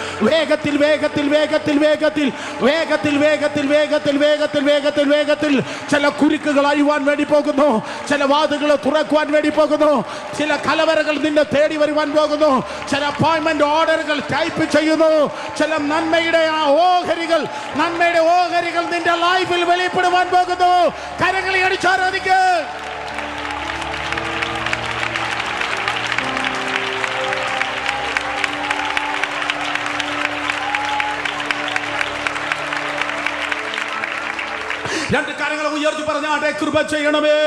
S1: വേഗത്തിൽ വേഗത്തിൽ വേഗത്തിൽ വേഗത്തിൽ വേഗത്തിൽ വേഗത്തിൽ വേഗത്തിൽ വേഗത്തിൽ വേഗത്തിൽ ചില കുരുക്കുകൾ അഴിയുവാൻ വേണ്ടി പോകുന്നു, ചില വാതിലുകൾ തുറക്കുവാൻ വേണ്ടി പോകുന്നു, ചില കലവറകൾ നിന്നെ തേടി വരുവാൻ പോകുന്നു, ചില അപ്പോയിന്റ്മെന്റ് ഓർഡറുകൾ ടൈപ്പ് ചെയ്യുന്നു, ചില നന്മയുടെ ഓഹരികൾ നിന്റെ ലൈഫിൽ വെളിപ്പെടുവാൻ പോകുന്നു. കരങ്ങളെ അടിച്ചാരാധിക്കുക. രണ്ട് കരങ്ങളെ ഉയർത്തി പറഞ്ഞാട്ടെ, കൃപ ചെയ്യണമേ.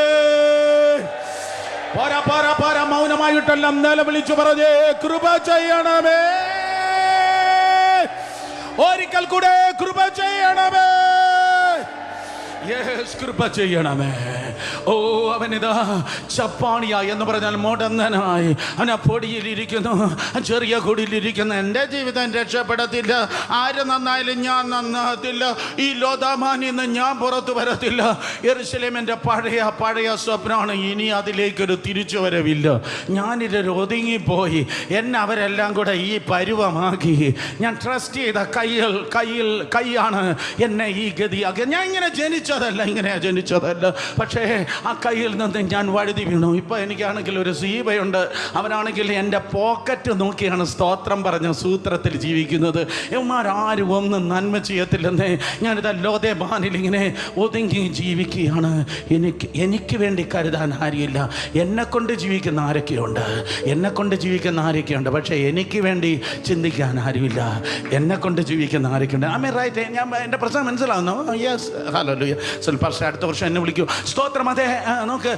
S1: പോരാ പോരാ പോരാ, മൗനമായിട്ടെല്ലാം നിലവിളിച്ചു പറഞ്ഞേ, കൃപ ചെയ്യണമേ. ഒരിക്കൽ കൂടെ കൃപ ചെയ്യണമേ. യേശു കൃപ ചെയ്യണമേ. ഓ അവനിതാ ചപ്പാണിയായി എന്ന് പറഞ്ഞാൽ മുടന്തനായി അവൻ ആ പൊടിയിലിരിക്കുന്നു, ചെറിയ കുടിയിലിരിക്കുന്നു. എൻ്റെ ജീവിതം രക്ഷപ്പെടത്തില്ല, ആര് നന്നായാലും ഞാൻ നന്നാകത്തില്ല, ഈ ലോദാബാനിൽ നിന്ന് ഞാൻ പുറത്തു വരത്തില്ല. യെരൂശലേമിൻ്റെ പഴയ സ്വപ്നമാണ്, ഇനി അതിലേക്കൊരു തിരിച്ചു വരവില്ല. ഞാനിതൊരു ഒതുങ്ങിപ്പോയി, എന്നെ അവരെല്ലാം കൂടെ ഈ പരുവമാക്കി. ഞാൻ ട്രസ്റ്റ് ചെയ്ത കൈയാണ് എന്നെ ഈ ഗതിയാക്കി. ഞാൻ ഇങ്ങനെ ജനിച്ചതല്ല, ഇങ്ങനെ ഇങ്ങനെയാണ് ജനിച്ചതല്ല. പക്ഷേ ആ കയ്യിൽ നിന്ന് ഞാൻ വഴുതി വീണു. ഇപ്പം എനിക്കാണെങ്കിൽ ഒരു സീബയുണ്ട്. അവനാണെങ്കിൽ എൻ്റെ പോക്കറ്റ് നോക്കിയാണ് സ്തോത്രം പറഞ്ഞ സൂത്രത്തിൽ ജീവിക്കുന്നത്. ഇവന്മാരാരും ഒന്നും നന്മ ചെയ്യത്തില്ലെന്നേ. ഞാനിത് ലോദേബാനിൽ ഇങ്ങനെ ഒതുങ്ങി ജീവിക്കുകയാണ്. എനിക്ക് വേണ്ടി കരുതാൻ ആരുമില്ല. എന്നെക്കൊണ്ട് ജീവിക്കുന്ന ആരൊക്കെയുണ്ട്, പക്ഷേ എനിക്ക് വേണ്ടി ചിന്തിക്കാൻ ആരുമില്ല. എന്നെക്കൊണ്ട് ജീവിക്കുന്ന ആരൊക്കെയുണ്ട്. I mean right? ഞാൻ എൻ്റെ പ്രശ്നം മനസ്സിലാവുന്നു. Yes, hallelujah. പക്ഷേ അടുത്ത വർഷം എന്നെ വിളിക്കൂ. സ്തോത്രം. അതെ, നോക്ക്,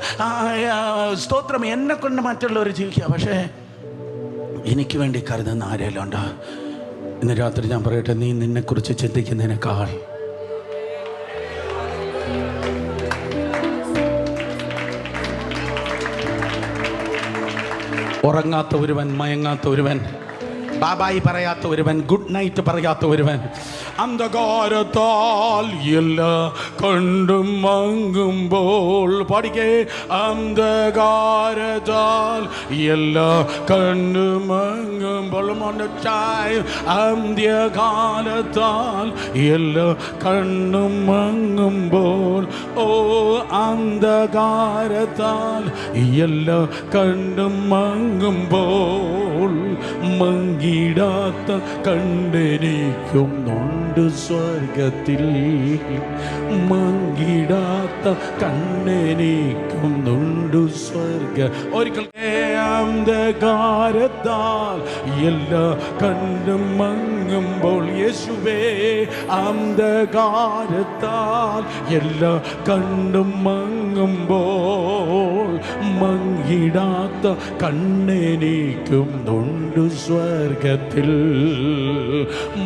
S1: സ്തോത്രം. എന്നെക്കൊണ്ട് മറ്റുള്ളവർ ജീവിക്കുക, പക്ഷേ എനിക്ക് വേണ്ടി കരുതുന്ന ആരെല്ലാം ഉണ്ടോ? ഇന്ന് രാത്രി ഞാൻ പറയട്ടെ, നീ നിന്നെക്കുറിച്ച് ചിന്തിക്കുന്നതിനേക്കാൾ ഉറങ്ങാത്ത ഒരുവൻ, മയങ്ങാത്ത ഒരുവൻ, ബാബായി പറയാത്ത ഒരുവൻ, ഗുഡ് നൈറ്റ് പറയാത്ത ഒരുവൻ, അന്ധകാരത്താൽ എല്ലാ കണ്ടും മങ്ങുമ്പോൾ, പഠിക്കേ, അന്ധകാരത്താൽ എല്ലാ കണ്ടും മങ്ങുമ്പോൾ, അന്ത്യകാലത്താൽ എല്ലാ കണ്ണും മങ്ങുമ്പോൾ, ഓ അന്ധകാരത്താൽ എല്ലാ കണ്ടും മങ്ങുമ്പോൾ, മങ്ങിടാത്ത കണ്ടെനിക്കുന്നുണ്ട് സ്വർഗത്തിൽ, മങ്ങിടാത്ത കണ്ടെനിക്കുന്നുണ്ട് സ്വർഗ. ഒരിക്കൽ അന്ധകാരത്താൽ എല്ലാ കണ്ടും മങ്ങുമ്പോൾ, യേശുവേ, അന്ധകാരത്താൽ എല്ലാ കണ്ടും മങ്ങുമ്പോൾ, മങ്ങിടാത്ത കണ്ണെനിക്കുന്നുണ്ട് സ്വർഗത്തിൽ,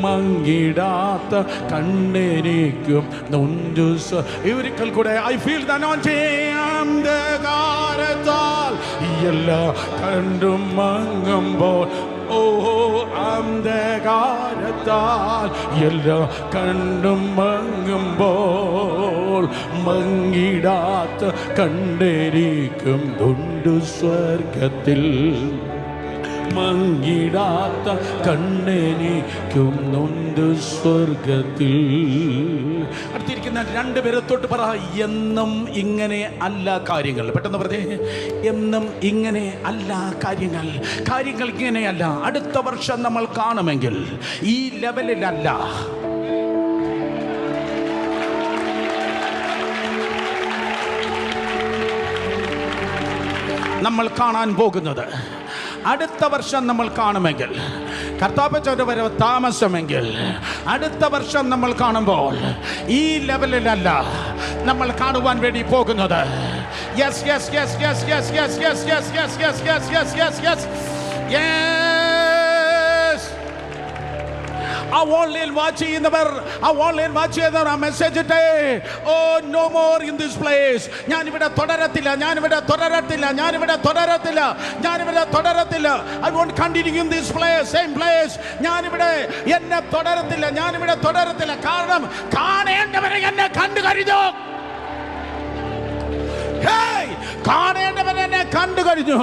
S1: മങ്ങിടാത്ത കണ്ണെനിക്കും നൊന്തു. ഒരിക്കൽ കൂടെ, ഐ ഫീൽ ദ അനോയിന്റിംഗ്. അന്ധകാരത്താൽ എല്ലാ കണ്ടും മങ്ങുമ്പോൾ, ഓ അന്ധകാരത്താൽ എല്ലാ കണ്ടും മങ്ങുമ്പോൾ, മങ്ങിടാത്ത കണ്ടെനിക്കും നൊന്തു സ്വർഗത്തിൽ, മങ്ങിടാത്ത കണ്ണെനിക്കും നൊന്തു സ്വർഗത്തിൽ. അടുത്തിരിക്കുന്ന രണ്ടുപേരെ തൊട്ട് പറ, എന്നും ഇങ്ങനെ അല്ല കാര്യങ്ങൾ. പെട്ടെന്ന് പറഞ്ഞേ, എന്നും ഇങ്ങനെ അല്ല കാര്യങ്ങൾ. കാര്യങ്ങൾ ഇങ്ങനെയല്ല. അടുത്ത വർഷം നമ്മൾ കാണുമെങ്കിൽ ഈ ലെവലിലല്ല നമ്മൾ കാണാൻ പോകുന്നത്. അടുത്ത വർഷം നമ്മൾ കാണുമെങ്കിൽ, കർത്താവിന്റെ വരവ് താമസമെങ്കിൽ, അടുത്ത വർഷം നമ്മൾ കാണുമ്പോൾ ഈ ലെവലിലല്ല നമ്മൾ കാണുവാൻ വേണ്ടി പോകുന്നത്. Yes yes yes yes yes yes yes yes yes yes yes yes yes yes yes. ആ ഓൺലൈൻ വാച്ച് ചെയ്യുന്നവർ ആ മെസ്സേജ് ഇട്ടേ. Oh no more in this place. ഞാനിവിടെ തുടരത്തില്ല. I won't continue in this place, same place. ഞാനിവിടെ തുടരത്തില്ല. കാരണം കാണേണ്ടവരെ എന്നെ കണ്ടു കഴിഞ്ഞു. കാണേണ്ടവൻ എന്നെ കണ്ടു കഴിഞ്ഞു.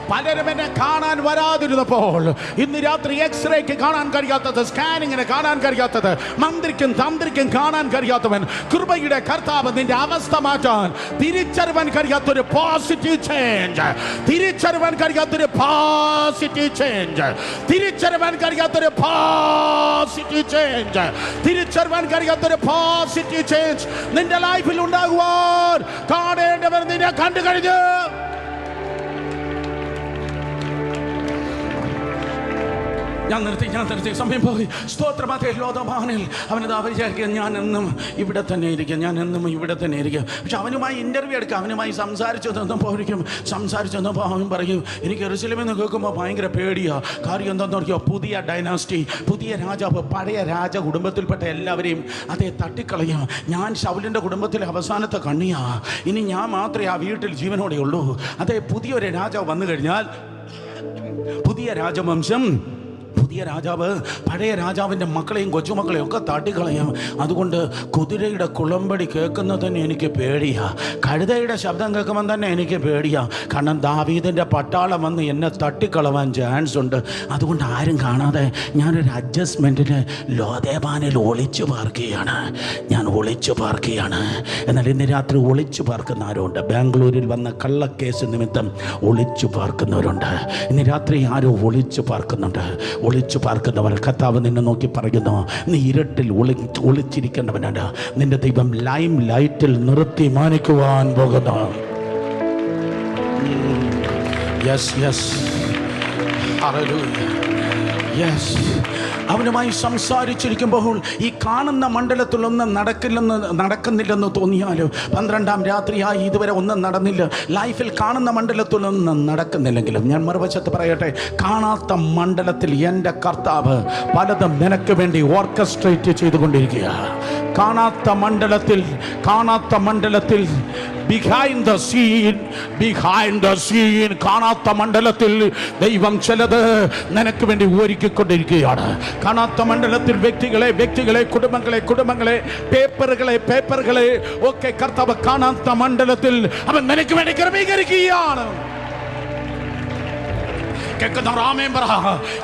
S1: പലരും എന്നെ കാണാൻ വരാതിരുന്നപ്പോൾ ഇന്ന് രാത്രി എക്സ്റേക്ക് കാണാൻ കഴിയാത്തത്, സ്കാനിങ്ങിന് കാണാൻ കഴിയാത്തത്, മന്ത്രിക്കും തന്ത്രിക്കും കാണാൻ കഴിയാത്തവൻ, കൃപയുടെ കർത്താവ് നിന്റെ അവസ്ഥ മാറ്റാൻ തിരിച്ചറിവാൻ കഴിയാത്തൊരു പോസിറ്റീവ് ചേഞ്ച്, തിരിച്ചറിവാൻ കഴിയാത്തൊരു പോസിറ്റീവ് ചേഞ്ച്, തിരിച്ചറിവാൻ കഴിയാത്തൊരു പോസിറ്റീവ് ചേഞ്ച്, തിരിച്ചറിവാൻ കഴിയാത്തൊരു പോസിറ്റീവ് ചേഞ്ച് നിന്റെ ലൈഫിൽ ഉണ്ടാകുവാൻ കാണേണ്ടവർ നിന്നെ കണ്ടു കഴിഞ്ഞു. ഞാൻ നിർത്തി സമയം പോയി. സ്തോത്രമാതേ ലോകമാനിൽ അവനത് വിചാരിക്കുക, ഞാൻ എന്നും ഇവിടെ തന്നെ ഇരിക്കും. പക്ഷെ അവനുമായി ഇന്റർവ്യൂ എടുക്കുക. അവനുമായി സംസാരിച്ചു തന്നപ്പോൾ അവൻ പറയും, എനിക്ക് യെരൂശലേമിൽ നിന്ന് കേൾക്കുമ്പോൾ ഭയങ്കര പേടിയാണ്. കാര്യം എന്താണെന്ന് നോക്കിയോ, പുതിയ ഡൈനാസ്റ്റി, പുതിയ രാജാവ് പഴയ രാജ കുടുംബത്തിൽപ്പെട്ട എല്ലാവരെയും അതേ തട്ടിക്കളയും. ഞാൻ ശൗലിൻ്റെ കുടുംബത്തിലെ അവസാനത്തെ കണ്ണിയാ. ഇനി ഞാൻ മാത്രമേ ആ വീട്ടിൽ ജീവനോടെ ഉള്ളൂ. അതേ പുതിയൊരു രാജാവ് വന്നു കഴിഞ്ഞാൽ പുതിയ രാജവംശം പുതിയ രാജാവ് പഴയ രാജാവിൻ്റെ മക്കളെയും കൊച്ചുമക്കളെയും ഒക്കെ തട്ടിക്കളയാം. അതുകൊണ്ട് കുതിരയുടെ കുളമ്പടി കേൾക്കുന്നത് തന്നെ എനിക്ക് പേടിയാ. കഴുതയുടെ ശബ്ദം കേൾക്കുമ്പോൾ തന്നെ എനിക്ക് പേടിയാ. കാരണം ദാവീദിൻ്റെ പട്ടാളം വന്ന് എന്നെ തട്ടിക്കളവാൻ ചാൻസ് ഉണ്ട്. അതുകൊണ്ട് ആരും കാണാതെ ഞാനൊരു അഡ്ജസ്റ്റ്മെൻറ്റിന് ലോദേബാനിൽ ഒളിച്ചു പാർക്കുകയാണ്. ഞാൻ ഒളിച്ചു പാർക്കുകയാണ്. എന്നാൽ ഇന്ന് രാത്രി ഒളിച്ചു പാർക്കുന്ന ആരുണ്ട്? ബാംഗ്ലൂരിൽ വന്ന കള്ളക്കേസ് നിമിത്തം ഒളിച്ചു പാർക്കുന്നവരുണ്ട്. ഇന്ന് രാത്രി ആരോ ഒളിച്ചു പാർക്കുന്നുണ്ട്. ഒളിച്ചു പാർക്കുന്നവർ കർത്താവ് നിന്നെ നോക്കി പറയുന്നു, നീ ഇരുട്ടിൽ ഒളിച്ചിരിക്കേണ്ടവനല്ല, നിന്റെ ദൈവം ലൈം ലൈറ്റിൽ നിർത്തി മാനിക്കുവാൻ പോകുന്നു. Yes yes hallelujah. യെസ്, അവനുമായി സംസാരിച്ചിരിക്കുമ്പോൾ ഈ കാണുന്ന മണ്ഡലത്തിലൊന്നും നടക്കുന്നില്ലെന്ന് തോന്നിയാലും 12-ാം രാത്രിയായി ഇതുവരെ ഒന്നും നടന്നില്ല. ലൈഫിൽ കാണുന്ന മണ്ഡലത്തിലൊന്നും നടക്കുന്നില്ലെങ്കിലും ഞാൻ മറുവശത്ത് പറയട്ടെ, കാണാത്ത മണ്ഡലത്തിൽ എൻ്റെ കർത്താവ് പലതും നിനക്ക് വേണ്ടി ഓർക്കസ്ട്രേറ്റ് ചെയ്തുകൊണ്ടിരിക്കുക. കാണാത്ത മണ്ഡലത്തിൽ ബിഹൈൻഡ് ദ സീൻ കാണാത്ത മണ്ഡലത്തിൽ ദൈവം ചിലത് നിനക്ക് വേണ്ടി ഒരുക്കിക്കൊണ്ടിരിക്കുകയാണ്. കാണാത്ത മണ്ഡലത്തിൽ വ്യക്തികളെ കുടുംബങ്ങളെ പേപ്പറുകളെ ഒക്കെ കർത്താവ് കാണാത്ത മണ്ഡലത്തിൽ അവൻ നിനക്ക് വേണ്ടി ക്രമീകരിക്കുകയാണ്.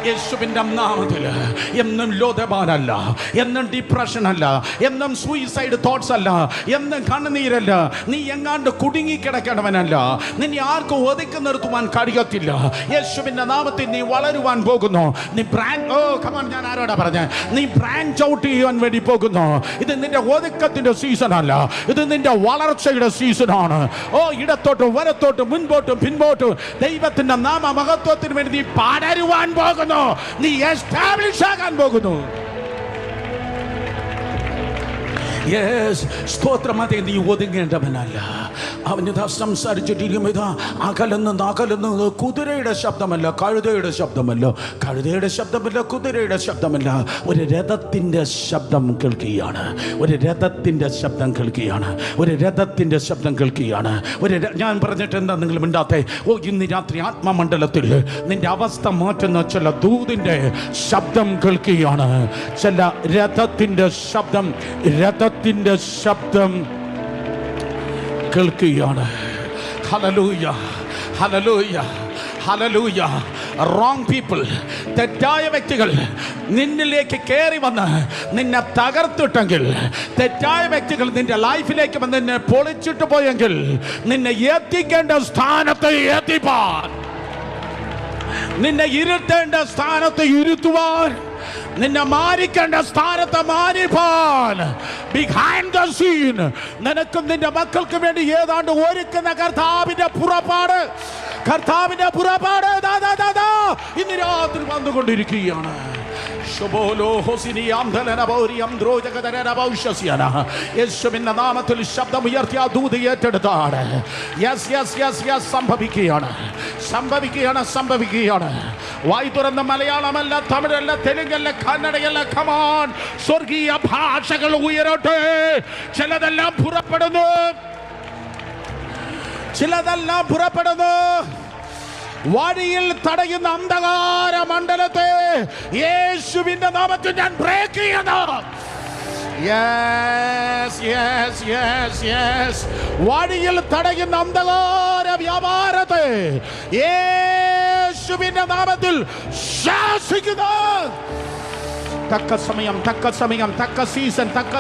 S1: യേശുവിന്റെ നാമത്തിൽ എന്നും ലോധപാനല്ല, എന്നും ഡിപ്രഷൻ അല്ല, എന്നും സൂയിസൈഡ് തോട്ട്സ് അല്ല, എന്നും കണ്ണുനീരല്ല. നീ എങ്ങാണ്ട് കുടുങ്ങി കിടക്കണവനല്ല. നിന്നെ ആർക്കും ഒതുക്കി നിർത്തുവാൻ കഴിയത്തില്ല. യേശുവിന്റെ നാമത്തിൽ നീ വളരുവാൻ പോകുന്നു. നീ ഞാൻ ആരോടാ പറഞ്ഞ, നീ ബ്രാഞ്ച് ഔട്ട് ചെയ്യാൻ വേണ്ടി പോകുന്നു. ഇത് നിന്റെ ഒതുക്കത്തിന്റെ സീസൺ അല്ല, ഇത് നിന്റെ വളർച്ചയുടെ സീസണാണ്. ഇടത്തോട്ടും വലത്തോട്ടും മുൻപോട്ടും പിൻപോട്ടും ദൈവത്തിന്റെ നാമ മഹത്വത്തിന് നീ പടരുവാൻ പോകുന്നു. നീ എസ്റ്റാബ്ലിഷ് ആകാൻ പോകുന്നു. സ്തോത്രം. അതേ, നീ ഒതുങ്ങേണ്ടവനല്ല. അവനിതാ സംസാരിച്ചിട്ടിരിക്കും. ഇതാ അകലുന്ന കുതിരയുടെ ശബ്ദമല്ല, കഴുതയുടെ ശബ്ദമല്ല, കുതിരയുടെ ശബ്ദമല്ല. ഒരു രഥത്തിൻ്റെ ശബ്ദം കേൾക്കുകയാണ്. ഞാൻ പറഞ്ഞിട്ട് എന്താ നിങ്ങൾ മിണ്ടാത്തെ? ഇന്ന് രാത്രി ആത്മമണ്ഡലത്തിൽ നിന്റെ അവസ്ഥ മാറ്റുന്ന ചില ദൂതിൻ്റെ ശബ്ദം കേൾക്കുകയാണ്. ചില രഥത്തിൻ്റെ ശബ്ദം കേൾക്കുകയാണ്. Hallelujah, hallelujah, hallelujah. Wrong people, തെറ്റായ വ്യക്തികൾ നിന്നിലേക്ക് കയറി വന്ന് നിന്നെ തകർത്തിട്ടെങ്കിൽ, തെറ്റായ വ്യക്തികൾ നിന്റെ ലൈഫിലേക്ക് വന്ന് നിന്നെ പൊളിച്ചിട്ട് പോയെങ്കിൽ, നിന്നെ എത്തിക്കേണ്ട സ്ഥാനത്ത് എത്തിപ്പാൻ, നിന്നെ ഇരുത്തേണ്ട സ്ഥാനത്ത് ഇരുത്തുവാൻ, നിന്നെ മാനിക്കേണ്ട സ്ഥാനത്ത് മാനിപ്പാൻ, ബിഹൈൻഡ് ദ സീൻ നിനക്കും നിന്റെ മക്കൾക്ക് വേണ്ടി ഏതാണ്ട് ഒരുക്കുന്ന കർത്താവിന്റെ പുറപ്പാട് ഇന്ന് രാത്രി വന്നുകൊണ്ടിരിക്കുകയാണ്. യേശുവിന്റെ നാമത്തിൽ ശബ്ദമുയർത്തിയ ദൂത് ഏറ്റെടുത്താണ്. സംഭവിക്കുകയാണ്. വായി തുറന്ന മലയാളമല്ല, തമിഴല്ല, തെലുങ്കല്ല, കന്നഡയല്ല. കമാൻ, സ്വർഗീയ ഭാഷകൾ ഉയരട്ടെ. ചിലതെല്ലാം പുറപ്പെടുന്നു. വഴിയിൽ തടയുന്ന അന്ധകാര മണ്ഡലത്തെ യേശുവിന്റെ നാമത്തിൽ ഞാൻ ബ്രേക്ക് ചെയ്യുന്നു. വഴിയിൽ തടയുന്ന അന്ധകാര വ്യാപാരത്തെ യേശുവിന്റെ നാമത്തിൽ ശാസിക്കുന്നു. തക്ക സമയം, തക്ക സീസൺ, തക്ക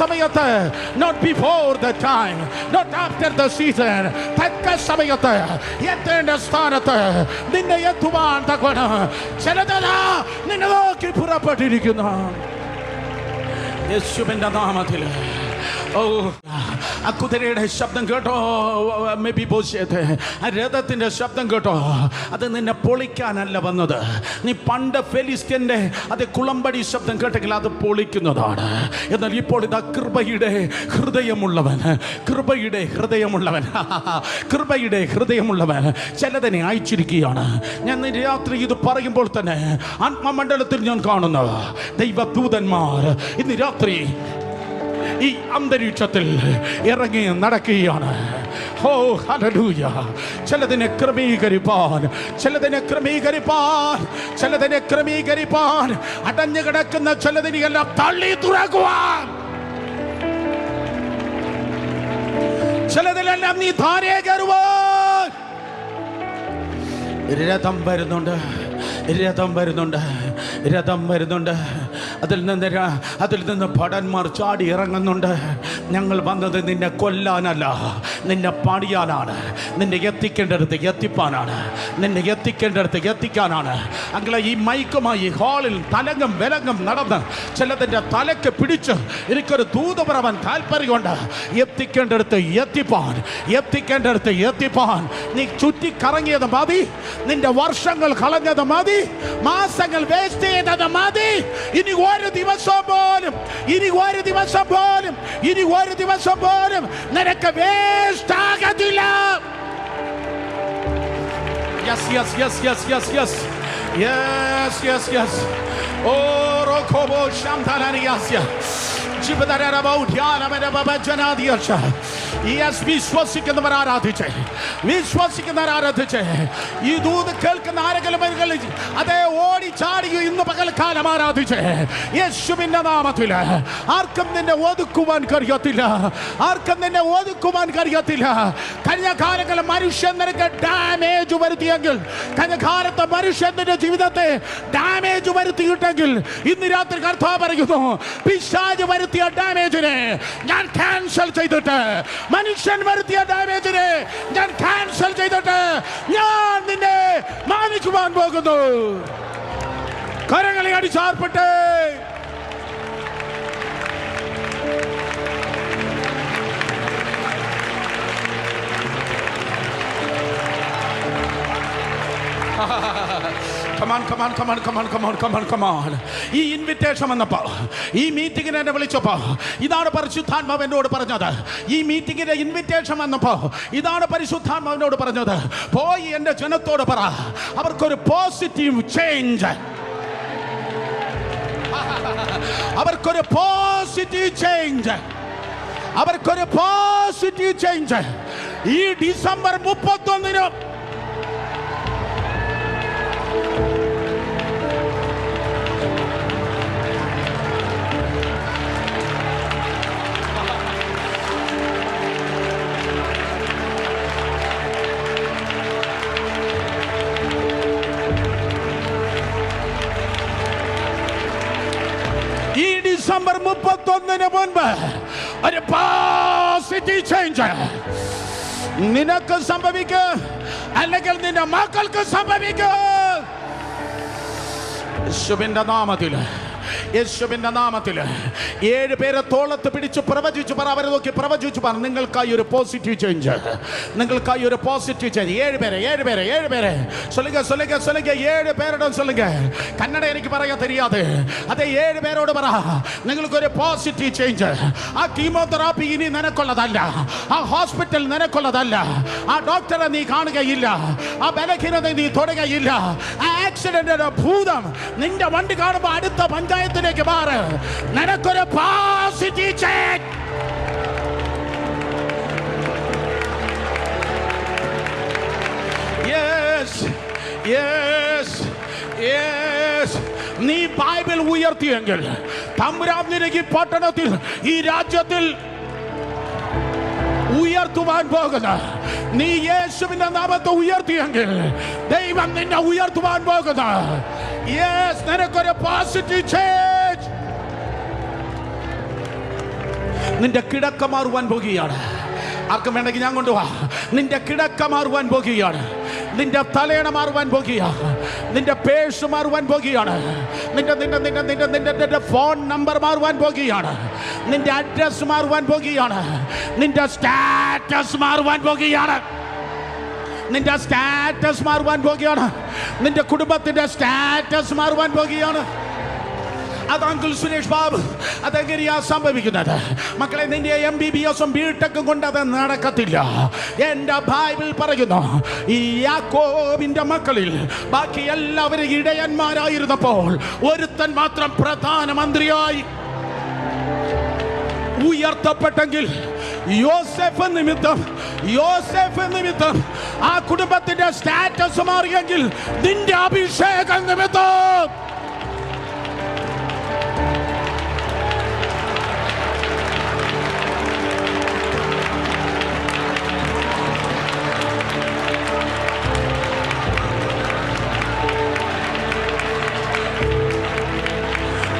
S1: സമയത്ത്, not before the time, not after the season. തക്ക സമയത്ത് എത്തേണ്ട സ്ഥാനത്ത് നിന്നെ എത്തുവാൻ തക്കവണ്ണം ചിലതെല്ലാം നിന്നെ നോക്കി പുറപ്പെട്ടിരിക്കുന്നു. യേശുവിന്റെ നാമത്തിൽ. ആ കുതിരയുടെ ശബ്ദം കേട്ടോ, ആ രഥത്തിന്റെ ശബ്ദം കേട്ടോ. അത് നിന്നെ പൊളിക്കാനല്ല വന്നത്. നീ പണ്ട് ഫെലിസ്ത്യന്റെ അത് കുളമ്പടി ശബ്ദം കേട്ടെങ്കിൽ അത് പൊളിക്കുന്നതാണ്. എന്നാൽ ഇപ്പോൾ ഇതാ കൃപയുടെ ഹൃദയമുള്ളവൻ ചിലതിനെ അയച്ചിരിക്കുകയാണ്. ഞാൻ രാത്രി ഇത് പറയുമ്പോൾ തന്നെ ആത്മമണ്ഡലത്തിൽ ഞാൻ കാണുന്നു ദൈവദൂതന്മാർ ഇന്ന് രാത്രി ഈ അന്തരീക്ഷത്തിൽ ഇറങ്ങി നടക്കുകയാണ്. ഓ ഹല്ലേലൂയ. ചിലതിനെ ക്രമീകരിപ്പാൻ, ചിലതിനെ ക്രമീകരിപ്പാൻ, ചിലതിനെ ക്രമീകരിപ്പാൻ, അടഞ്ഞു കിടക്കുന്ന ചിലതിനെയെല്ലാം തള്ളി തുറക്കുവാൻ, ചിലതിലെല്ലാം നീ ധാരേ കയറുവാൻ. രഥം വരുന്നുണ്ട്, രഥം വരുന്നുണ്ട്, രഥം വരുന്നുണ്ട്. അതിൽ നിന്ന് ഭടന്മാർ ചാടി ഇറങ്ങുന്നുണ്ട്. ഞങ്ങൾ വന്നത് നിന്നെ കൊല്ലാനല്ല, നിന്നെ പണിയാനാണ്, നിന്നെ എത്തിക്കേണ്ടടുത്ത് എത്തിപ്പാനാണ്, നിന്നെ എത്തിക്കേണ്ടടുത്ത് എത്തിക്കാനാണ്. അങ്ങനെ ഈ മൈക്കുമായി ഹാളിൽ തലങ്ങും വിലങ്ങും നടന്ന് ചിലതിൻ്റെ തലക്ക് പിടിച്ച് എനിക്കൊരു ദൂത് പറയാൻ താല്പര്യമുണ്ട്. എത്തിക്കേണ്ടടുത്ത് എത്തിപ്പാൻ, എത്തിക്കേണ്ടടുത്ത് എത്തിപ്പാൻ. നീ ചുറ്റിക്കറങ്ങിയത് മതി, നിന്റെ വർഷങ്ങൾ കളഞ്ഞത് മതി, മാസങ്ങൾ വേസ്റ്റ് ചെയ്തത് മതി. ഇനി ഒരു ദിവസം പോലും, ഇനി ഒരു ദിവസം പോലും, ഇനി ഒരു ദിവസം പോലും നിനക്ക് വേസ്റ്റ് ആകത്തില്ല. Yes yes yes yes yes yes yes yes yes. Oh റോഖോബോ ശാംതാനാനിയാസ്യ വിശ്വസിക്കുന്നവർ ആരാധിച്ച്, വിശ്വസിക്കുന്നവർ ആരാധിച്ച്. ഈ ദൂത് കേൾക്കുന്ന ആരെങ്കിലും അതേ ഓടിച്ചാടി ഇന്ന് പകൽക്കാലം ആരാധിച്ച് യേശുവിന്റെ നാമത്തിൽ. ആർക്കും നിന്നെ ഒതുക്കുവാൻ കഴിയത്തില്ല, ആർക്കും നിന്നെ ഒതുക്കുവാൻ കഴിയത്തില്ല. കഴിഞ്ഞ കാലങ്ങളിൽ മനുഷ്യൻ നിനക്ക് ഡാമേജ് വരുത്തിയെങ്കിൽ, കഴിഞ്ഞ കാലത്ത് മനുഷ്യൻ നിന്റെ ജീവിതത്തെ ഡാമേജ് വരുത്തിയിട്ടെങ്കിൽ, ഇന്ന് രാത്രി കർത്താവ് പറയുന്നു, പിശാച് വരുത്തിയ ഡാമേജിനെ ഞാൻ ക്യാൻസൽ ചെയ്തിട്ട്, മനുഷ്യൻ വരുത്തിയ ഡാമേജിനെ ഞാൻ ക്യാൻസൽ ചെയ്തിട്ട് ഞാൻ നിന്നെ മാനിക്കുവാൻ പോകുന്നു. കരങ്ങളെ അടിച്ചാർപ്പെട്ടേ. ഈ ഇൻവിറ്റേഷൻ വന്നപ്പോ, ഈ മീറ്റിംഗിന് എന്നെ വിളിച്ചപ്പോ ഇതാണ് പരിശുദ്ധാത്മാവ് എന്നോട് പറഞ്ഞത്. ഈ മീറ്റിംഗിന്റെ ഇൻവിറ്റേഷൻ വന്നപ്പോ ഇതാണ് പരിശുദ്ധാത്മാവ് എന്നോട് പറഞ്ഞത്. പോയി എന്റെ ജനത്തോട് പറ, അവർക്കൊരു പോസിറ്റീവ് ചേഞ്ച്, അവർക്കൊരു പോസിറ്റീവ് ചേഞ്ച്, അവർക്കൊരു പോസിറ്റീവ് ചേഞ്ച്. ഈ ഡിസംബർ 31 ഡിസംബർ 31 മുൻപ് ഒരു പോസിറ്റീവ് ചേഞ്ച് നിനക്ക് സംഭവിക്കും, അല്ലെങ്കിൽ നിന്റെ മക്കൾക്ക് സംഭവിക്കും. യേശുവിന്റെ നാമത്തിൽ, യേശുവിന്റെ നാമത്തിൽ 7 പേരെ തോളത്ത് പിടിച്ച് പ്രവചിച്ചു പറ, അവരെ നോക്കി പ്രവചിച്ചു പറ, നിങ്ങൾക്കായി ഒരു പോസിറ്റീവ് ചേഞ്ച്, നിങ്ങൾക്കായി ഒരു പോസിറ്റീവ് ചേഞ്ച്. 7 പേരെ 7 പേരെ 7 പേരെ சொல்லுங்க சொல்லுங்க சொல்லுங்க 7 പേരോട് சொல்லுங்க. കന്നഡ എനിക്ക് പറയാൻ தெரியாது. അതേ 7 പേരോട് പറ, നിങ്ങൾക്കൊരു പോസിറ്റീവ് ചേഞ്ച്. ആ കീമോതെറാപ്പി ഇനി നിനക്കുള്ളതല്ല, ആ ഹോസ്പിറ്റൽ നിനക്കുള്ളതല്ല, ആ ഡോക്ടറെ നീ കാണുകയില്ല, ആ ബലഹീനത നീ തൊടുകയില്ല, ആ ആക്സിഡന്റിന്റെ ഭൂതം നിന്റെ വണ്ടി കാണുമ്പോൾ അടുത്ത പഞ്ചായത്തിലേക്ക് മാറ്. നിനക്കൊരു positive change. Yes yes yes. നീ ബൈബിൾ ഉയർത്തിയെങ്കിൽ തമ്പുരാൻ നിനക്ക് ഈ പട്ടണത്തിൽ, ഈ രാജ്യത്തിൽ ഉയർത്തുവാൻ പോകുന്ന, നീ യേശുവിന്റെ നാമത്തെ ഉയർത്തിയെങ്കിൽ ദൈവം നിന്നെ ഉയർത്തുവാൻ പോകുന്ന, യെസ്, നിനക്കൊരു പോസിറ്റീവ് ചേഞ്ച്. നിന്റെ കിടക്ക മാറുവാൻ പോകുകയാണ്. ആർക്കും വേണമെങ്കിൽ ഞാൻ കൊണ്ടുപോവാ. നിന്റെ കിടക്ക മാറുവാൻ പോകുകയാണ്, നിന്റെ തലയണ മാറുവാൻ പോകുകയാണ്, നിന്റെ പേഴ്സ് മാറുവാൻ പോകുകയാണ്, നിന്റെ നിന്റെ നിന്റെ നിന്റെ നിന്റെ നിന്റെ ഫോൺ നമ്പർ മാറുവാൻ പോകുകയാണ്, നിന്റെ അഡ്രസ് മാറുവാൻ പോകുകയാണ്, നിന്റെ സ്റ്റാറ്റസ് മാറുവാൻ പോകുകയാണ്, നിന്റെ സ്റ്റാറ്റസ് മാറുവാൻ പോകുകയാണ്, നിന്റെ കുടുംബത്തിന്റെ സ്റ്റാറ്റസ് മാറുവാൻ പോകുകയാണ്. അത് അങ്കിൾ സുരേഷ് ബാബു, അതെങ്ങനെയാ സംഭവിക്കുന്നത്? മക്കളെ, നിന്റെ MBBS ബിടെക്കും കൊണ്ട് അത് നടക്കത്തില്ല. എന്റെ ബൈബിൾ പറയുന്നു, ഈ യാക്കോബിന്റെ മക്കളിൽ ബാക്കി എല്ലാവരും ഇടയന്മാരായിരുന്നപ്പോൾ ഒരുത്തൻ മാത്രം പ്രധാനമന്ത്രിയായി ഉയർത്തപ്പെട്ടെങ്കിൽ യോസേഫ് നിമിത്തം യോസേഫ് നിമിത്തം ആ കുടുംബത്തിന്റെ സ്റ്റാറ്റസ് മാറിയെങ്കിൽ നിന്റെ അഭിഷേകം നിമിത്തം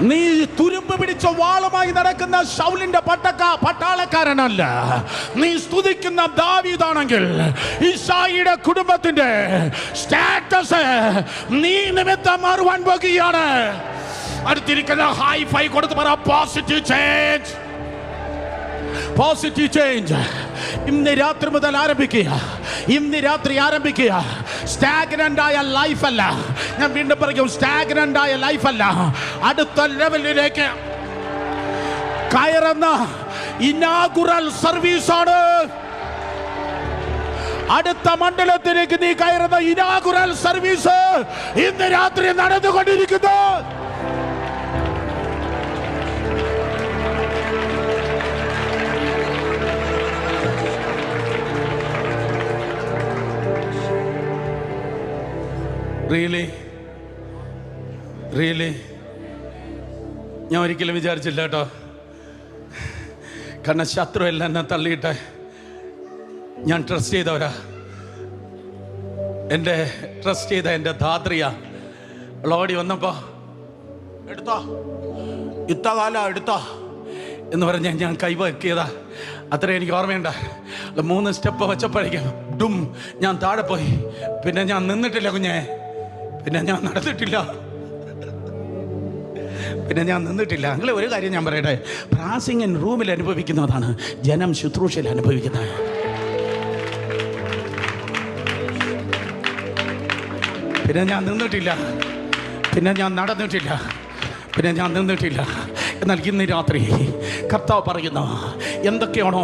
S1: നീ തുരുമ്പ് പിടിച്ച വാളുമായി നടക്കുന്ന ശൗലിന്റെ പട്ടാളക്കാരനല്ല. നീ സ്തുതിക്കുന്ന ദാവീദാണെങ്കിൽ ഇശായിയുടെ കുടുംബത്തിന്റെ സ്റ്റാറ്റസ് നീ നിമിത്തം മാറുവാൻ പോകുകയാണ്. അടുത്തിരിക്കുന്ന ഹൈ ഫൈ കൊടുത്ത് പറ പോസിറ്റീവ് ചേഞ്ച്. പോസിറ്റീവ് ചേഞ്ച് ഇന്ന് രാത്രി മുതൽ ആരംഭിക്കുക. ഇന്ന് രാത്രി ആരംഭിക്കുക. സ്റ്റാഗ്നന്റ് ആയ ലൈഫ് അല്ല, ഞാൻ വീണ്ടും പറയും, സ്റ്റാഗ്നന്റ് ആയ ലൈഫ് അല്ല, അടുത്ത ലെവലിലേക്ക് കയറുന്ന ഇനാഗുറൽ സർവീസാണ്. അടുത്ത മണ്ഡലത്തിലേക്ക് നീ കയറുന്ന ഇനാഗുറൽ സർവീസ് ഇന്ന് രാത്രി നടന്നുകൊണ്ടിരിക്കുന്നു. റിയലി ഞാൻ ഒരിക്കലും വിചാരിച്ചില്ല കേട്ടോ. കാരണം ശത്രു എല്ലാം എന്നെ തള്ളിയിട്ട് ഞാൻ ട്രസ്റ്റ് ചെയ്തവരാ. ട്രസ്റ്റ് ചെയ്ത എൻ്റെ ധാത്രിയ ഓടി വന്നപ്പോ എടുത്തോ ഇത്ത കാല എടുത്തോ എന്ന് പറഞ്ഞ് ഞാൻ കൈവക്കിയതാ. അത്ര എനിക്ക് ഓർമ്മയുണ്ട. 3 സ്റ്റെപ്പ് വെച്ചപ്പോഴേക്കും ഡും ഞാൻ താഴെ പോയി. പിന്നെ ഞാൻ നിന്നിട്ടില്ല കുഞ്ഞെ, പിന്നെ ഞാൻ നടന്നിട്ടില്ല, പിന്നെ ഞാൻ നിന്നിട്ടില്ല. അങ്ങനെ ഒരു കാര്യം ഞാൻ പറയട്ടെ, പ്രാസിംഗൻ റൂമിൽ അനുഭവിക്കുന്നതാണ് ജനം ശുശ്രൂഷയിൽ അനുഭവിക്കുന്നത്. പിന്നെ ഞാൻ നിന്നിട്ടില്ല, പിന്നെ ഞാൻ നടന്നിട്ടില്ല, പിന്നെ ഞാൻ നിന്നിട്ടില്ല. എന്നാൽ ഇന്ന് രാത്രി കർത്താവ് പറയുന്നു, എന്തൊക്കെയാണോ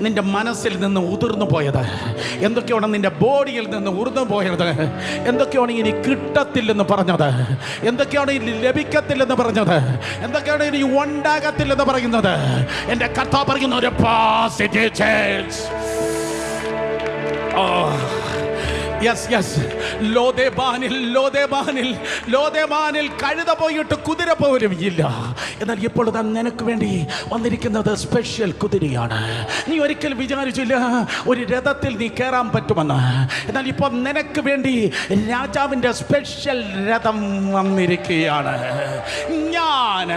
S1: നിന്റെ മനസ്സിൽ നിന്ന് ഉതിർന്നു പോയത്, എന്തൊക്കെയാണോ നിന്റെ ബോഡിയിൽ നിന്ന് ഉതിർന്നു പോയത്, എന്തൊക്കെയാണ് ഇനി കിട്ടത്തില്ലെന്ന് പറഞ്ഞത്, എന്തൊക്കെയാണ് ഇനി ലഭിക്കത്തില്ലെന്ന് പറഞ്ഞത്, എന്തൊക്കെയാണ് ഇനി ഉണ്ടാകത്തില്ലെന്ന് പറയുന്നത്, എൻ്റെ കർത്താവ് പറയുന്ന ഒരു പോസിറ്റീവ് ചേഞ്ച്. ലോദേബാനിൽ കഴുത പോയിട്ട് കുതിര പോലും ഇല്ല. എന്നാൽ ഇപ്പോൾ നിനക്ക് വേണ്ടി വന്നിരിക്കുന്നത് സ്പെഷ്യൽ കുതിരയാണ്. നീ ഒരിക്കലും വിചാരിച്ചില്ല ഒരു രഥത്തിൽ നീ കയറാൻ പറ്റുമെന്ന്. എന്നാൽ ഇപ്പോൾ നിനക്ക് വേണ്ടി രാജാവിൻ്റെ സ്പെഷ്യൽ രഥം വന്നിരിക്കുകയാണ്. ഞാൻ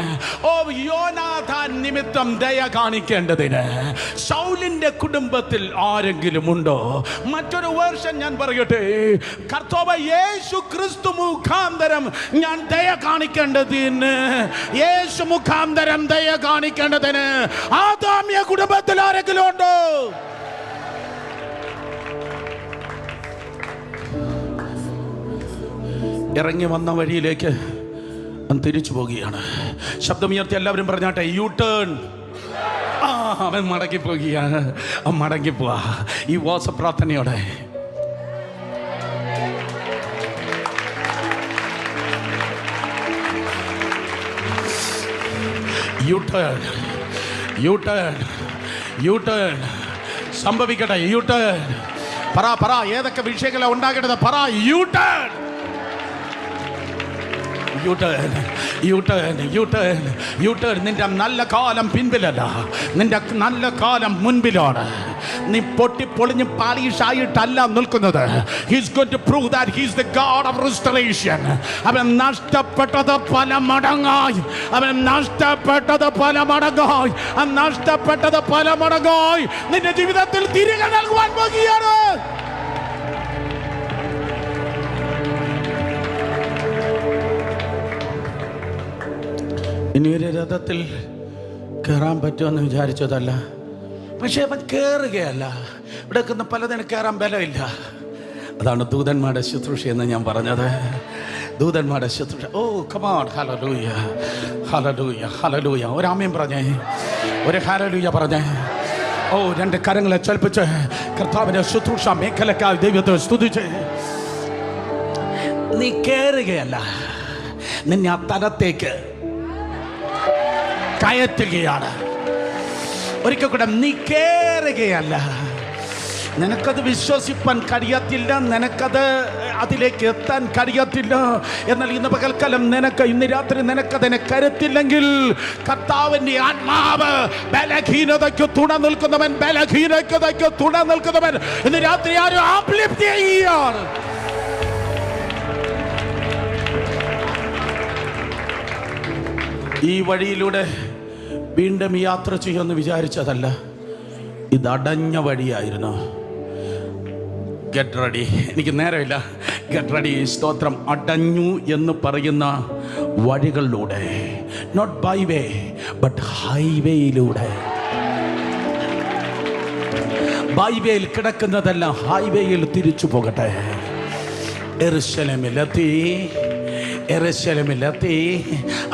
S1: യോനാഥാൻ നിമിത്തം ദയ കാണിക്കേണ്ടതിന് ശൗലിന്റെ കുടുംബത്തിൽ ആരെങ്കിലും ഉണ്ടോ? മറ്റൊരു വേർഷൻ ഞാൻ പറയട്ടെ, കർത്താവ് യേശു ക്രിസ്തു മുഖാന്തരം ഞാൻ ദയ കാണിക്കേണ്ടതിന്, യേശു മുഖാന്തരം ദയ കാണിക്കേണ്ടതിന് ആദാമ്യ കുടുംബത്തിൽ ആരെങ്കിലും ഉണ്ടോ? ഇറങ്ങി വന്ന വഴിയിലേക്ക് തിരിച്ചു പോകുകയാണ്. ശബ്ദമുയർത്തി എല്ലാവരും പറഞ്ഞാട്ടെ, യു ടേൺ. അവൻ മടങ്ങിപ്പോകുകയാണ്. മടങ്ങിപ്പോവാ ഈ വാസ പ്രാർത്ഥനയോടെ. യു ടേൺ സംഭവിക്കട്ടെ. യു ടേൺ പറ ഏതൊക്കെ വിഷയങ്ങളാണ് ഉണ്ടാകേണ്ടത്? പറ യു ടേൺ. നിന്റെ നല്ല കാലം പിൻപിലല്ല, നിന്റെ നല്ല കാലം മുൻപിലാണ്. നീ പൊട്ടിപ്പൊളിഞ്ഞ് പാളിഷായിട്ടല്ല നിൽക്കുന്നത്. He's going to prove that he's the God of restoration. അവൻ നഷ്ടപ്പെട്ടത് പല മടങ്ങായി, നിന്റെ ജീവിതത്തിൽ തിരികെ നൽകുവാൻ പോകുകയാണ്. ഇനി ഒരു രഥത്തിൽ കയറാൻ പറ്റുമെന്ന് വിചാരിച്ചതല്ല, പക്ഷെ അവൻ കയറുകയല്ല. ഇവിടെ നിൽക്കുന്ന പലതിന് കയറാൻ ബലമില്ല. അതാണ് ദൂതന്മാരുടെ ശുശ്രൂഷ എന്ന് ഞാൻ പറഞ്ഞത്. ദൂതന്മാരുടെ ശുശ്രൂഷ. ഓ കമാൺ, ഹല്ലേലൂയ, ഹല്ലേലൂയ, ഹല്ലേലൂയ. ഒരു ആമേൻ പറഞ്ഞേ, ഒരു ഹല്ലേലൂയ പറഞ്ഞേ. ഓ, 2 കരങ്ങളെ ചലിപ്പിച്ച് കർത്താവിന്റെ ശുശ്രൂഷ മേഖലക്കായി ദൈവത്തെ സ്തുതിച്ച്. നീ കയറുകയല്ല, നിന്നെ ആ തലത്തേക്ക് കയറ്റുകയാണ്. ഒരിക്കൽ കൂടെ, നീ കയറുകയല്ല, നിനക്കത് വിശ്വസിപ്പാൻ കഴിയത്തില്ല, നിനക്കത് അതിലേക്ക് എത്താൻ കഴിയത്തില്ല. എന്നാൽ ഇന്ന് പകൽക്കാലം ഇന്ന് രാത്രി നിനക്കതിനെ കരുത്തില്ലെങ്കിൽ കർത്താവിന്റെ ആത്മാവ് ബലഹീനതയ്ക്ക് തുണ നിൽക്കുന്നവൻ, ബലഹീനതയ്ക്ക് തുണ നിൽക്കുന്നവൻ ഇന്ന് രാത്രി ആരും ആപ്ലിപ്തി ചെയ്യുകയാണ്. ഈ വഴിയിലൂടെ വീണ്ടും യാത്ര ചെയ്യുമെന്ന് വിചാരിച്ചതല്ല, ഇതടഞ്ഞ വഴിയായിരുന്നു. ഗെറ്റ് റെഡി, എനിക്ക് നേരമില്ല. Get ready. സ്തോത്രം. അടഞ്ഞു എന്ന് പറയുന്ന വഴികളിലൂടെ, നോട്ട് ബൈ വേ ബട്ട് ഹൈവേയിലൂടെ. ബൈവേയിൽ കിടക്കുന്നതെല്ലാം ഹൈവേയിൽ തിരിച്ചു പോകട്ടെ. യെരൂശലേമിലെത്തി.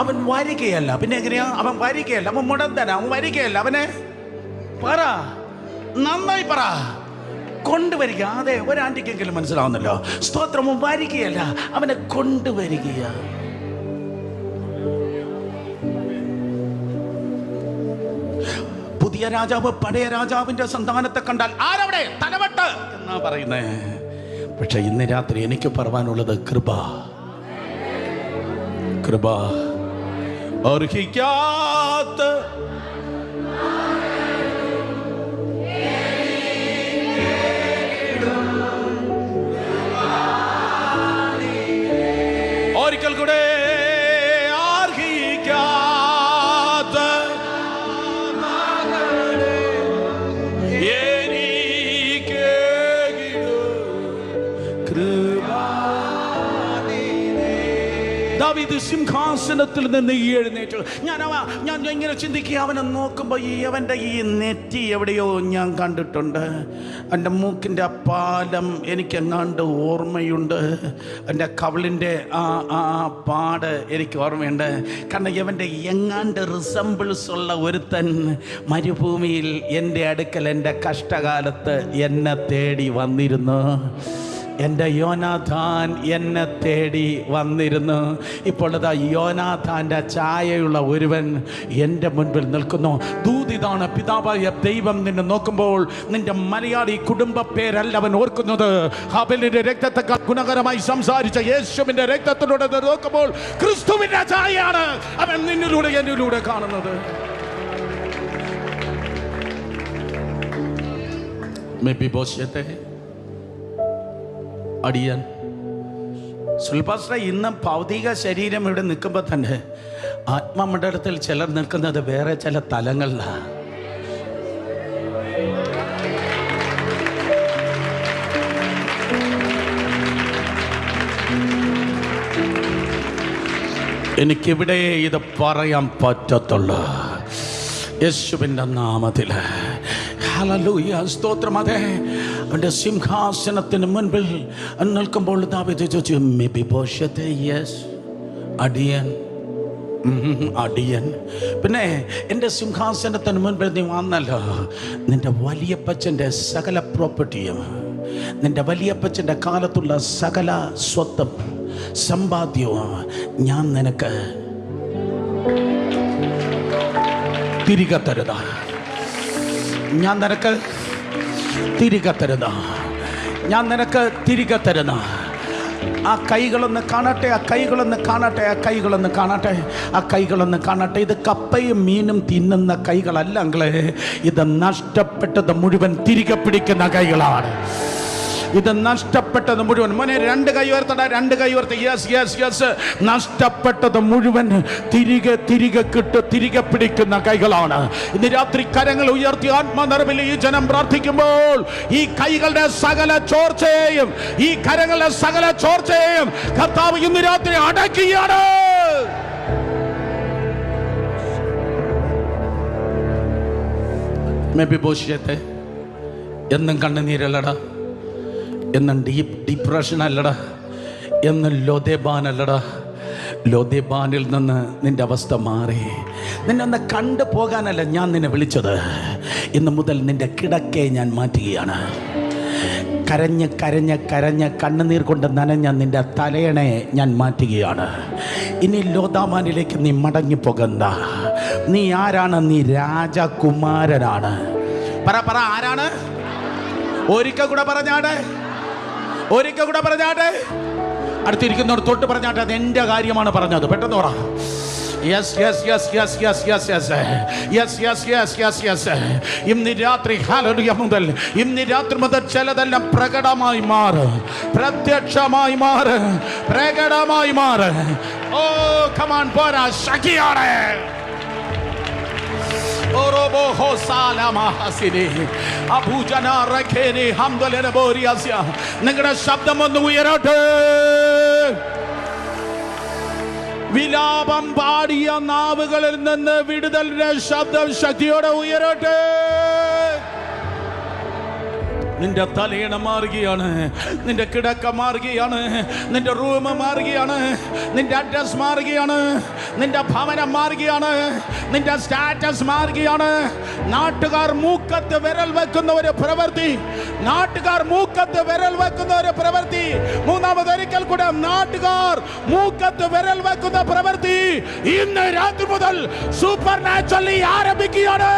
S1: അവൻ വരികയല്ല. പിന്നെ എങ്ങനെയാ? അവൻ വരികയല്ല, അവൻ മുടന്തന, അവൻ വരികയല്ല. അവനെ പറ, നന്നായി പറ, കൊണ്ടുവരിക. അതെ, ഒരാൻറ്റിക്കെങ്കിലും മനസ്സിലാവുന്നല്ലോ. സ്തോത്രവും വരികയല്ല, അവനെ കൊണ്ടുവരിക. പുതിയ രാജാവ് പഴയ രാജാവിന്റെ സന്താനത്തെ കണ്ടാൽ ആരവിടെ തലവെട്ട് എന്നാ പറയുന്നേ. പക്ഷെ ഇന്ന് രാത്രി എനിക്ക് പറയാനുള്ളത് കൃപ. കൃപ അർഹിക്കാത്ത ഒരിക്കൽ കൂടെ അർഹിക്കാത്ത എനിക്ക് കൃപ. ദാവീദ് സിംഹാസനത്തിൽ നിന്ന് എഴുന്നേറ്റു. ഞാൻ ഇങ്ങനെ ചിന്തിക്കുക, അവനെ നോക്കുമ്പോൾ അവൻ്റെ ഈ നെറ്റി എവിടെയോ ഞാൻ കണ്ടിട്ടുണ്ട്. എൻ്റെ മൂക്കിൻ്റെ ആ പാലം എനിക്കെങ്ങാണ്ട് ഓർമ്മയുണ്ട്. എൻ്റെ കവിളിൻ്റെ ആ പാട് എനിക്ക് ഓർമ്മയുണ്ട്. കാരണം ഇവൻ്റെ എങ്ങാണ്ട് റിസംബിൾസ് ഉള്ള ഒരുത്തൻ മരുഭൂമിയിൽ എൻ്റെ അടുക്കൽ എൻ്റെ കഷ്ടകാലത്ത് എന്നെ തേടി വന്നിരുന്നു. എൻ്റെ യോനാഥാൻ എന്നെ തേടി വന്നിരുന്നു. ഇപ്പോൾ അതാ യോനാഥാൻ്റെ ഛായയുള്ള ഒരുവൻ എൻ്റെ മുൻപിൽ നിൽക്കുന്നു. ദൂതിതാണ് പിതാവായ ദൈവം നിന്നെ നോക്കുമ്പോൾ നിന്റെ മലയാളി കുടുംബ പേരല്ല അവൻ ഓർക്കുന്നത്. ഹാബേലിന്റെ രക്തത്തെക്കാൾ ഗുണകരമായി സംസാരിച്ച യേശുവിന്റെ രക്തത്തിലൂടെ നോക്കുമ്പോൾ ക്രിസ്തുവിന്റെ ഛായയാണ് അവൻ നിന്നിലൂടെ എന്നിലൂടെ കാണുന്നത്. മെഫിബോശത്തെ അടിയൻ. സുൽപാസ്റ്റർ, ഇന്ന് ഭൗതിക ശരീരം ഇവിടെ നിൽക്കുമ്പോൾ തന്നെ ആത്മമണ്ഡലത്തിൽ ചിലർ നിൽക്കുന്നത് വേറെ ചില തലങ്ങളിലാണ്. എനിക്കിവിടെ ഇത് പറയാൻ പറ്റത്തുള്ളൂ യേശുവിൻ്റെ നാമത്തിൽ. ഹല്ലേലൂയ, സ്തോത്രം. അതെ, അവൻ്റെ സിംഹാസനത്തിന് മുൻപിൽ നിൽക്കുമ്പോൾ ദാവീദ് ചോദിച്ചു, മെഫിബോശത്തെ. യെസ്, അടിയൻ. അടിയൻ. പിന്നെ എൻ്റെ സിംഹാസനത്തിന് മുൻപിൽ നീ വന്നല്ലോ. നിൻ്റെ വലിയപ്പച്ചൻ്റെ സകല പ്രോപ്പർട്ടിയും, നിൻ്റെ വലിയപ്പച്ചൻ്റെ കാലത്തുള്ള സകല സ്വത്തും സമ്പാദ്യവും ഞാൻ നിനക്ക് തിരികെ തരുന്ന. ഞാൻ നിനക്ക് തിരികെ തരുന്ന. ഞാൻ നിനക്ക് തിരികെ തരുന്ന. ആ കൈകളൊന്ന് കാണട്ടെ, ആ കൈകളൊന്ന് കാണട്ടെ, ആ കൈകളൊന്ന് കാണട്ടെ, ആ കൈകളൊന്ന് കാണട്ടെ. ഇത് കപ്പയും മീനും തിന്നുന്ന കൈകളല്ല അങ്ങളെ. ഇത് നഷ്ടപ്പെട്ടത് മുഴുവൻ തിരികെ പിടിക്കുന്ന കൈകളാണ്. ഇത് നഷ്ടപ്പെട്ടത് മുഴുവൻ. മോനെ, രണ്ട് കൈ ഉയർത്തട, രണ്ട് കൈ ഉയർത്തി. Yes yes yes. നഷ്ടപ്പെട്ടത് മുഴുവൻ തിരികെ തിരികെ പിടിക്കുന്ന കൈകളാണ്. ഇന്ന് രാത്രി കരങ്ങൾ ഉയർത്തി ആത്മനിറവിൽ ഈ ജനം പ്രാർത്ഥിക്കുമ്പോൾ ഈ കൈകളുടെ സകല ചോർച്ചയെയും, ഈ കരങ്ങളുടെ സകല ചോർച്ചയെയും കർത്താവ് ഇന്ന് രാത്രി അടക്കുകയാണ്. മെഫിബോശത്തെ, എന്നും കണ്ണുനീരല്ലടാ, എന്നും ഡിപ്രഷൻ അല്ലടാ, എന്നും ലോദേബാൻ അല്ലടാ. ലോദേബാനിൽ നിന്ന് നിന്റെ അവസ്ഥ മാറി. നിന്നെ ഒന്ന് കണ്ടു പോകാനല്ല ഞാൻ നിന്നെ വിളിച്ചത്. ഇന്ന് മുതൽ നിന്റെ കിടക്കയെ ഞാൻ മാറ്റുകയാണ്. കരഞ്ഞ് കരഞ്ഞ് കരഞ്ഞ് കണ്ണുനീർ കൊണ്ട് നനഞ്ഞ നിന്റെ തലയണെ ഞാൻ മാറ്റുകയാണ്. ഇനി ലോദാമാനിലേക്ക് നീ മടങ്ങിപ്പോകണ്ട. നീ ആരാണ്? നീ രാജകുമാരനാണ്. പറ, ആരാണ്? ഒരിക്കൽ കൂടെ പറഞ്ഞാട്ടെ, ഒരിക്കൽ കൂടെ പറഞ്ഞാട്ടെ. അടുത്തിരിക്കുന്നവർ തൊട്ട് പറഞ്ഞാട്ടെ, അത് എൻ്റെ കാര്യമാണ് പറഞ്ഞത്. പെട്ടെന്ന് പറ. Yes yes yes yes yes yes yes yes yes yes yes yes. ഇന്ന് രാത്രി, ഹല്ലേലൂയ, മുതൽ ഇന്ന് രാത്രി മുതൽ ചിലതെല്ലാം പ്രകടമായി മാറ്, പ്രത്യക്ഷമായി മാറ്, പ്രകടമായി മാറ്. ഓ കമാൻ, പോരാ, ശക്തിയോടെ. നിങ്ങളുടെ ശബ്ദം ഒന്ന് ഉയരട്ടെ. വിലാപം പാടിയ നാവുകളിൽ നിന്ന് വിടുതലിന്റെ ശബ്ദം ശക്തിയോടെ ഉയരട്ടെ. നിന്റെ തലയിണ മാറുകയാണ്, നിന്റെ കിടക്ക മാറുകയാണ്, നിന്റെ റൂം മാറുകയാണ്, നിന്റെ അഡ്രസ് മാറുകയാണ്, നിന്റെ ഭവനം മാറുകയാണ്, നിന്റെ സ്റ്റാറ്റസ് മാറുകയാണ്. നാട്ടുകാർ മൂക്കത്ത് വിരൽ വെക്കുന്ന ഒരു പ്രവൃത്തി, നാട്ടുകാർ മൂക്കത്ത് വിരൽ വെക്കുന്ന ഒരു പ്രവൃത്തി. മൂന്നാമതൊരിക്കൽ കൂടെ, നാട്ടുകാർ മൂക്കത്ത് വിരൽ വെക്കുന്ന പ്രവൃത്തി ഇന്ന് രാത്രി മുതൽ സൂപ്പർ നാച്ചുറലി ആരംഭിക്കുകയാണ്.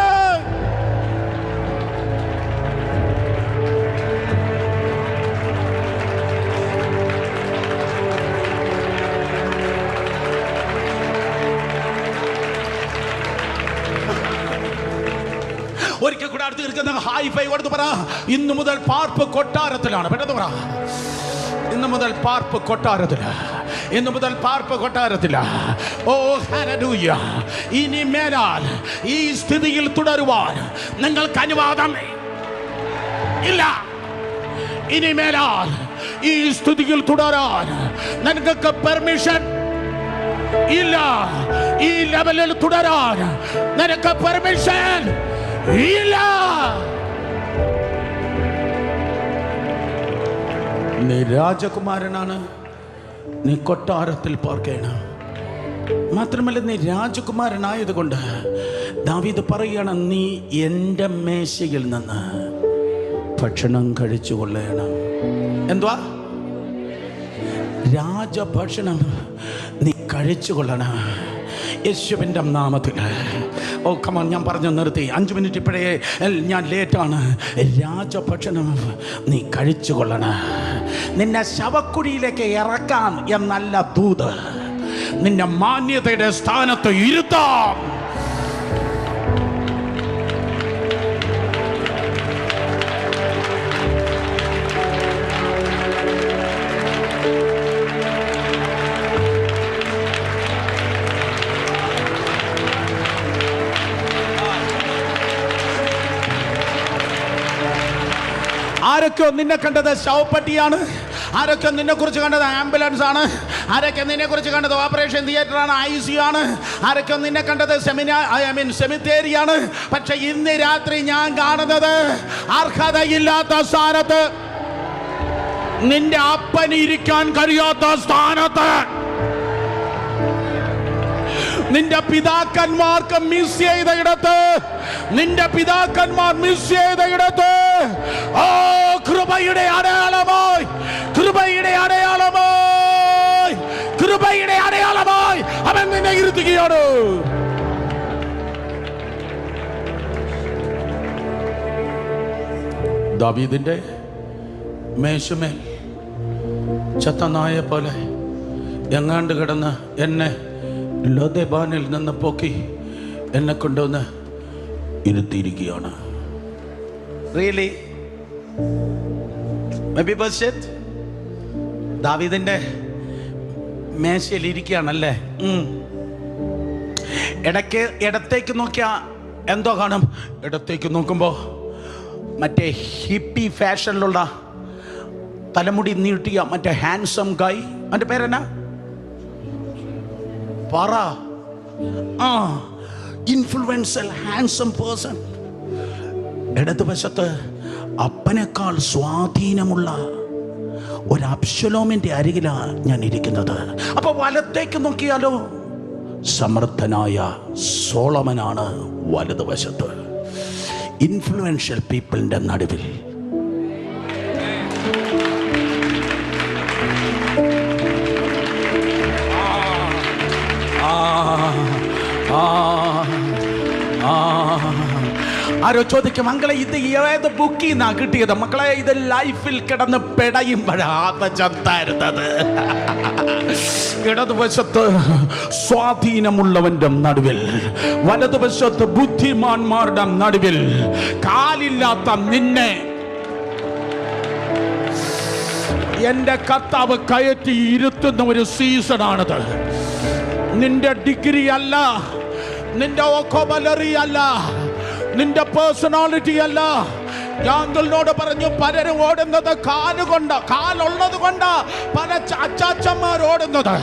S1: ഒരിക്കൽ കൂടെ അടുത്ത് നിൽക്കുന്ന ഹൈ ഫൈ കൊടുത്ത് പറ, ഇന്നു മുതൽ പാർപ്പ് കൊട്ടാരത്തിലാണ്. പെട്ടെന്ന് പറ, ഇന്നു മുതൽ പാർപ്പ് കൊട്ടാരത്തില, ഇന്നു മുതൽ പാർപ്പ് കൊട്ടാരത്തില. ഓ ഹല്ലേലൂയ. ഇനി മേലാൽ ഈ സ്ഥിതിയിൽ തുടരുവാൻ നിങ്ങൾക്ക് അനുവാദം ഇല്ല. ഇനി മേലാൽ ഈ സ്ഥിതിയിൽ തുടരാൻ നിങ്ങൾക്ക് പെർമിഷൻ ഇല്ല. ഈ ലെവലിൽ തുടരാൻ നിനക്ക് പെർമിഷൻ ഇല്ല. നീ രാജകുമാരനാണ്, നീ കൊട്ടാരത്തിൽ പാർക്കണം. മാത്രമല്ല, നീ രാജകുമാരനായതുകൊണ്ട് ദാവീദ് പറയുകയാണ്, നീ എൻ്റെ മേശയിൽ നിന്ന് ഭക്ഷണം കഴിച്ചു കൊള്ളണം. എന്തുവാ? രാജഭക്ഷണം നീ കഴിച്ചു കൊള്ളണം യേശുവിൻ്റെ നാമത്തിൽ. ഓ കമോൺ, ഞാൻ പറഞ്ഞു നിർത്തി. 5 മിനിറ്റ് ഇപ്പോഴേ ഞാൻ ലേറ്റാണ്. രാജഭക്ഷണം നീ കഴിച്ചു കൊള്ളണം. നിന്നെ ശവക്കുഴിയിലേക്ക് ഇറക്കാം എന്നല്ല ദൂത്, നിന്നെ മാന്യതയുടെ സ്ഥാനത്ത് ഇരുത്താം. ആരൊക്കെ നിന്നെ കണ്ടത് ശവപ്പെട്ടിയാണ്, ആരൊക്കെ നിന്നെ കുറിച്ച് കണ്ടത് ആംബുലൻസ് ആണ്, ആരൊക്കെ നിന്നെ കുറിച്ച് കണ്ടത് ഓപ്പറേഷൻ തിയേറ്റർ ആണ്, ICU ആണ്, ആരൊക്കെ നിന്നെ കണ്ടത് സെമിത്തേരിയാണ്. പക്ഷെ ഇന്ന് രാത്രി ഞാൻ കാണുന്നത് അർഹതയില്ലാത്ത സ്ഥാനത്ത്, നിന്റെ അപ്പന് ഇരിക്കാൻ കഴിയാത്ത സ്ഥാനത്ത്, നിന്റെ പിതാക്കന്മാർക്ക് മിസ് ചെയ്ത ഇടത്ത്, നിന്റെ പിതാക്കന്മാർ മിസ് ചെയ്ത ഇടത്ത്, ഓ കൃപയുടെ അടയാളമായി, കൃപയുടെ അടയാളമായി, കൃപയുടെ അടയാളമായി അവൻ നിന്നെ ഇരുത്തുകയാണ്. ദാവീദിന്റെ മേശമേൽ ചത്ത നായ പോലെ എങ്ങാണ്ട് കിടന്ന് എന്നെ ലോദെബാനിൽ നിന്ന് പൊക്കി എന്നെ കൊണ്ടുവന്ന് ഇരുത്തിയിരിക്കുകയാണ്. റിയലി ദാവീദിന്റെ മേശയിൽ ഇരിക്കുകയാണല്ലേ. ഇടത്തേക്ക് നോക്കിയാ എന്തോ കാണും. ഇടത്തേക്ക് നോക്കുമ്പോൾ മറ്റേ ഹിപ്പി ഫാഷനിലുള്ള തലമുടി നീട്ടിയ മറ്റേ ഹാൻസം ഗായ്, അവൻ്റെ പേരെന്നാ പറ, ഇൻഫ്ലുവൻഷ്യൽ ഹാൻസം പേഴ്സൺ. ഇടതുവശത്ത് അപ്പനേക്കാൾ സ്വാധീനമുള്ള ഒരു അബ്ശലോമിന്റെ അരികിലാണ് ഞാൻ ഇരിക്കുന്നത്. അപ്പൊ വലത്തേക്ക് നോക്കിയാലോ സമർത്ഥനായ സോളമനാണ് വലതുവശത്ത്. ഇൻഫ്ലുവൻഷ്യൽ പീപ്പിളിന്റെ നടുവിൽ ആരോ ചോദിക്കും, മക്കളെ ഇത് ഏത് ബുക്കിൽ നിന്നാ കിട്ടിയത്? മക്കളെ, ഇത് ലൈഫിൽ കിടന്ന് പെടയുമ്പോഴാണ് തരുന്നത്. ഇടതുവശത്ത് സ്വാധീനമുള്ളവന്റെ നടുവിൽ, വലതുവശത്ത് ബുദ്ധിമാന്മാരുടെ നടുവിൽ കാലില്ലാത്ത നിന്നെ എന്റെ കർത്താവ് കയറ്റി ഇരുത്തുന്ന ഒരു സീസണാണത്. നിന്റെ ഡിഗ്രി അല്ല, നിന്റെ വൊക്കാബുലറി അല്ല, നിന്റെ പേഴ്സണാലിറ്റി അല്ല. ഞങ്ങളോട് പറഞ്ഞു, പലരും ഓടുന്നത് കാലുകൊണ്ട്, കാലുള്ളത് കൊണ്ടാ പല അച്ചാച്ചന്മാർ ഓടുന്നത്,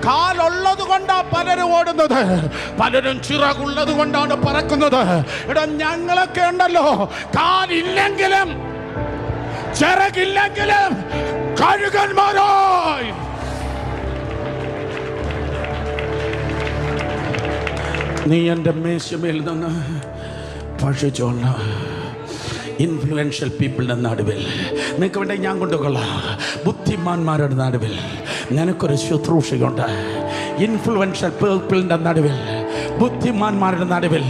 S1: കാലുള്ളത് കൊണ്ടാ പലരും ഓടുന്നത്, പലരും ചിറകുള്ളത് കൊണ്ടാണ് പറക്കുന്നത്. ഇവിടെ ഞങ്ങളൊക്കെ ഉണ്ടല്ലോ, കാലില്ലെങ്കിലും ചിറകില്ലെങ്കിലും കഴുകന്മാരായി. നീ എൻ്റെ മേശമേൽ നിന്ന് ഭക്ഷിച്ചോള. ഇൻഫ്ലുവൻഷ്യൽ പീപ്പിളിൻ്റെ നടുവിൽ നിനക്ക് വേണ്ടി ഞാൻ കൊണ്ടുകൊള്ളാം. ബുദ്ധിമാന്മാരുടെ നടുവിൽ നിനക്കൊരു ശുശ്രൂഷയുണ്ട്. ഇൻഫ്ലുവൻഷ്യൽ പീപ്പിളിൻ്റെ നടുവിൽ, ബുദ്ധിമാന്മാരുടെ നടുവിൽ,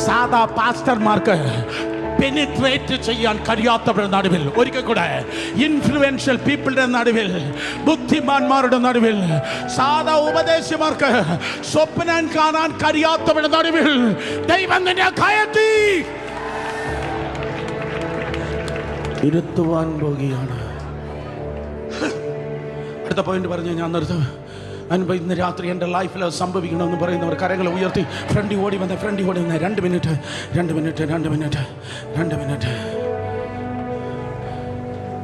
S1: സാധാ പാസ്റ്റർമാർക്ക് പെനിട്രേറ്റ് ചെയ്യാൻ കഴിയാത്തവരുടെ നടുവിൽ, ഒരിക്കൽ കൂടെ, ഇൻഫ്ലുവൻഷ്യൽ പീപ്പിളുടെ നടുവിൽ, ബുദ്ധിമാന്മാരുടെ നടുവിൽ, സാധാ ഉപദേശിമാർക്ക് സ്വപ്നം കാണാൻ കഴിയാത്തവരുടെ നടുവിൽ ദൈവം നിന്നെ കയറ്റി ഇരുത്തുവാൻ പോകുകയാണ്. അടുത്ത പോയിന്റ് പറഞ്ഞ് ഞാൻ നിർത്തും. ഇന്ന് രാത്രി എൻ്റെ ലൈഫിൽ സംഭവിക്കണമെന്ന് പറയുന്നവർ കരങ്ങൾ ഉയർത്തി ഫ്രണ്ടി ഓടി വന്ന് 2 മിനിറ്റ്.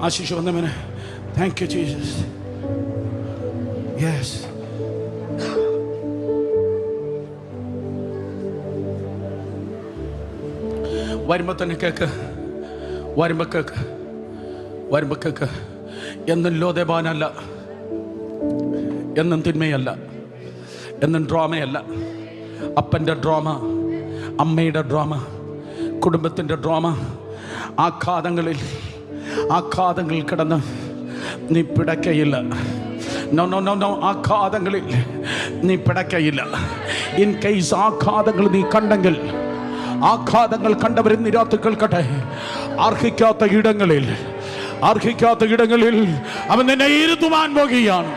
S1: ആശിഷ് വന്നവന് താങ്ക് യു ജീസസ്. യെസ്, വരുമ്പോൾ തന്നെ കേക്ക്, വരുമ്പോൾ കേക്ക്. എന്നും ലോദേബാനല്ല, എന്നും തിന്മയല്ല, എന്നും ഡ്രാമയല്ല. അപ്പൻ്റെ ഡ്രാമ, അമ്മയുടെ ഡ്രാമ, കുടുംബത്തിൻ്റെ ഡ്രാമ. ആഘാതങ്ങളിൽ കിടന്ന് നീ പിടക്കയില്ല. നോ, ആഘാതങ്ങളിൽ നീ പിടക്കയില്ല. ഇൻ കേസ് ആഘാതങ്ങൾ നീ കണ്ടെങ്കിൽ, ആഘാതങ്ങൾ കണ്ടവരും നിരാത്ത് കേൾക്കട്ടെ. അർഹിക്കാത്ത ഇടങ്ങളിൽ അവൻ നിന്നെ ഇരുത്തുവാൻ പോകുകയാണ്.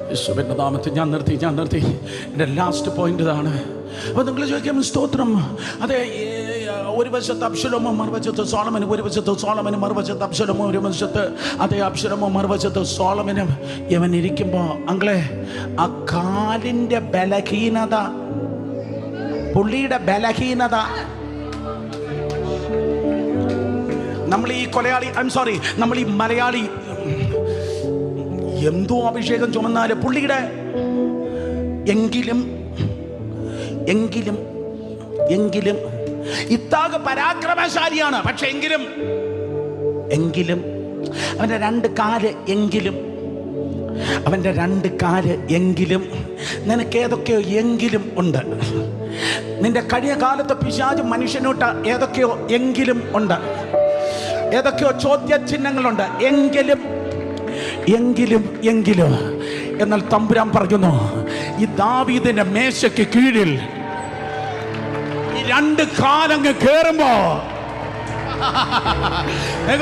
S1: യേശുവിൻ്റെ നാമത്തിൽ ഞാൻ നിർത്തി. എൻ്റെ ലാസ്റ്റ് പോയിന്റ് ഇതാണ്. അപ്പോൾ നിങ്ങൾ ചോദിക്കാം, സ്തോത്രം, അതെ, ഒരു വശത്ത് അബ്ശലോമോ, മറുവശത്ത് സോളമനും, ഒരു വശത്ത് സോളമനും, മറുവശത്ത് അബ്ശലോമോ, ഒരു വശത്ത് അതേ അബ്ശലോമോ, മറുവശത്ത് സോളമനും. ഇവൻ ഇരിക്കുമ്പോൾ അങ്ങളെ ആ കാലിൻ്റെ ബലഹീനത, പുള്ളിയുടെ ബലഹീനത, നമ്മൾ ഈ മലയാളി എന്തോ അഭിഷേകം ചുമന്നാല് പുള്ളിയുടെ എങ്കിലും ഇത്താക പരാക്രമശാലിയാണ്. പക്ഷെ എങ്കിലും അവൻ്റെ 2 കാല് എങ്കിലും നിനക്ക് ഏതൊക്കെയോ എങ്കിലും ഉണ്ട്. നിന്റെ കഴിഞ്ഞ കാലത്തെ പിശാച് മനുഷ്യനോട്ട് ഏതൊക്കെയോ എങ്കിലും ഉണ്ട്, ഏതൊക്കെയോ ചോദ്യചിഹ്നങ്ങളുണ്ട്. എങ്കിലും എന്നാൽ തമ്പുരാൻ പറയുന്നു, ഈ ദാവീദിന്റെ മേശയ്ക്ക് കീഴിൽ ഈ 2 കാലങ്ങ് കേറുമ്പോ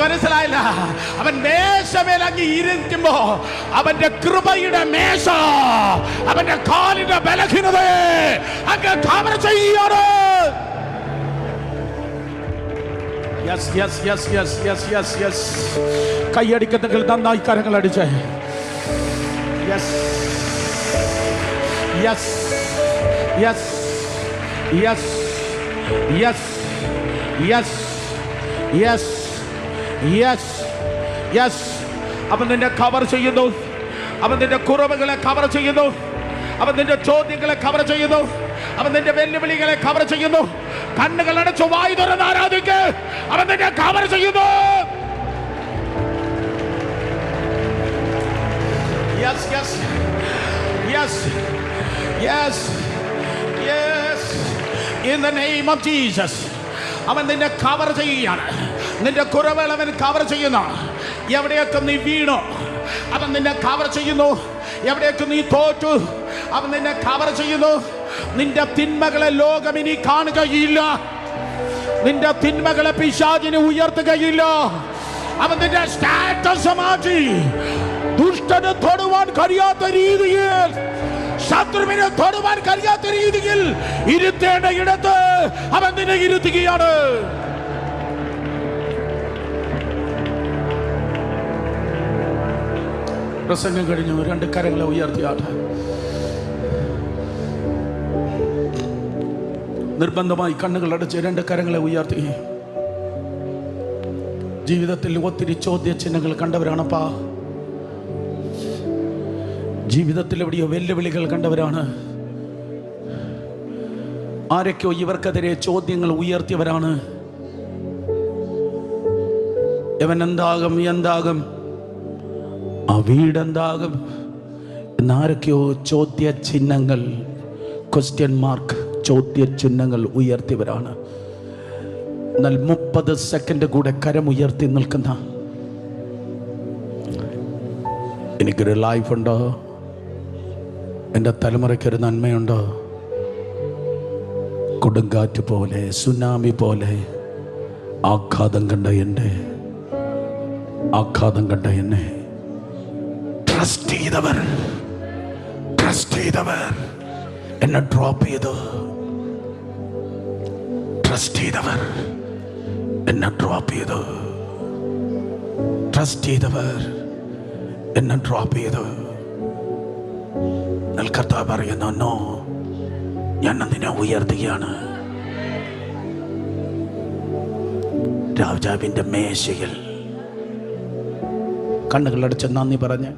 S1: മനസ്സിലായില്ല, അവൻ മേശമേലങ്ങ് ഇരിക്കുമ്പോ അവന്റെ കൃപയുടെ മേശ അവന്റെ കാലിന്റെ ബലഹീനതയെ അങ്ങ് കവർ ചെയ്യാണ്. കൈയടിക്കുന്നെങ്കിൽ നന്നായി കരങ്ങൾ അടിച്ചേ. അവൻ നിന്നെ കവർ ചെയ്യുന്നു. അവൻ നിന്റെ കുറവുകളെ കവർ ചെയ്യുന്നു. അവൻ നിന്റെ ചോദ്യങ്ങളെ കവർ ചെയ്യുന്നു. അവൻ നിന്റെ വെല്ലുവിളികളെ കവർ ചെയ്യുന്നു. കണ്ണുകൾ അടച്ചു വായി തുറന്ന് ആരാധിക്ക്. അവൻ നിന്നെ കവർ ചെയ്യുന്നു. In the name of Jesus. അവൻ നിന്നെ കവർ ചെയ്യുകയാണ്. നിന്റെ കുറവുകൾ അവൻ കവർ ചെയ്യുന്നു. എവിടെയൊക്കെ നീ വീണു അവൻ നിന്നെ കവർ ചെയ്യുന്നു. എവിടെയൊക്കെ നീ തോറ്റു അവൻ നിന്നെ കവർ ചെയ്യുന്നു. നിന്റെ തിന്മകളെ ലോകം ഇനി കാണുകയില്ല. നിന്റെ തിന്മകളെ പിശാചിന് ഉയർത്തുകയില്ല. അവൻ നിന്റെ സ്റ്റാറ്റസ് മാറ്റി ദുഷ്ടനെ തൊടുവാൻ കഴിയാത്ത രീതിയിൽ, ശത്രുവിനെ തൊടുവാൻ കഴിയാത്ത രീതിയിൽ ഇരുത്തേണ്ട ഇടത്ത് അവൻ നിന്നെ ഇരുത്തുകയാണ്. പ്രസംഗം കഴിഞ്ഞു. 2 കരങ്ങളെ ഉയർത്തിയാട്ടെ. നിർബന്ധമായി കണ്ണുകളടച്ച് 2 കരങ്ങളെ ഉയർത്തി. ജീവിതത്തിൽ ഒത്തിരി ചോദ്യചിഹ്നങ്ങൾ കണ്ടവരാണപ്പാ. ജീവിതത്തിൽ എവിടെയോ വെല്ലുവിളികൾ കണ്ടവരാണ്. ആരൊക്കെയോ ഇവർക്കെതിരെ ചോദ്യങ്ങൾ ഉയർത്തിയവരാണ്. ഇവൻ എന്താകും, എന്താകും, ആ വീടെന്താകും എന്നാരൊക്കെയോ ചോദ്യചിഹ്നങ്ങൾ, ക്വസ്റ്റ്യൻ മാർക്ക്, ചോദ്യചിഹ്നങ്ങൾ ഉയർത്തിയവരാണ്. എന്നാൽ 30 സെക്കൻഡ് കൂടെ കരമുയർത്തി നിൽക്കുന്ന, എനിക്കൊരു ലൈഫുണ്ടോ, എൻ്റെ തലമുറയ്ക്കൊരു നന്മയുണ്ടോ, കൊടുങ്കാറ്റ് പോലെ, സുനാമി പോലെ ആഘാതം കണ്ട എന്നെ ട്രസ്റ്റ് ചെയ്തവർ എന്നെ ഡ്രോപ്പ് ചെയ്തു. ട്രസ്റ്റ് ചെയ്തവർ എന്നെ ഡ്രോപ്പ് ചെയ്തു. ട്രസ്റ്റ് ചെയ്തവർ എന്നെ ഡ്രോപ്പ് ചെയ്തു. കർത്താവ് പറയുന്നു, നോ, ഞാൻ നിന്നെ ഉയർത്തുകയാണ്. രാജാവിന്റെ മേശയിൽ കണ്ണുകളടച്ച് നന്ദി പറഞ്ഞ്,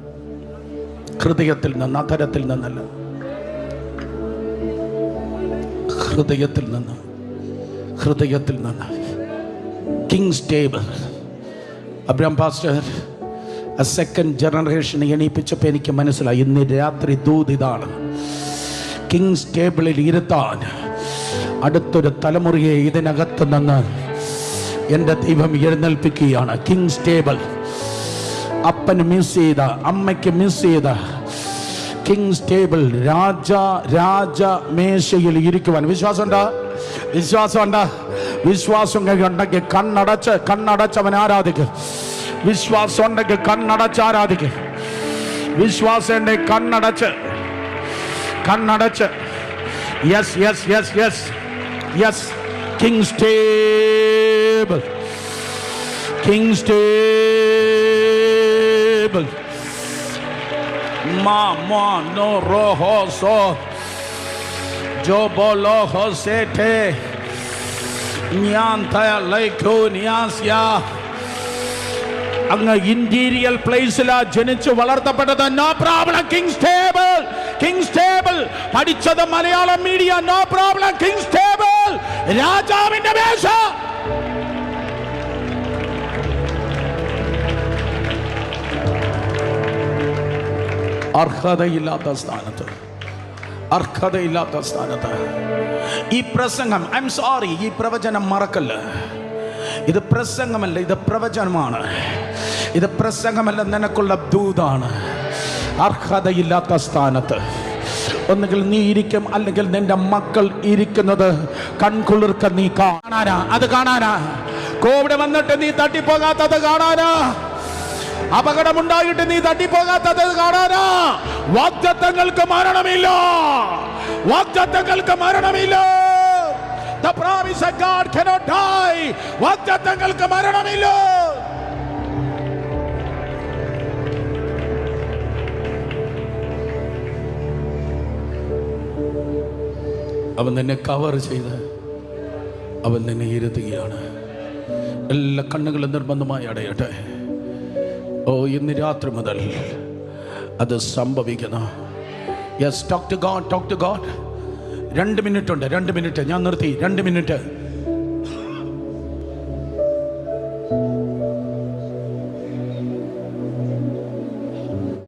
S1: ഹൃദയത്തിൽ നിന്ന്, അധരത്തിൽ നിന്നല്ല, ഹൃദയത്തിൽ നിന്ന് king's table. Abraham pastor second generation എണീപ്പിച്ചപ്പോൾ എനിക്ക് മനസ്സിലായി, ഇന്ന് രാത്രി ദൂത് ഇതാണ്. കിങ്സ് ടേബിളിൽ ഇരുത്താൻ അടുത്തൊരു തലമുറയെ ഇതിനകത്ത് നിന്ന് എൻ്റെ ദൈവം എഴുന്നേൽപ്പിക്കുകയാണ്. കിങ്സ് ടേബിൾ, അപ്പന് മിസ് ചെയ്ത, അമ്മയ്ക്ക് മിസ് ചെയ്ത കിങ്സ് ടേബിൾ, രാജ മേശയിൽ ഇരിക്കുവാൻ. വിശ്വാസമുണ്ടോ? വിശ്വാസം ഉണ്ടെങ്കിൽ കണ്ണടച്ചവൻ ആരാധിക്കും. വിശ്വാസം ഉണ്ടെങ്കിൽ കണ്ണടച്ച് ആരാധിക്കും. വിശ്വാസം ഉണ്ടെങ്കിൽ കണ്ണടച്ച് yes. King's table no rohoso jobolo hosete nyanta laikonyasia. അങ്ങ് ഇന്റീരിയൽ പ്ലേസിലാ ജനിച്ചു വളർത്തപ്പെട്ടത്. No problem. കിങ്സ് ടേബിൾ പഠിച്ചത് Malayalam media. No problem. King's table, രാജാവിന്റെ മേശ. അർഹതയില്ലാത്ത സ്ഥാനത്ത് ഈ പ്രസംഗം, ഐ എം സോറി, ഈ പ്രവചനം മറക്കല്ല. ഇത് പ്രസംഗമല്ല, ഇത് പ്രവചനമാണ്. ഇത് പ്രസംഗമല്ല, നിനക്കുള്ള ദൂതാണ്. അർഹതയില്ലാത്ത സ്ഥാനത്ത് ഒന്നുകിൽ നീ ഇരിക്കും, അല്ലെങ്കിൽ നിന്റെ മക്കൾ ഇരിക്കുന്നത് കൺകുളിർക്ക നീ കാണാനാ. കോവിഡ് വന്നിട്ട് നീ തട്ടിപ്പോകാത്തത് കാണാനാ. അപകടമുണ്ടായിട്ട് നീ തട്ടിപ്പോകാത്തത് കാണാനാ. വാഗ്ദത്തങ്ങൾക്ക് മരണമില്ല. The promise of God cannot die. വാഗ്ദത്തങ്ങൾക്ക് മരണമില്ല. അവൻ നിന്നെ കവർ ചെയ്ത് അവൻ നിന്നെ ഇരുത്തുകയാണ്. എല്ലാ കണ്ണുകളും നിർബന്ധമായി അടയട്ടെ. ഓ, ഇന്ന് രാത്രി മുതൽ അത് സംഭവിക്കുന്നു. Yes, talk to God. 2 minute ഉണ്ട്. 2 മിനിറ്റ് ഞാൻ നിർത്തി. 2 മിനിറ്റ്